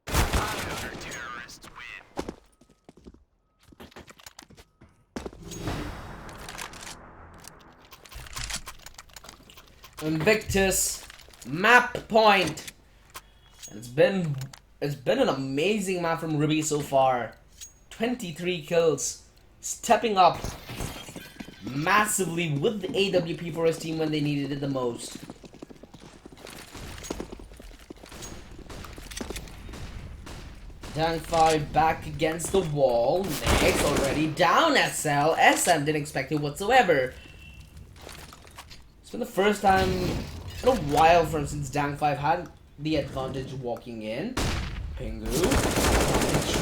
Counter-terrorists win. Invictus map point. And it's been an amazing map from Ruby so far. 23 kills, stepping up massively with the AWP for his team when they needed it the most. Dang 5 back against the wall. Next already down SL. SM didn't expect it whatsoever. It's been the first time in a while since Dang 5 had the advantage walking in. Pingu.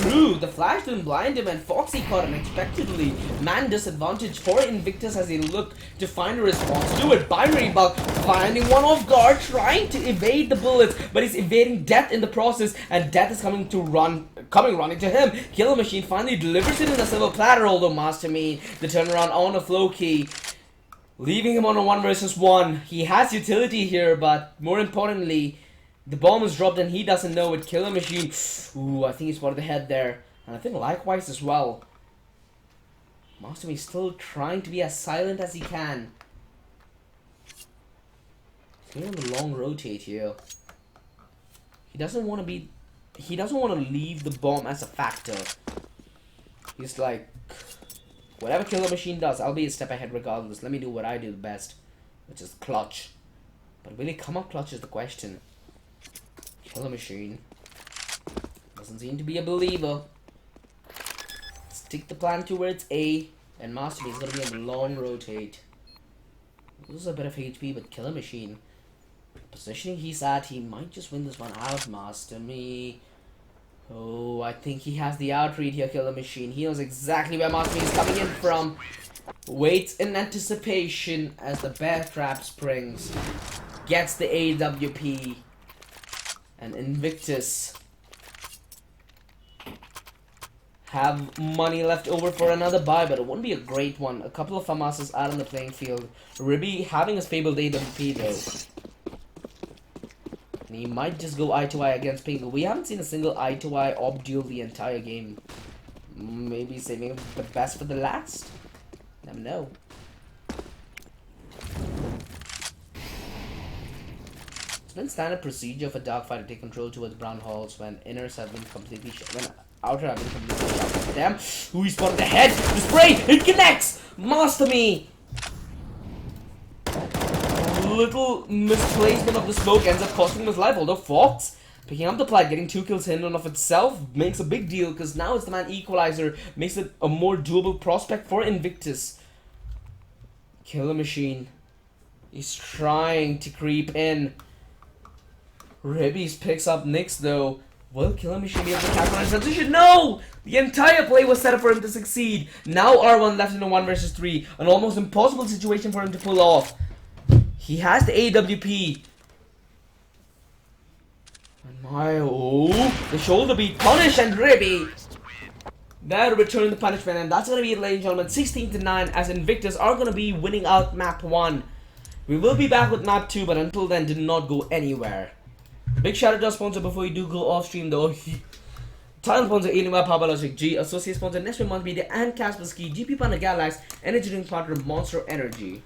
True, the flash didn't blind him and Foxy caught unexpectedly. Man disadvantage for Invictus as he looked to find a response to it. Binary Bug finding one off guard, trying to evade the bullets, but he's evading death in the process, and death is coming running to him. Killer Machine finally delivers it in a silver platter, although Master Me, the turnaround on a flow key, leaving him on a 1 versus 1. He has utility here, but more importantly, the bomb is dropped and he doesn't know it. Killer Machine, ooh, I think he spotted the head there. And I think likewise as well. Master Me still trying to be as silent as he can. He's going on the long rotate here. He doesn't want to leave the bomb as a factor. He's like, whatever Killer Machine does, I'll be a step ahead regardless. Let me do what I do best, which is clutch. But will he come up clutch is the question. Killer Machine doesn't seem to be a believer. Stick the plan towards A, and Master Me is going to be on the long rotate. This is a bit of HP, but Killer Machine, positioning he's at, he might just win this one out. Master Me. Oh, I think he has the outread here, Killer Machine. He knows exactly where Master Me is coming in from. Waits in anticipation as the bear trap springs. Gets the AWP. And Invictus have money left over for another buy, but it won't be a great one. A couple of FAMASs out on the playing field. Ribby having his fabled AWP though. And he might just go eye to eye against Pingu. We haven't seen a single eye to eye ob duel the entire game. Maybe saving the best for the last? Never know. It's been standard procedure for Darkfire to take control towards brown halls when inners have been completely when outer have been completely shut. Damn, who he spotted the head, the spray, it connects! Master Me little misplacement of the smoke ends up costing him his life, although Fox picking up the plat, getting 2 kills in and of itself makes a big deal because now it's the man equalizer, makes it a more doable prospect for Invictus. Killer Machine is trying to creep in. Ribbies picks up Nyx though. Will Killer Machine be able to capture in transition? No! The entire play was set up for him to succeed. Now R1 left in a 1 versus 3. An almost impossible situation for him to pull off. He has the AWP. And the shoulder beat punish and Ribby. They're returning the punishment, and that's going to be it, ladies and gentlemen. 16-9 as Invictus are going to be winning out map 1. We will be back with map 2, but until then, do not go anywhere. Big shout out to our sponsor before we do go off stream though. Title sponsor Logitech Logitech G, associate sponsor Nestle Media and Kaspersky, GP partner Galax, energy drink partner Monster Energy.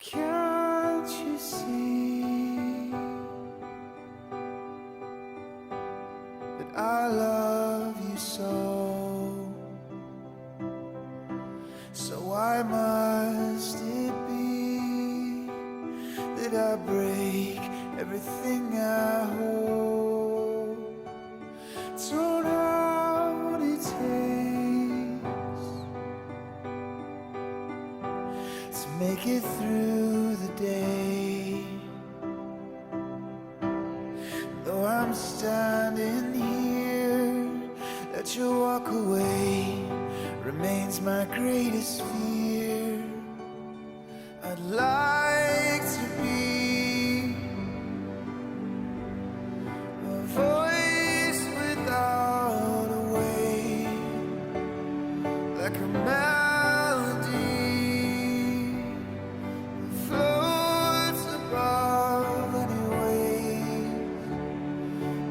Can't you see that I love you so? So why must it be that I break everything I hold? Don't know what it takes to make it through the day. Though I'm standing here, let you walk away remains my greatest fear. I'd like to be a voice without a way, like a melody that floats above any waves.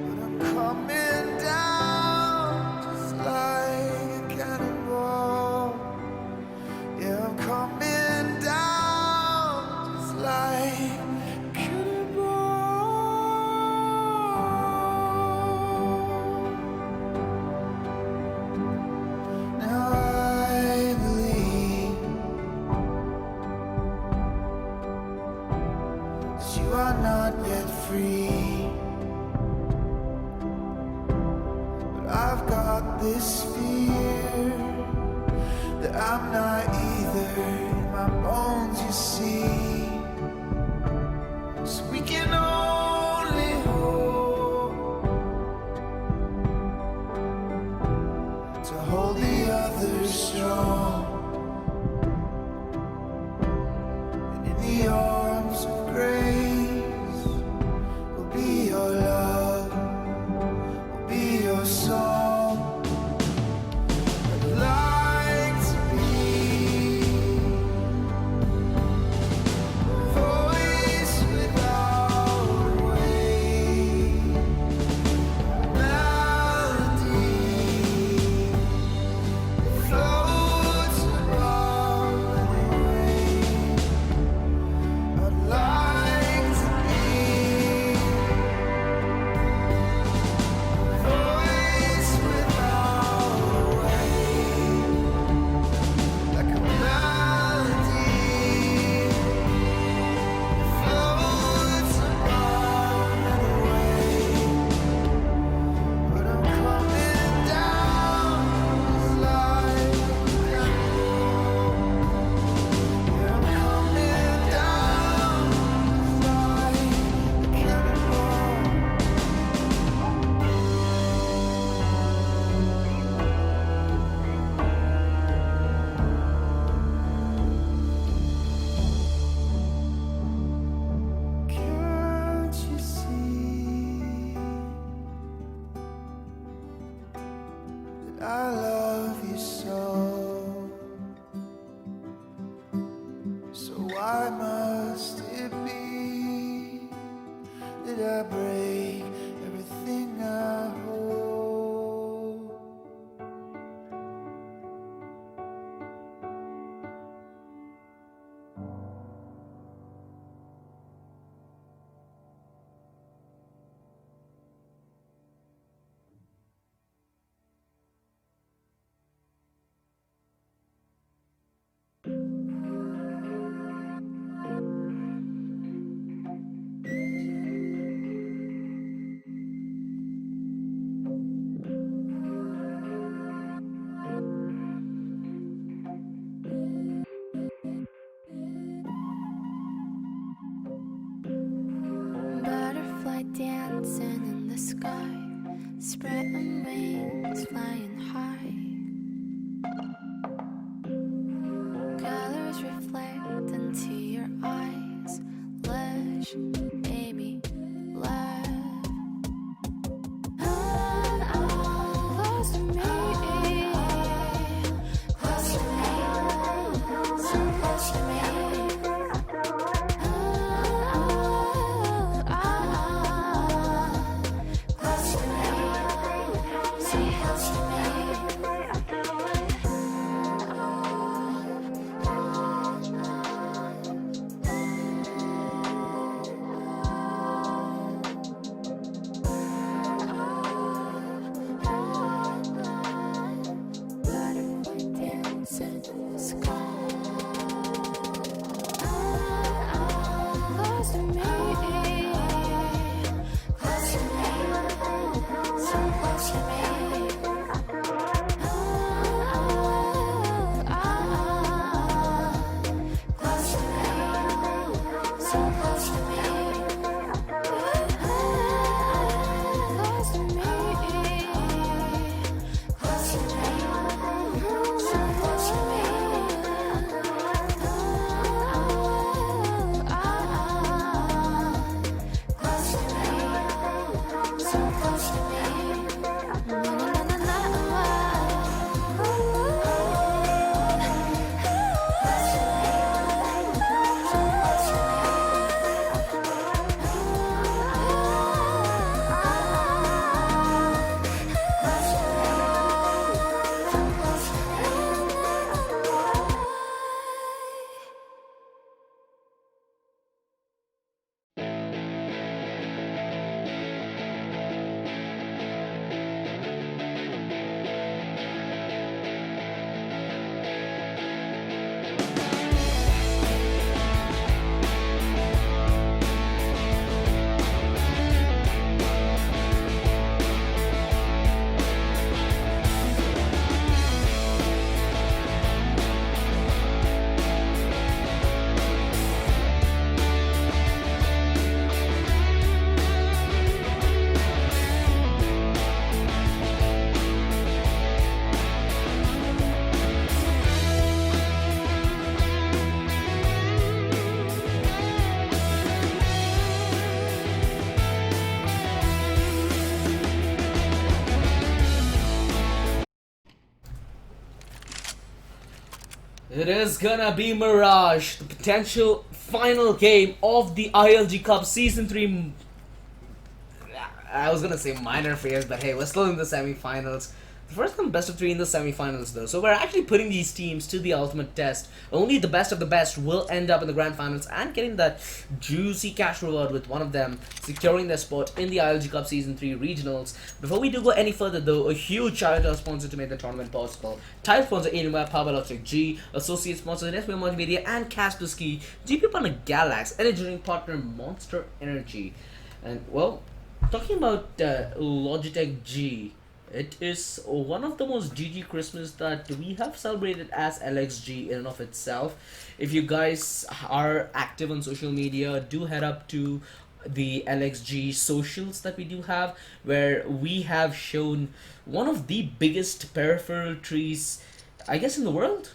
But I'm coming down just like a cannonball. Yeah, I'm coming down just like a cannonball. Now I believe that you are not yet free, but I've got this fear that I'm not either in my bones, you see. So we can only hope to hold the others strong, and in the arms of grace will be your love, will be your song. I'd like to be a voice without a way, melody that floats above any wave. I'd like to be a voice without a way, like a melody that floats above any wave. But I'm coming down just like a cannonball. Yeah, I'm coming down just like a cannonball. Can't you see that I love you so? So why must it be that I break everything I hold? let's go. Close to me, close to me, so close to me. Close to me, so close to me. Close to me, close to me, so close to me. Close to me, so close to me. Na na na na It is gonna be Mirage, the potential final game of the ILG Cup Season 3. I was gonna say minor phase, but hey, we're still in the semi-finals. The first come best of 3 in the semi-finals though, so we're actually putting these teams to the ultimate test. Only the best of the best will end up in the grand finals and getting that juicy cash reward, with one of them securing their spot in the ILG Cup Season 3 regionals. Before we do go any further though, a huge shout out to our sponsor to make the tournament possible. Title sponsor Innova, powered by Logitech G, associate sponsors SBM Multimedia and Kaspersky, GPro partner Galax, energy drink partner Monster Energy. And well, talking about Logitech G, it is one of the most GG Christmas that we have celebrated as LXG in and of itself. If you guys are active on social media, do head up to the LXG socials that we do have, where we have shown one of the biggest peripheral trees, I guess, in the world.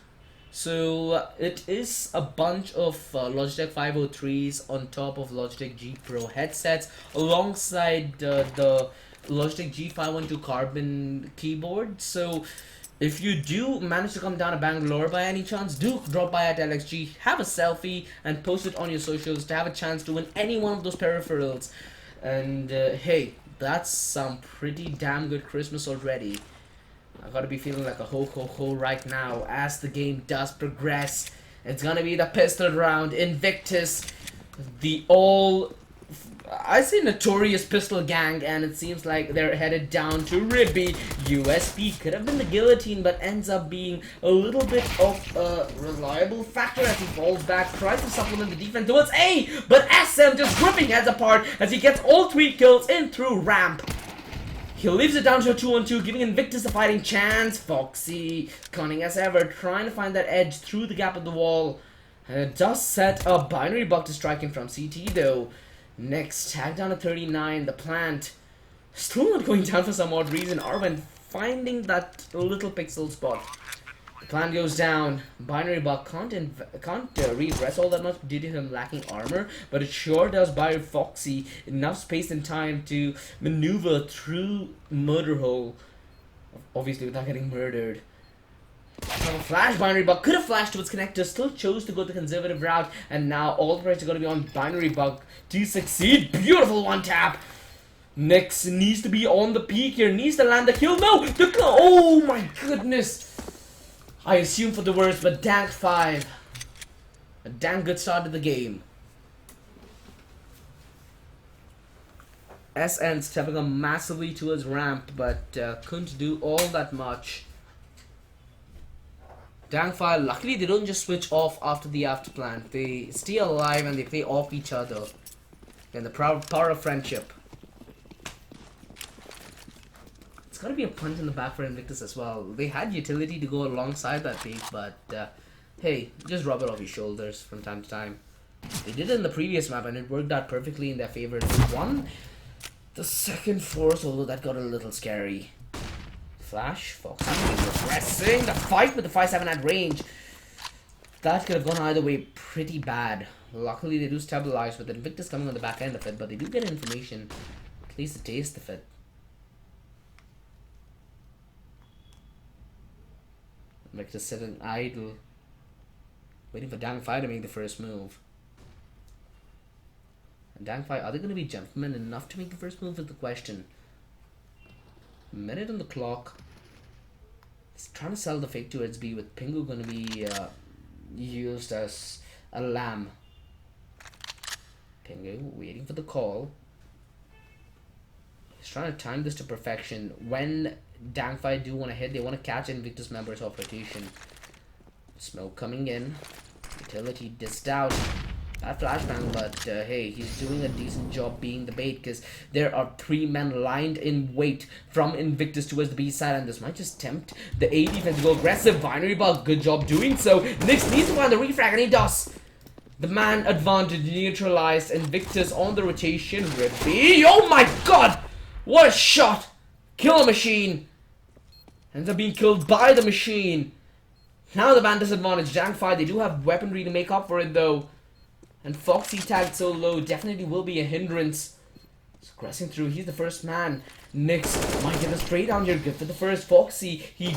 So it is a bunch of Logitech 503s on top of Logitech G Pro headsets, alongside the Logitech G512 Carbon keyboard. So if you do manage to come down to Bangalore by any chance, do drop by at LXG, have a selfie and post it on your socials to have a chance to win any one of those peripherals. And hey, that's some pretty damn good Christmas already. I gotta be feeling like a ho ho ho right now as the game does progress. It's gonna be the pistol round. Invictus, the I say notorious pistol gang, and it seems like they're headed down to Ribby. USP could have been the guillotine, but ends up being a little bit of a reliable factor as he falls back, tries to supplement the defense towards A, but SM just ripping heads apart as he gets all 3 kills in through ramp. He leaves it down to a 2-on-2, giving Invictus a fighting chance. Foxy, cunning as ever, trying to find that edge through the gap of the wall. And it does set a binary bug to strike him from CT though. Next, tag down to 39, the plant. Still not going down for some odd reason. Arwen finding that little pixel spot. The plant goes down. Binary bug can't regress all that much due to him lacking armor, but it sure does buy Foxy enough space and time to maneuver through murder hole. Obviously without getting murdered. Flash binary bug could have flashed to its connector, still chose to go the conservative route, and now all the pressure is going to be on binary bug to succeed. Beautiful one tap. Next needs to be on the peak here, needs to land the kill. No, the kill. Oh my goodness. I assume for the worst, but Dank 5. A damn good start to the game. SN stepping up massively towards ramp, but couldn't do all that much. Dangfire, luckily they don't just switch off after the afterplant. They stay alive and they play off each other. And the power of friendship. It's gotta be a punch in the back for Invictus as well. They had utility to go alongside that pick, but hey, just rub it off your shoulders from time to time. They did it in the previous map and it worked out perfectly in their favor. They won the second force, although that got a little scary. Flash, Fox pressing the fight with the 5-7 at range. That could have gone either way pretty bad. Luckily they do stabilize with Invictus coming on the back end of it, but they do get information, at least a taste of it. Invictus sitting idle, waiting for Dangfire to make the first move. And Dangfire, are they going to be gentlemen enough to make the first move is the question. Minute on the clock. He's trying to sell the fake towards B with Pingu going to be used as a lamb. Pingu waiting for the call. He's trying to time this to perfection. When Dangfire do want to hit, they want to catch Invictus members off rotation. Smoke coming in. Utility dissed out. That flashbang, but hey, he's doing a decent job being the bait because there are 3 men lined in wait from Invictus towards the B side, and this might just tempt the A defense to go aggressive. Binary Bug, good job doing so. Nyx needs to find the refrag, and he does. The man advantage neutralized. Invictus on the rotation. Rippy, oh my god! What a shot! Kill a machine. Ends up being killed by the machine. Now the man disadvantage. Dangfire, they do have weaponry to make up for it though. And Foxy tagged so low definitely will be a hindrance. He's aggressing through. He's the first man. Nyx might get a spray down here. Good for the first. Foxy, he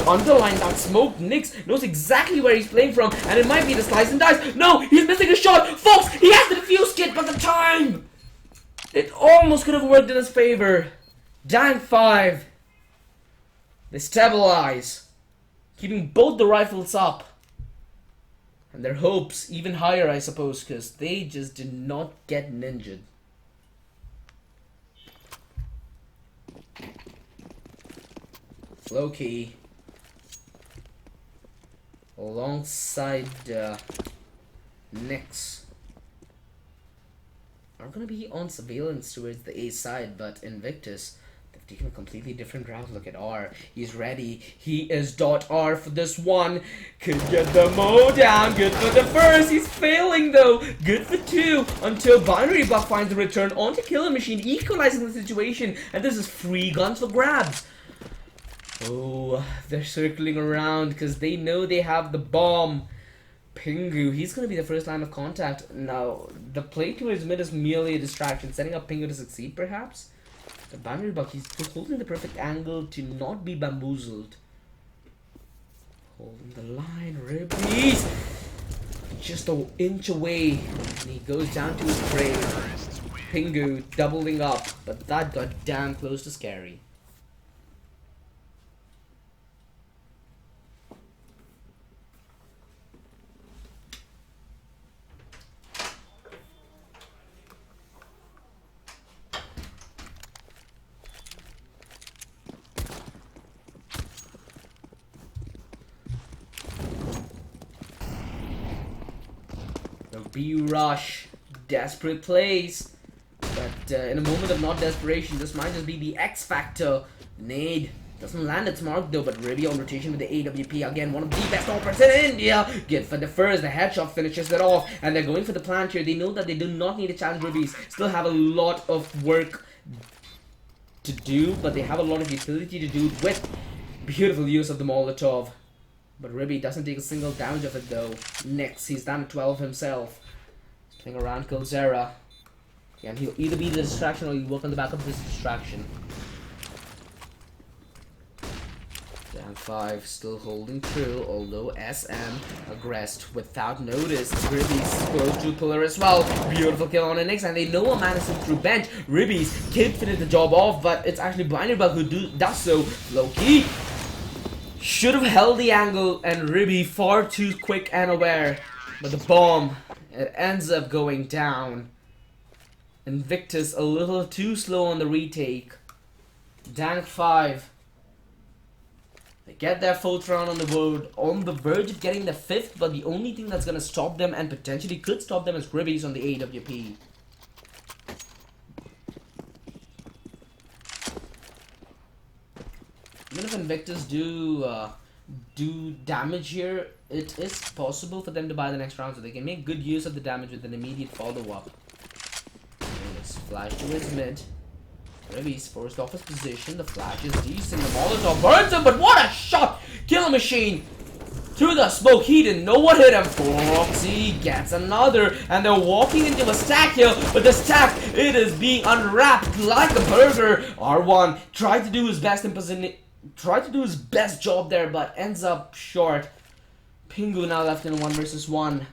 underlined that smoke. Nyx knows exactly where he's playing from. And it might be the slice and dice. No, he's missing a shot. Fox, he has the defuse kit, but the time! It almost could have worked in his favor. Dangfire. They stabilize. Keeping both the rifles up. And their hopes even higher, I suppose, because they just did not get ninjaed. Floki alongside Nyx are going to be on surveillance towards the A side, but Invictus, they've taken a completely different route. Look at R. He's ready. He is .R for this one. Could get the Mo down. Good for the first. He's failing though. Good for 2 until Binary Buck finds the return onto Killer Machine, equalizing the situation. And this is free guns for grabs. Oh, they're circling around because they know they have the bomb. Pingu, he's going to be the first line of contact. Now, the play to his mid is merely a distraction, setting up Pingu to succeed perhaps. The Binary Buck, he's holding the perfect angle to not be bamboozled. Holding the line, Rippies! Just an inch away, and he goes down to his grave. Pingu doubling up, but that got damn close to scary. Rush, desperate plays, but in a moment of not desperation, this might just be the X factor. Nade doesn't land its mark though, but Ruby on rotation with the AWP again, one of the best offers in India. Good for the first, the headshot finishes it off, and they're going for the plant here. They know that they do not need to challenge Rubies, still have a lot of work to do, but they have a lot of utility to do with beautiful use of the Molotov. But Ribby doesn't take a single damage of it though. Next, he's down to 12 himself. Playing around, kills Zera. Yeah, and he'll either be the distraction or he'll work on the back of this distraction. Down 5, still holding true, although SM aggressed without notice. Ribby's close to pillar as well. Beautiful kill on Nyx, and they know a man is in through bench. Ribby's kid finished the job off, but it's actually Binary Bug who does so. Low-key should have held the angle, and Ribby far too quick and aware. But the bomb, it ends up going down. Invictus a little too slow on the retake. Dank 5 They get their 4th round on the board, on the verge of getting the 5th, but the only thing that's gonna stop them and potentially could stop them is Ribbies on the AWP. Even if Invictus do damage here, it is possible for them to buy the next round, so they can make good use of the damage with an immediate follow-up. Flash to his mid. Ribbies forced off his position. The flash is decent. The Molotov burns him, but what a shot! Kill Machine through the smoke. He didn't know what hit him. Foxy gets another, and they're walking into a stack here, but the stack, it is being unwrapped like a burger. R1 tried to do his best job there, but ends up short. Pingu now left in 1 versus 1.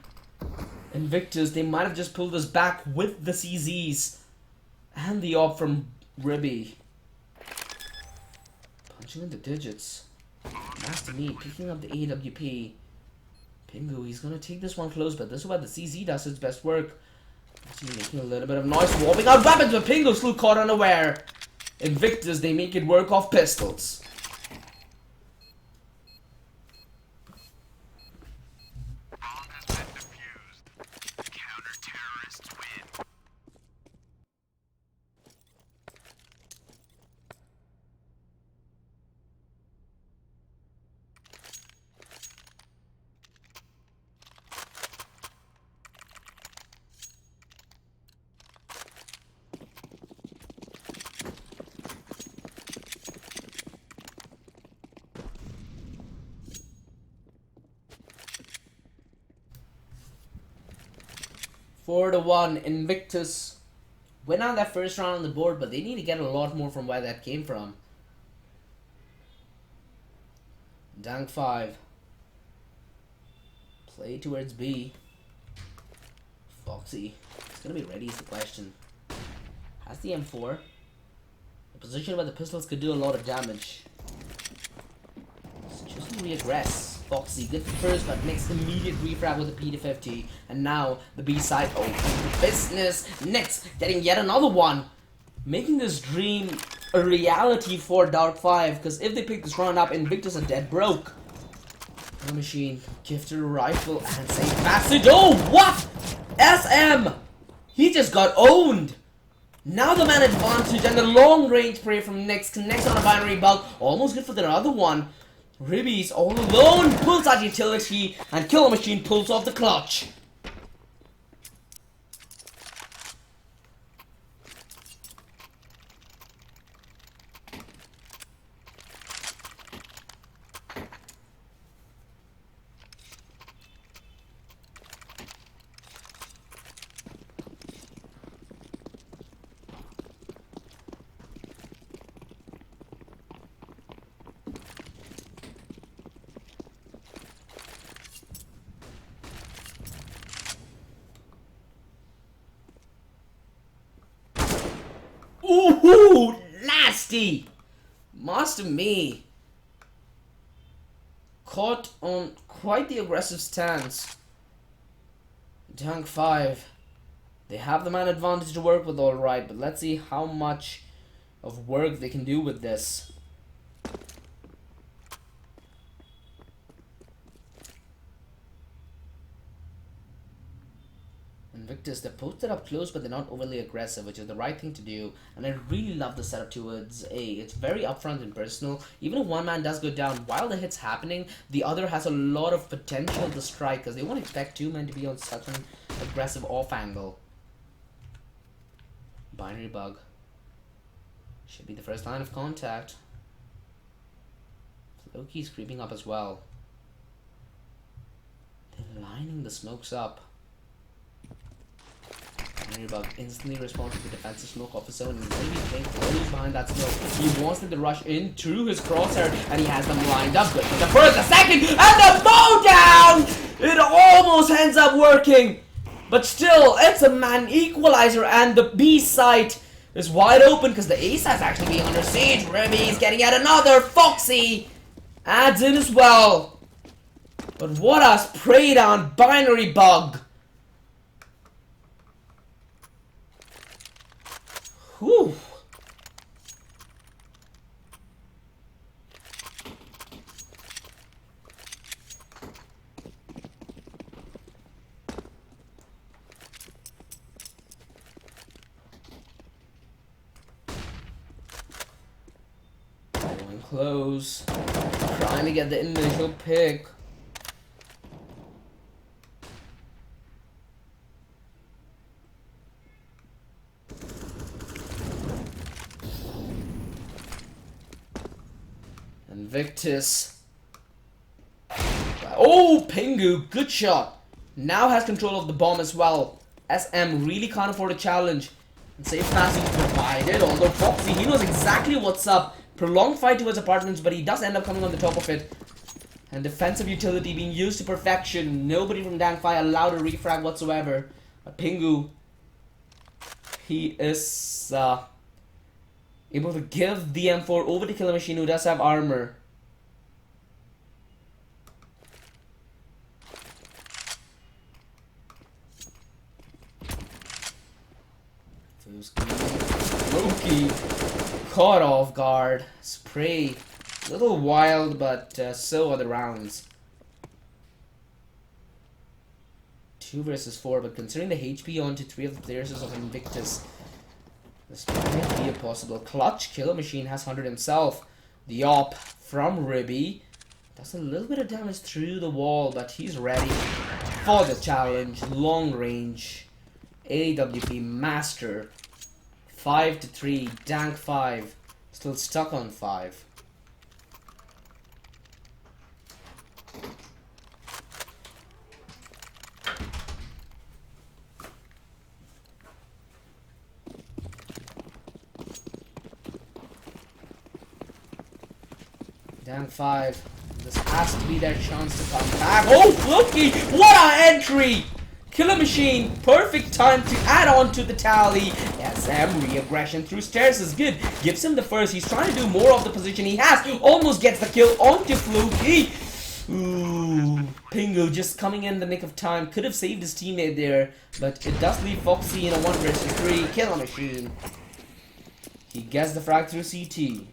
Invictus, they might have just pulled us back with the CZs and the op from Ribby. Punching in the digits. Master Meat picking up the AWP. Pingu, he's gonna take this one close, but this is where the CZ does its best work. Actually making a little bit of noise, swapping out weapons, but Pingu still caught unaware. Invictus, they make it work off pistols. Bomb has been defused. Counter-terrorists win. Four to 1, Invictus went on that first round on the board, but they need to get a lot more from where that came from. Dank 5. Play towards B. Foxy. It's gonna be ready is the question. Has the M4. A position where the pistols could do a lot of damage. It's just re-aggress. Foxy, good first, but makes immediate refrag with the P250. And now the B side open for business. Next, getting yet another one. Making this dream a reality for Dark 5. Because if they pick this round up, Invictus are dead broke. The Machine, gifted a rifle and say massive. Oh, what? SM! He just got owned. Now the man advantage and the long range spray from Nyx connects on a binary bug. Almost good for the other one. Ribbies all alone pulls out utility and Killer Machine pulls off the clutch. Ooh, nasty! Master Me caught on quite the aggressive stance. Tank 5. They have the man advantage to work with, alright, but let's see how much of work they can do with this. Invictus, they're posted up close, but they're not overly aggressive, which is the right thing to do. And I really love the setup towards A. It's very upfront and personal. Even if one man does go down while the hit's happening, the other has a lot of potential to strike, because they won't expect two men to be on such an aggressive off angle. Binary bug. Should be the first line of contact. Loki's creeping up as well. They're lining the smokes up. Bug instantly responds to the defensive smoke off his own, and maybe think close behind that smoke. He wants them to rush in through his crosshair, and he has them lined up. Good for the first, the second, and the bow down! It almost ends up working, but still, it's a man equalizer, and the B site is wide open because the A site's actually being under siege. Remy's getting yet another. Foxy adds in as well. But what a spray down binary bug. Whew. close. Trying to get the initial pick. Invictus. Oh, Pingu, good shot. Now has control of the bomb as well. SM really can't afford a challenge. And safe passing provided, although Foxy, he knows exactly what's up. Prolonged fight towards apartments, but he does end up coming on the top of it. And defensive utility being used to perfection. Nobody from Dangfai allowed a refrag whatsoever. But Pingu, he is able to give the M4 over to Killer Machine, who does have armor. Loki caught off guard. Spray. A little wild, but so are the rounds. 2 versus 4, but considering the HP onto 3 of the players of Invictus, this might be a possible clutch. Killer Machine has 100 himself. The op from Ribby does a little bit of damage through the wall, but he's ready for the challenge. Long range. AWP master. 5-3. Dank 5. Still stuck on 5. Dank 5. This has to be their chance to come back. Oh, Floki! What an entry! Killer Machine, perfect time to add on to the tally. SM re-aggression through stairs is good. Gives him the first. He's trying to do more of the position he has. Almost gets the kill onto Floki. Ooh, Pingu just coming in the nick of time. Could have saved his teammate there, but it does leave Foxy in a 1 versus 3. Killer Machine. He gets the frag through CT.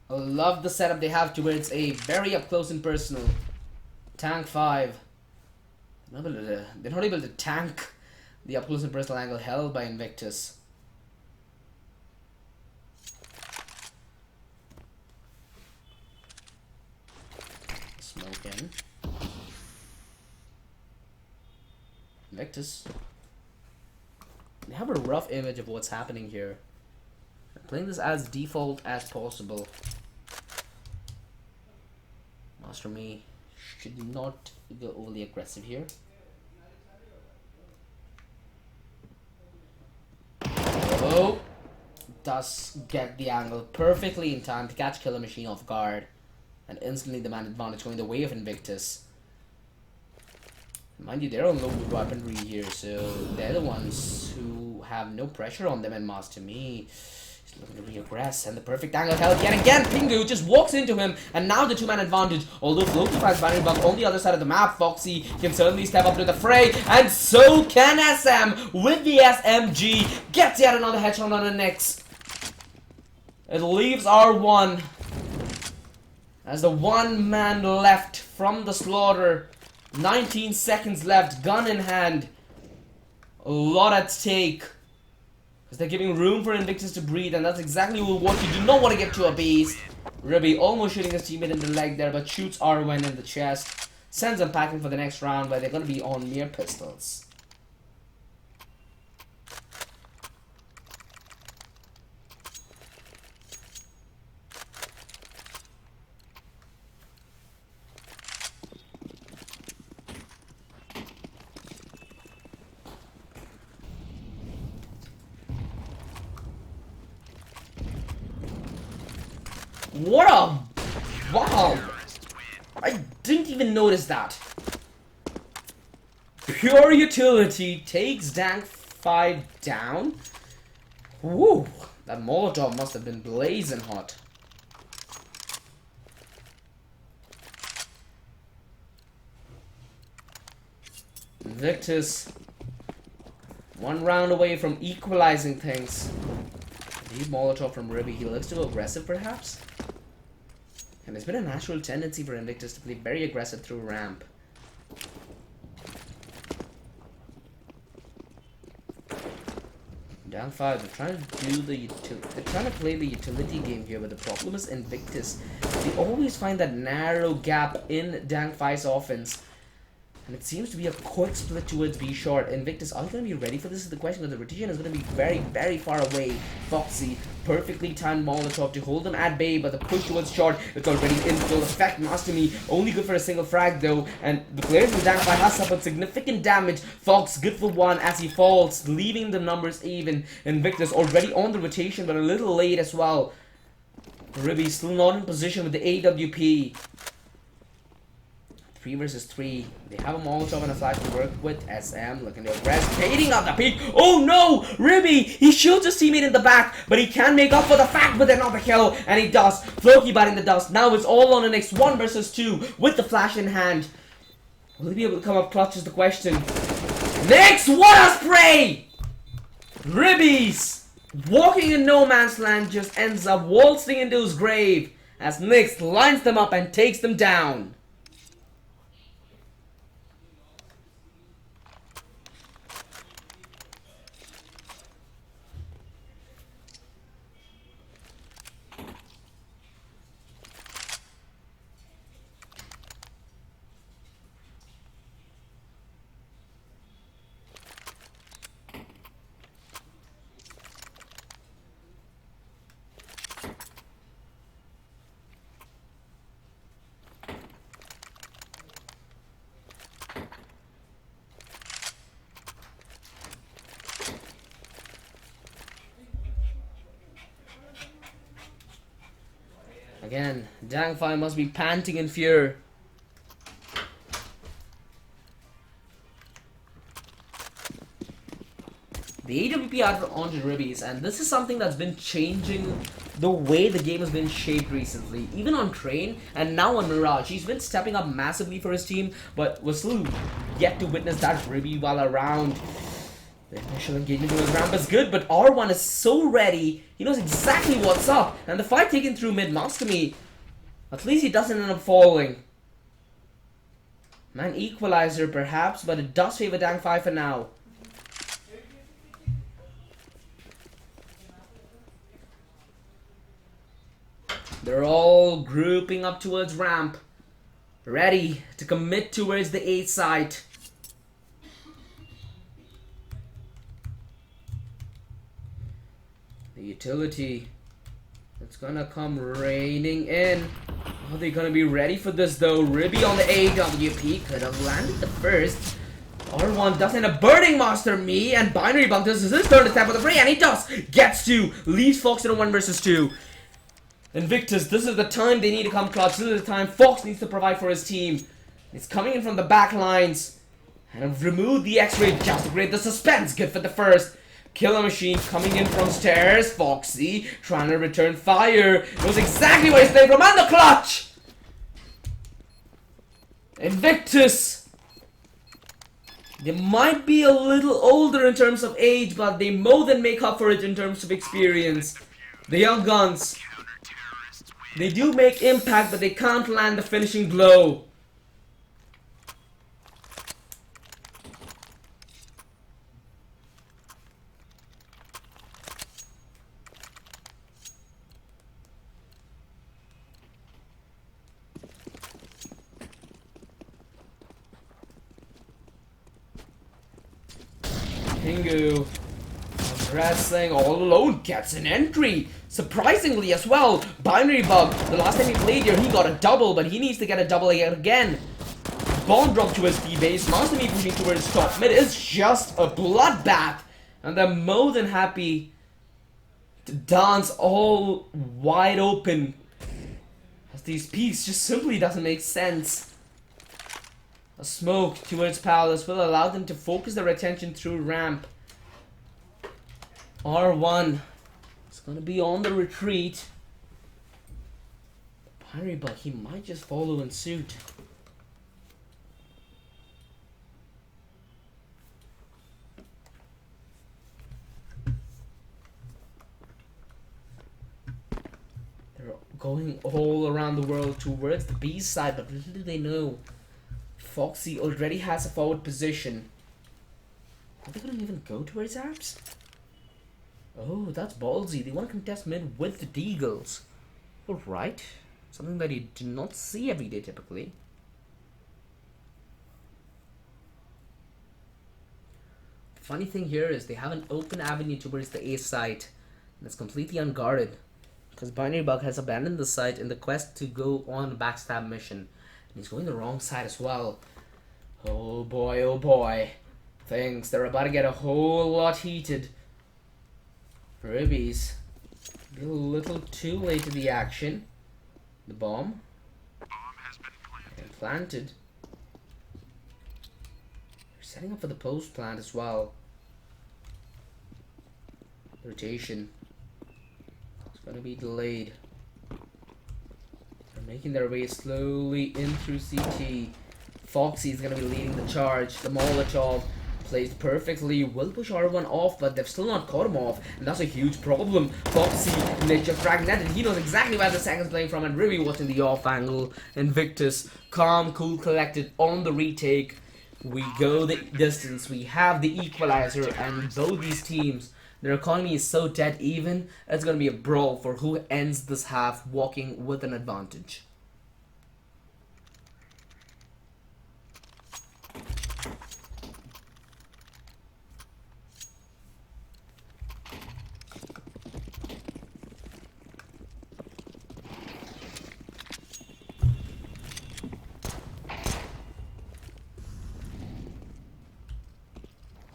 I love the setup they have towards a very up close and personal. Tank 5. They're not able to tank the up close and personal angle held by Invictus. Smoke in. Invictus. They have a rough image of what's happening here. They're playing this as default as possible. Master Me should not go overly aggressive here. Oh, does get the angle perfectly in time to catch Killer Machine off guard, and instantly the man advantage going the way of Invictus. Mind you, they're on low weaponry here, so they're the ones who have no pressure on them, and Master Me is looking to re-aggress, and the perfect angle held yet again. Pingu just walks into him, and now the 2-man advantage. Although Floki finds Boundary Bug on the other side of the map, Foxy can certainly step up to the fray, and so can SM with the SMG. Gets yet another headshot on the next. It leaves R1 as the 1 man left from the slaughter. 19 seconds left, gun in hand. A lot at stake. Because they're giving room for Invictus to breathe, and that's exactly what you do not want to get to a base. Ribby almost shooting his teammate in the leg there, but shoots Arwen in the chest. Sends them packing for the next round, where they're going to be on mere pistols. What a... Wow! I didn't even notice that. Pure utility takes Dank 5 down. Woo! That Molotov must have been blazing hot. Invictus, one round away from equalizing things. Deep Molotov from Ribby. He looks too aggressive, perhaps? And there's been a natural tendency for Invictus to play very aggressive through ramp. Down 5, they're trying to do they're trying to play the utility game here, but the problem is Invictus. They always find that narrow gap in Down 5's offense. And it seems to be a quick split towards B short. Invictus, are you going to be ready for this? Is the question, because the rotation is going to be very, very far away. Foxy, perfectly timed Molotov to hold them at bay, but the push towards short, it's already in full effect. Master Me, only good for a single frag though, and the players in Down 5 has suffered significant damage. Fox, good for one as he falls, leaving the numbers even. Invictus already on the rotation, but a little late as well. Ribby still not in position with the AWP. 3 versus 3. They have a Molotov and a flash to work with. SM looking to aggress, baiting up the peak. Oh no! Ribby! He shoots his teammate in the back, but he can make up for the fact, but they're not the kill. And he does. Floki biting the dust. Now it's all on the next 1 versus 2 with the flash in hand. Will he be able to come up clutch is the question. Next, what a spray! Ribbies! Walking in no man's land just ends up waltzing into his grave as Nyx lines them up and takes them down. Again, Dangfire must be panting in fear. The AWP out onto Ribbies, and this is something that's been changing the way the game has been shaped recently. Even on Train, and now on Mirage, he's been stepping up massively for his team, but we're still yet to witness that Ribby while around. The initial engagement to his ramp is good, but R1 is so ready. He knows exactly what's up. And the fight taken through mid, Master Me, at least he doesn't end up falling. Man equalizer perhaps, but it does favor Dang5 for now. They're all grouping up towards ramp, ready to commit towards the A site. The utility, it's gonna come raining in. Are they gonna be ready for this though? Ribby on the AWP could have landed the first. R1 does end up burning Master Me, and Binary Bunk, this is his turn to step on the fray, and he does! Gets to, leaves Fox in a 1 versus 2. Invictus, this is the time they need to come clutch. This is the time Fox needs to provide for his team. It's coming in from the back lines. And remove the X-ray just to create the suspense. Good for the first. Killer Machine coming in from stairs. Foxy trying to return fire. Knows exactly where he's playing from. And the clutch! Invictus. They might be a little older in terms of age, but they more than make up for it in terms of experience. The young guns. They do make impact, but they can't land the finishing blow. Pingu, addressing all alone, gets an entry. Surprisingly as well, Binary Bug, the last time he played here, he got a double, but he needs to get a double again. Bomb drop to his P-base, Master Me pushing towards top mid is just a bloodbath. And they're more than happy to dance all wide open. As these peaks just simply doesn't make sense. A smoke towards Palace will allow them to focus their attention through ramp. R1 It's gonna be on the retreat. Binary Bug, he might just follow in suit. They're going all around the world towards the B side, but little do they know, Foxy already has a forward position. Are they gonna even go towards Arabs? Oh, that's ballsy. They want to contest mid with the Deagles. Alright. Something that you do not see every day typically. The funny thing here is they have an open avenue towards the A site. And it's completely unguarded. Because Binary Bug has abandoned the site in the quest to go on a backstab mission. And he's going the wrong side as well. Oh boy, oh boy. Things, they're about to get a whole lot heated. Ribbies. A little too late to the action. The bomb. Bomb has been planted. And planted. They're setting up for the post plant as well. Rotation. It's gonna be delayed. They're making their way slowly in through CT. Foxy is gonna be leading the charge. The Molotov placed perfectly, will push R1 off, but they've still not caught him off, and that's a huge problem. Foxy, nature fragmented, he knows exactly where the second's playing from, and really watching the off angle. Invictus, calm, cool, collected on the retake. We go the distance, we have the equalizer, and both these teams, their economy is so dead even, it's gonna be a brawl for who ends this half walking with an advantage.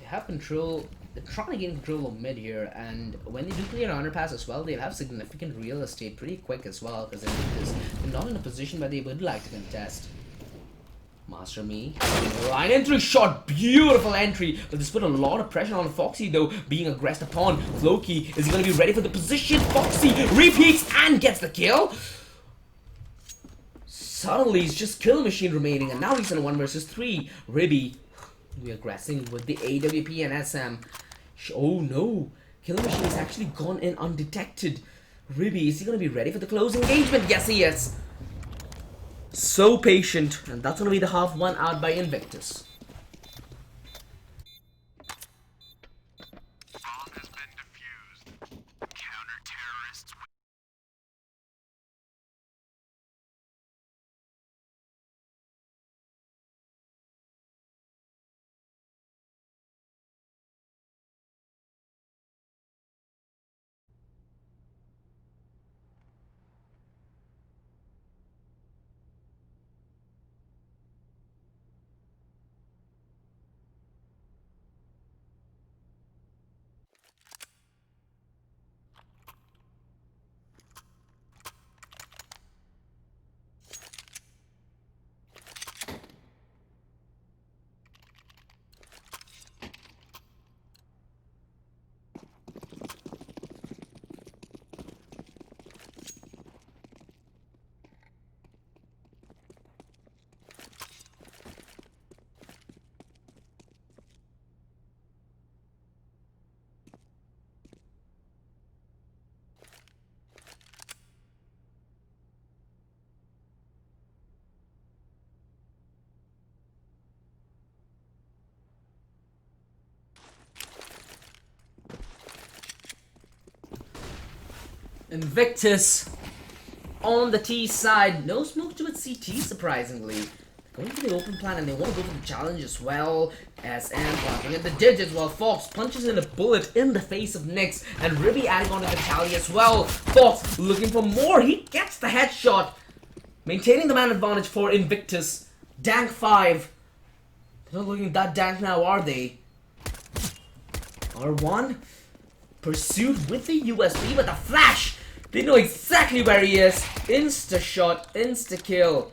Have control, they're trying to gain control of mid here, and when they do play an underpass as well, they'll have significant real estate pretty quick as well, because they're not in a position where they would like to contest. Master Me, line entry shot, beautiful entry, but this put a lot of pressure on Foxy though, being aggressed upon. Floki, is he going to be ready for the position? Foxy repeats and gets the kill. Suddenly it's just Kill Machine remaining, and now he's in a 1 versus 3. Ribby, we are aggressing with the AWP and SM. Oh no, Killer Machine has actually gone in undetected. Ribby, is he going to be ready for the close engagement? Yes, he is. So patient, and that's going to be the half one out by Invictus. Bomb has been defused. Counter-terrorists win. Invictus on the T side. No smoke to its CT, surprisingly. Going for the open plan, and they want to go for the challenge as well. SM punching at the digits while Fox punches in a bullet in the face of Nyx, and Ribby adding on to the tally as well. Fox looking for more. He gets the headshot. Maintaining the man advantage for Invictus. Dank 5. They're not looking that dank now, are they? R1 pursued with the USB, but the flash. They know exactly where he is. Insta shot, insta kill.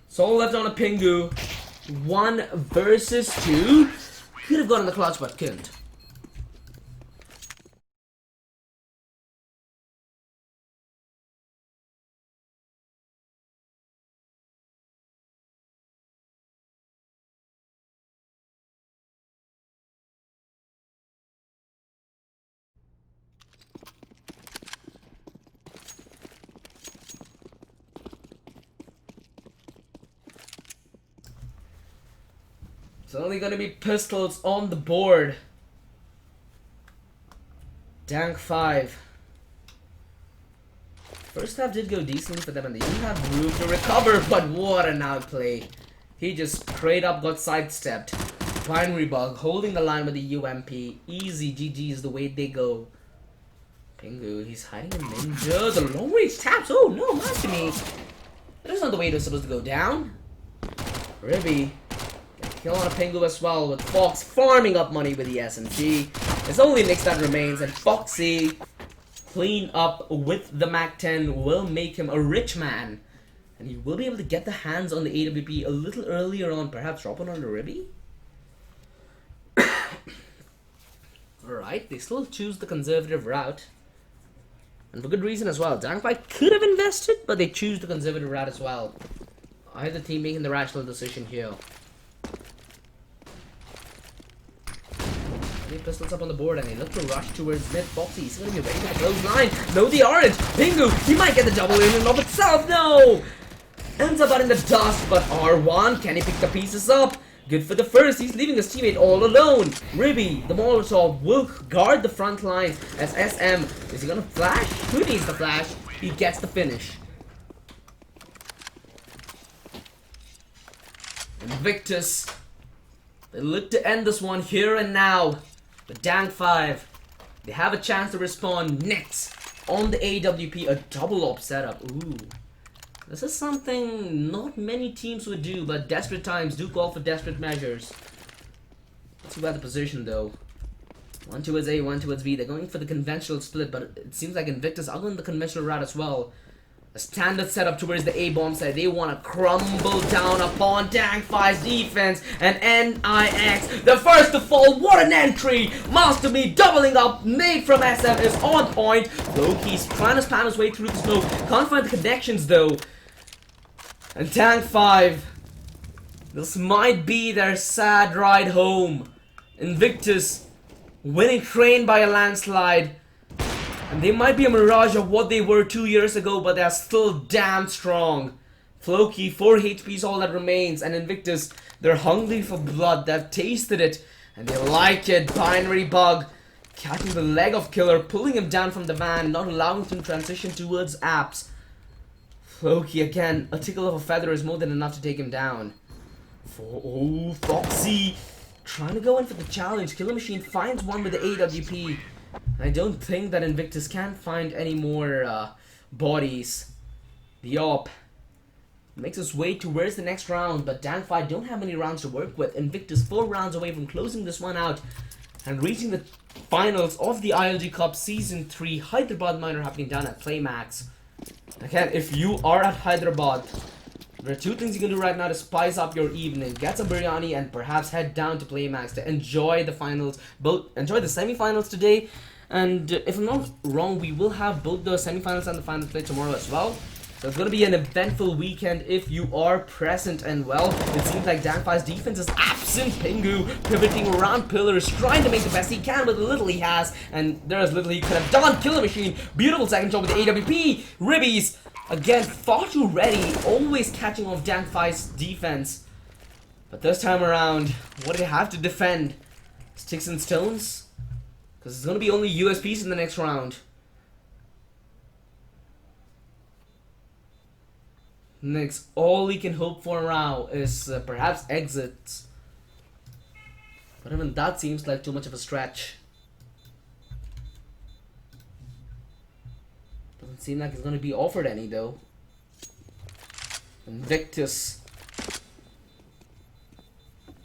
It's all left on a Pingu. 1 versus 2. Could have gotten the clutch, but couldn't. It's only gonna be pistols on the board. Dank 5. First half did go decently for them and they didn't have room to recover, but what an outplay. He just straight up got sidestepped. Binary Bug holding the line with the UMP. Easy GG is the way they go. Pingu, he's hiding in Ninja. The long range taps. Oh no, not to me. That's not the way it was supposed to go down. Ribby. Kill on a Pingu as well, with Fox farming up money with the SMG. It's only Nix that remains, and Foxy clean up with the MAC-10 will make him a rich man. And he will be able to get the hands on the AWP a little earlier on, perhaps drop it on the Ribby. Alright, they still choose the conservative route. And for good reason as well. Dankfight could have invested, but they choose the conservative route as well. Either team making the rational decision here. Pistols up on the board and they look to rush towards mid. Foxy, he's gonna be ready for the close line. No, the orange. Pingu, he might get the double in and of itself. No! Ends up out in the dust, but R1, can he pick the pieces up? Good for the first, he's leaving his teammate all alone. Ribby, the Molotov, will guard the front lines as SM. Is he gonna flash? Who needs the flash? He gets the finish. Invictus, they look to end this one here and now. The Dank 5, they have a chance to respond next on the AWP, a double op setup. Ooh, this is something not many teams would do, but desperate times do call for desperate measures. Let's see about the position though. One towards A, one towards B. They're going for the conventional split, but it seems like Invictus are going the conventional route as well. A standard setup towards the A-bomb side. They want to crumble down upon Dank 5's defense. And NIX, the first to fall. What an entry! Master Me doubling up. Nade from SM is on point. Loki's trying to spam his way through the smoke. Can't find the connections though. And Dank 5, this might be their sad ride home. Invictus winning train by a landslide. And they might be a mirage of what they were 2 years ago, but they're still damn strong. Floki, 4 HP is all that remains. And Invictus, they're hungry for blood. They've tasted it. And they like it. Binary Bug catching the leg of Killer, pulling him down from the van, not allowing him to transition towards apps. Floki, again, a tickle of a feather is more than enough to take him down. Oh, Foxy trying to go in for the challenge. Killer Machine finds one with the AWP. I don't think that Invictus can find any more bodies. The op makes its way towards the next round, but Dank 5 don't have many rounds to work with. Invictus 4 rounds away from closing this one out and reaching the finals of the ILG Cup Season 3 Hyderabad minor happening down at PLAYMAX. Again, if you are at Hyderabad, there are 2 things you can do right now to spice up your evening. Get some biryani and perhaps head down to PLAYMAX to enjoy the finals. Enjoy the semi-finals today. And if I'm not wrong, we will have both the semi-finals and the finals played tomorrow as well. So it's going to be an eventful weekend if you are present. And well, it seems like Dank 5's defense is absent. Pingu pivoting around pillars, trying to make the best he can with the little he has. And there is little he could have done. Killer Machine, beautiful second shot with the AWP. Ribbies, again, far too ready, always catching off Dank 5's defense. But this time around, what do they have to defend? Sticks and stones? Because it's going to be only USPs in the next round. Next, all we can hope for now is perhaps exits. But even that seems like too much of a stretch. Doesn't seem like it's going to be offered any though. Invictus.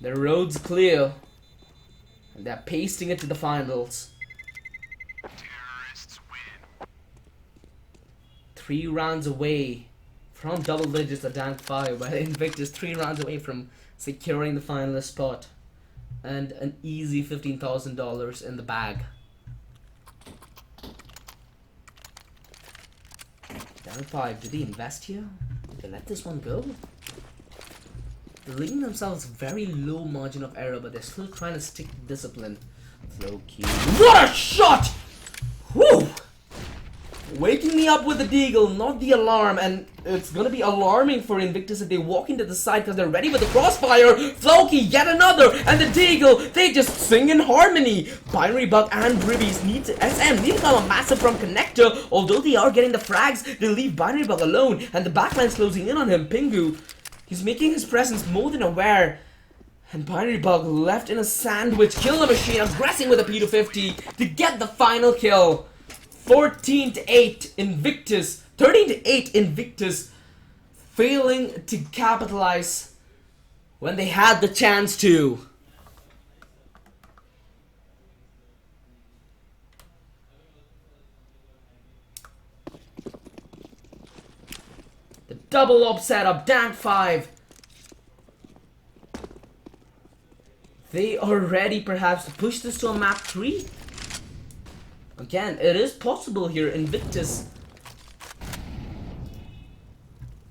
The road's clear. And they're pasting it to the finals. Terrorists win. 3 rounds away from double digits at Dank 5, but Invictus 3 rounds away from securing the finalist spot. And an easy $15,000 in the bag. Dank 5, did they invest here? Did they let this one go? They're leaving themselves very low margin of error, but they're still trying to stick to discipline. Low key. What a shot! Woo! waking me up with the deagle, not the alarm, and it's gonna be alarming for Invictus if they walk into the side because they're ready with the crossfire. Floki, yet another, and the deagle, they just sing in harmony. Binary Bug and Ribbies SM need to come a massive from connector. Although they are getting the frags, they leave Binary Bug alone, and the backline's closing in on him. Pingu, he's making his presence more than aware. And Binary Bug left in a sandwich. Killer Machine aggressing with a P250 to get the final kill. 14-8 Invictus, 13-8 Invictus, failing to capitalize when they had the chance to. The double up setup, Dank 5. They are ready perhaps to push this to a map 3. Again, it is possible here. Invictus,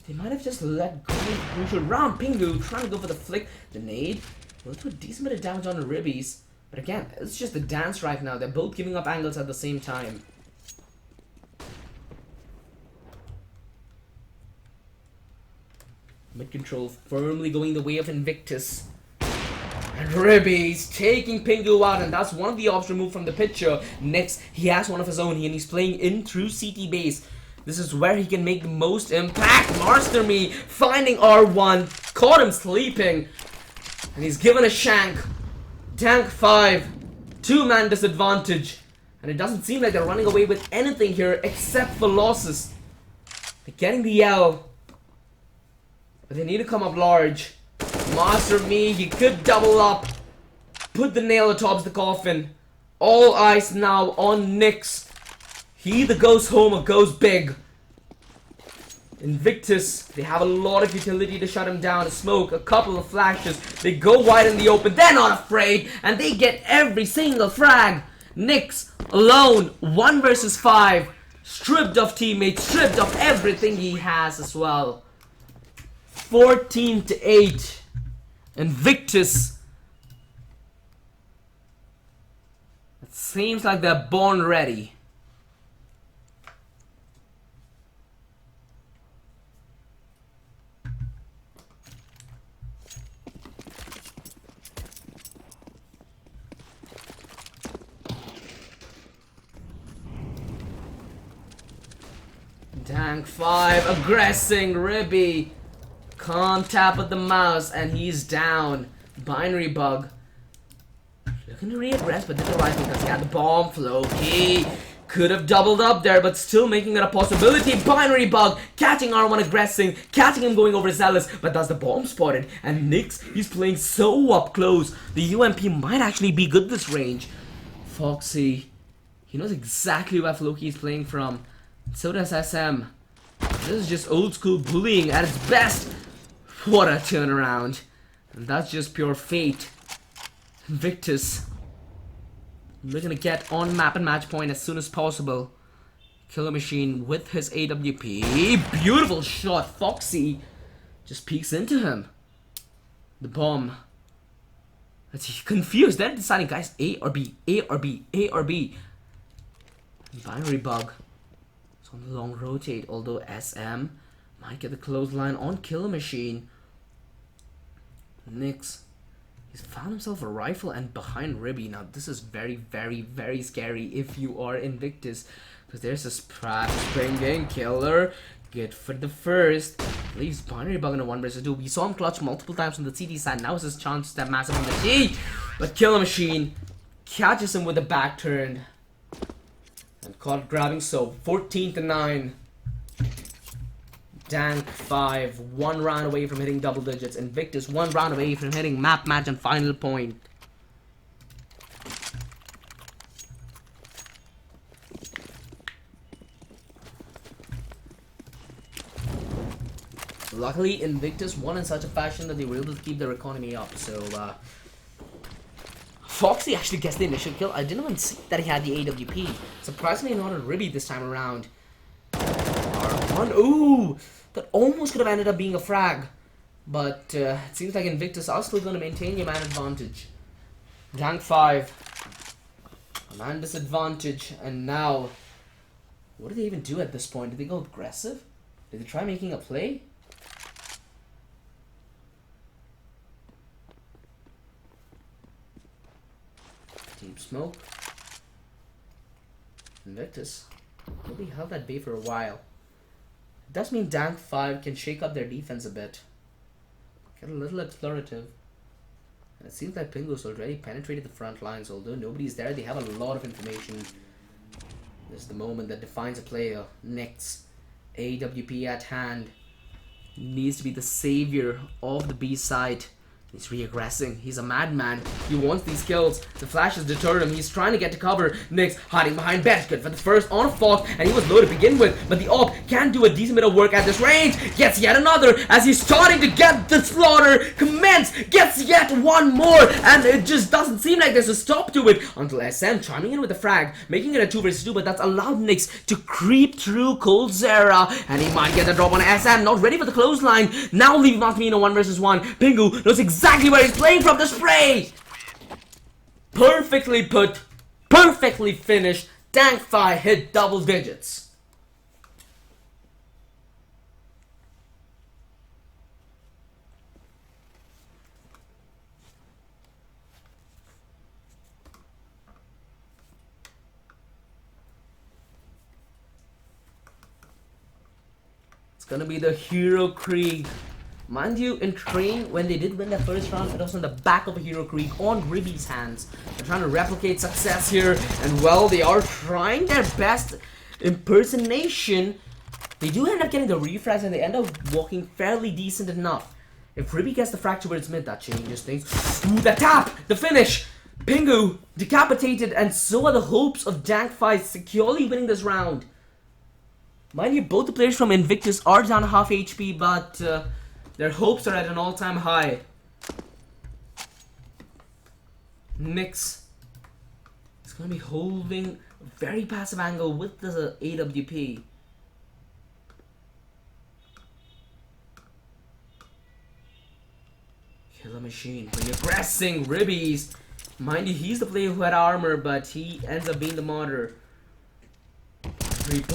they might have just let go of the crucial round. Pingu trying to go for the flick. The nade will do a decent bit of damage on the Ribbies. But again, it's just a dance right now. They're both giving up angles at the same time. Mid control firmly going the way of Invictus. And Ribbies taking Pingu out, and that's one of the ops removed from the picture. Next, he has one of his own, and he's playing in through CT base. This is where he can make the most impact. Master Me finding R1, caught him sleeping, and he's given a shank. Tank 5, 2-man disadvantage, and it doesn't seem like they're running away with anything here except for losses. They're getting the L, but they need to come up large. Master Me, he could double up, put the nail atop the coffin. All eyes now on Nyx. He either goes home or goes big. Invictus, they have a lot of utility to shut him down. A smoke, a couple of flashes. They go wide in the open. They're not afraid, and they get every single frag. Nyx alone, 1 versus 5. Stripped of teammates, stripped of everything he has as well. 14-8. Invictus. It seems like they're born ready. Tank 5 aggressing Ribby. Can't tap at the mouse, and he's down. Binary Bug looking to re-aggress, but did the right thing because he had the bomb. Floki could have doubled up there, but still making it a possibility. Binary Bug catching R1 aggressing, catching him going over Zealous, but that's the bomb spotted. And Nyx, he's playing so up close. The UMP might actually be good this range. Foxy, he knows exactly where Floki is playing from. So does SM. This is just old school bullying at its best. What a turnaround. And that's just pure fate. Invictus looking to get on map and match point as soon as possible. Killer Machine with his AWP. Beautiful shot. Foxy just peeks into him. The bomb. That's confused. They're deciding, guys, A or B, A or B, A or B. Binary Bug. It's on the long rotate, although SM might get the clothesline on Killer Machine. Nyx, he's found himself a rifle and behind Ribby. Now this is very, very, very scary if you are Invictus, because there's a springing Killer. Good for the first. Leaves Binary Bug in a 1 versus 2. We saw him clutch multiple times on the CT side. Now is his chance to step massive on the G. But Killer Machine catches him with the back turn. And caught grabbing, so 14-9. Dank 5, 1 round away from hitting double digits. Invictus 1 round away from hitting map match and final point. Luckily, Invictus won in such a fashion that they were able to keep their economy up. So, Foxy actually gets the initial kill. I didn't even see that he had the AWP. Surprisingly not a Ribby this time around. R1, ooh! That almost could have ended up being a frag. But it seems like Invictus are still going to maintain your man advantage. Dank 5. A man disadvantage. And now What did they even do at this point? Did they go aggressive? Did they try making a play? Deep smoke. Invictus. Nobody held that bay for a while. It does mean Dank 5 can shake up their defense a bit. Get a little explorative. It seems like Pingu's already penetrated the front lines. Although nobody's there, they have a lot of information. This is the moment that defines a player. Next, AWP at hand. He needs to be the savior of the B side. He's re-aggressing. He's a madman. He wants these kills. The flashes deterred him. He's trying to get to cover. Nyx hiding behind bed. Good for the first on a Fox, and he was low to begin with. But the AWP can do a decent bit of work at this range. Gets yet another as he's starting to get the slaughter commence. Gets yet one more, and it just doesn't seem like there's a stop to it until SM chiming in with the frag, making it a 2 versus 2. But that's allowed Nyx to creep through Coldzera, and he might get the drop on SM. Not ready for the clothesline. Now leaving Martin in a 1 versus 1. Pingu knows exactly where he's playing from. The spray! Perfectly put. Perfectly finished. Dank 5 hit double digits. It's gonna be the Hero Krieg. Mind you, in train, when they did win their first round, it was on the back of a Hero Krieg on Ribby's hands. They're trying to replicate success here, and well, they are trying their best impersonation. They do end up getting the refrags, and they end up walking fairly decent enough. If Ribby gets the frag towards mid, that changes things. Ooh, the tap! The finish! Pingu decapitated, and so are the hopes of Dank 5 securely winning this round. Mind you, both the players from Invictus are down half HP, but their hopes are at an all-time high. Nyx is going to be holding a very passive angle with the AWP. Killer Machine regressing Ribbies. Mind you, he's the player who had armor, but he ends up being the martyr.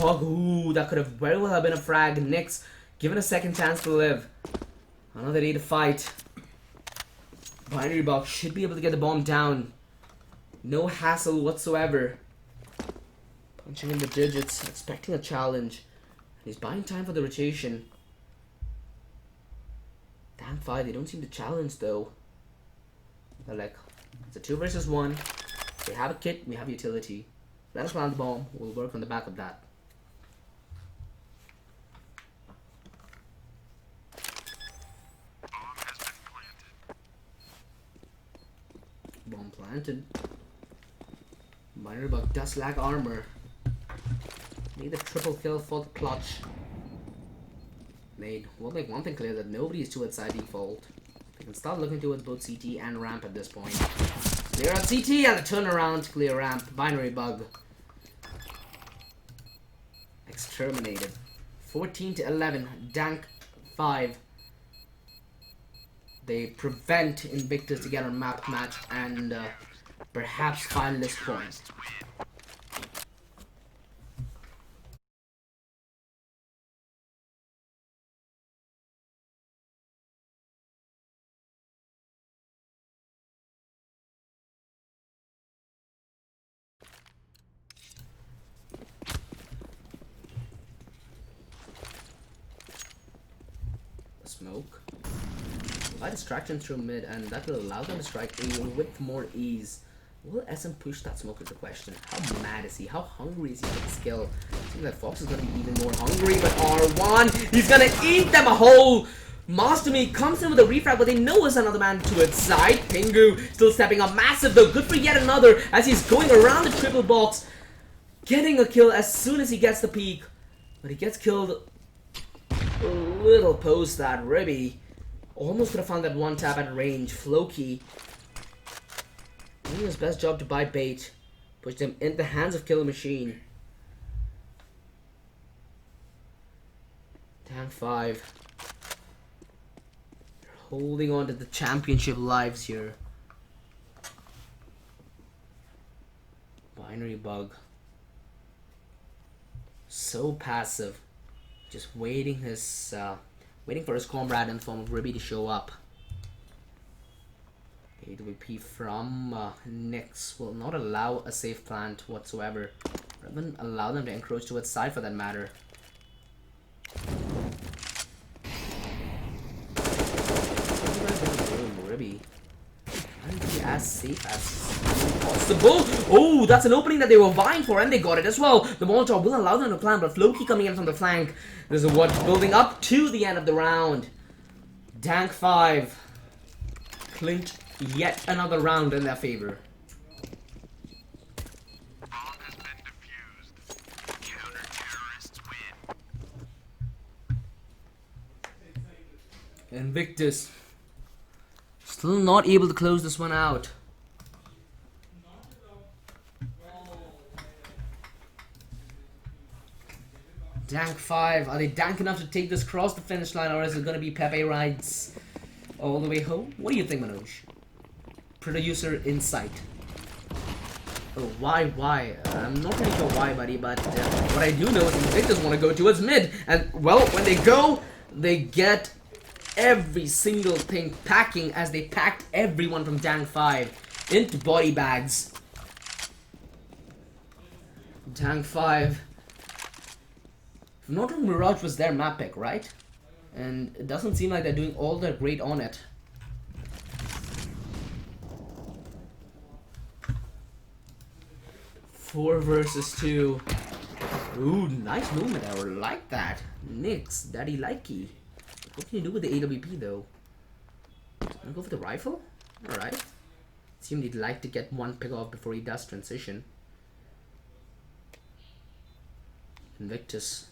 Ooh, that could have very well have been a frag. Nyx given a second chance to live. Another day to fight. Binary Box should be able to get the bomb down. No hassle whatsoever. Punching in the digits, expecting a challenge. He's buying time for the rotation. Damn 5, they don't seem to challenge though. They're like, it's a 2 versus 1. They have a kit, we have utility. Let us plant the bomb, we'll work on the back of that. Bomb planted. Binary Bug does lack armor. Need the triple kill for the clutch. Nade will make one thing clear, that nobody is towards side default. They can start looking towards both CT and ramp at this point. Clear out CT and a turnaround to clear ramp. Binary Bug exterminated. 14 to 11. Dank 5. They prevent Invictus to get a map match and perhaps finalist point. Smoke. By distraction through mid, and that will allow them to strike A with more ease. Will SM push that smoke is the question. How mad is he? How hungry is he for the skill? Seems like Fox is gonna be even more hungry, but R1, he's gonna eat them a whole. Master Me comes in with a refrag, but they know it's another man to its side. Pingu still stepping up massive though. Good for yet another as he's going around the triple box, getting a kill as soon as he gets the peak. But he gets killed a little post that Ribby. Almost could have found that one tap at range. Floki doing his best job to buy bait. Pushed him in the hands of Killer Machine. Damn 5. They're holding on to the championship lives here. Binary Bug so passive, just waiting for his comrade in the form of Ribby to show up. AWP from Nyx will not allow a safe plant whatsoever, or even allow them to encroach towards side for that matter. Ribby, trying to be as safe as possible. Oh, that's an opening that they were vying for, and they got it as well. The Molotov will allow them to plant, but Floki coming in from the flank. This is what's building up to the end of the round. Dank 5 clinched yet another round in their favor. Bomb has been defused. Counter-terrorists win. Invictus still not able to close this one out. Dank 5, are they dank enough to take this across the finish line, or is it going to be Pepe rides all the way home? What do you think, Manoj? Producer insight. Oh, why? I'm not really sure why, buddy, but what I do know is Invictus want to go towards mid, and well, when they go, they get every single thing packing, as they packed everyone from Dank 5 into body bags. Dank 5. If I'm not wrong, Mirage was their map pick, right? And it doesn't seem like they're doing all that great on it. Four versus 2. Ooh, nice movement. I would like that. Nyx, daddy likey. What can you do with the AWP though? Wanna go for the rifle? Alright. Seemed he'd like to get one pick off before he does transition. Invictus.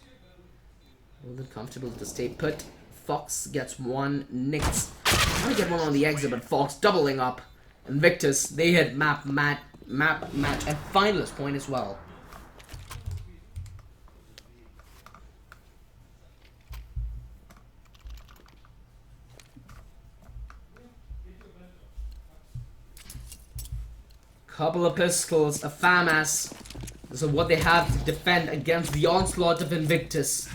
A little bit comfortable to stay put. Fox gets one. Nyx trying to get one on the exit, but Fox doubling up. Invictus, they hit map match and finalist point as well. Couple of pistols, a FAMAS. This is what they have to defend against the onslaught of Invictus.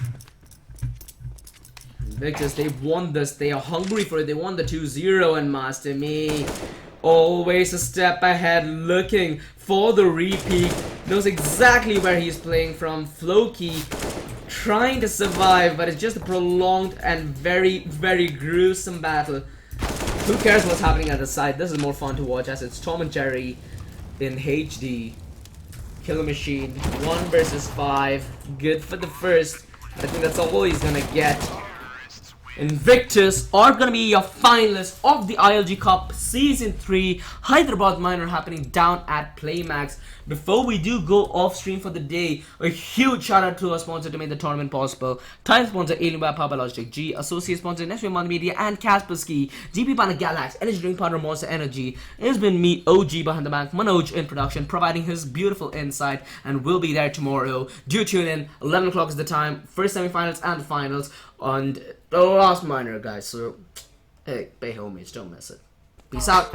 Invictus, they've won this. They are hungry for it. They won the 2-0, and Master Me, always a step ahead, looking for the repeat. Knows exactly where he's playing from. Floki trying to survive, but it's just a prolonged and very, very gruesome battle. Who cares what's happening at the side? This is more fun to watch, as it's Tom and Jerry in HD. Killer Machine, 1 versus 5. Good for the first. I think that's all he's gonna get. Invictus are gonna be your finalists of the ILG Cup Season 3 Hyderabad Minor, happening down at PLAYMAX. Before we do go off stream for the day, a huge shout out to our sponsor to make the tournament possible. Title sponsor Alien by Logitech G, associate sponsor Nestle Media and Kaspersky, GP partner Galax, energy drink partner Monster Energy. It has been me, OG behind the bank, Manoj in production, providing his beautiful insight, and we'll be there tomorrow. Do tune in. 11 o'clock is the time. First semifinals and the finals, and the last minor, guys. So hey, pay homage, don't miss it. Peace out.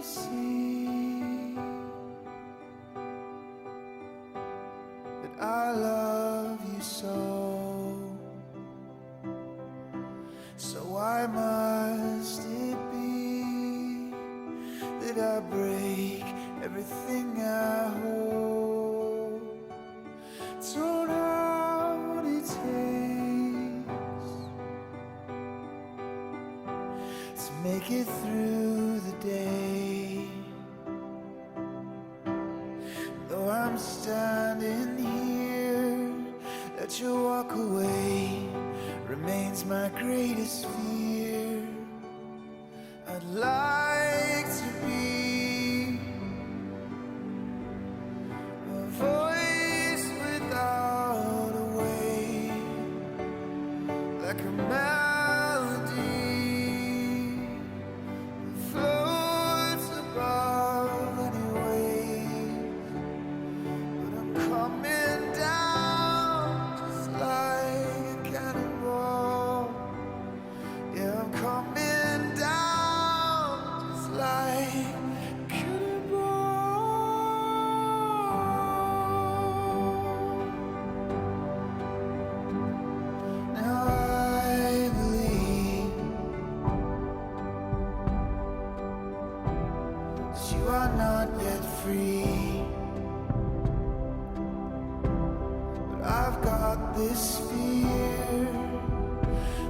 see that I love you so? So why must it be that I break everything I hold? Don't know what it takes to make it through the day. Though I'm standing here, let you walk away remains my greatest fear. I'd like to be a voice without a way, like a melody that floats above any wave. But I'm coming down just like a cannonball. Yeah, I'm coming down just like a cannonball. Now I believe that you are not yet free, but I've got this fear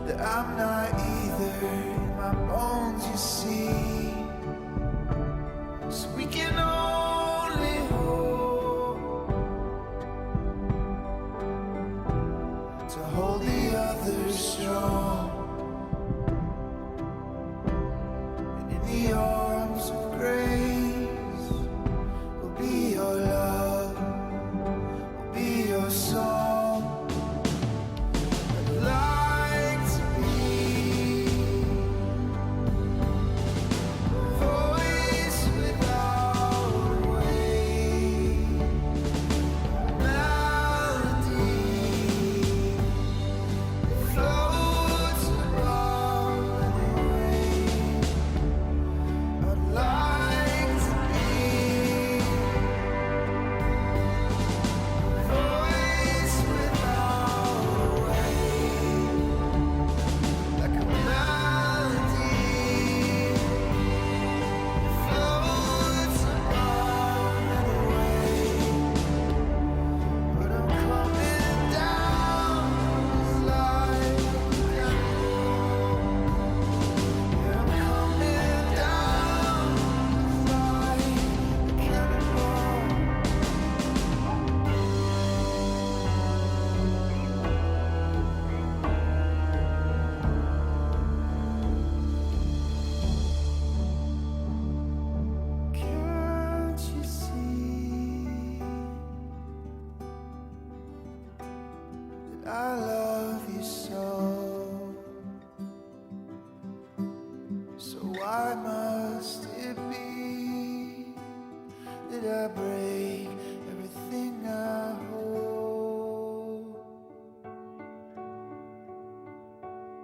that I'm not either in my bones, you see. So we can only hope to hold the others strong, and in the arms of grace will be your love, will be your song. I'd like to be a voice without a way, a melody that floats above any wave. I'd like to be a voice without a way, like a melody that floats above any wave. But I'm coming down just like a cannonball. Yeah, I'm coming down just like a cannonball. Can't you see that I love you so? So why must it be that I break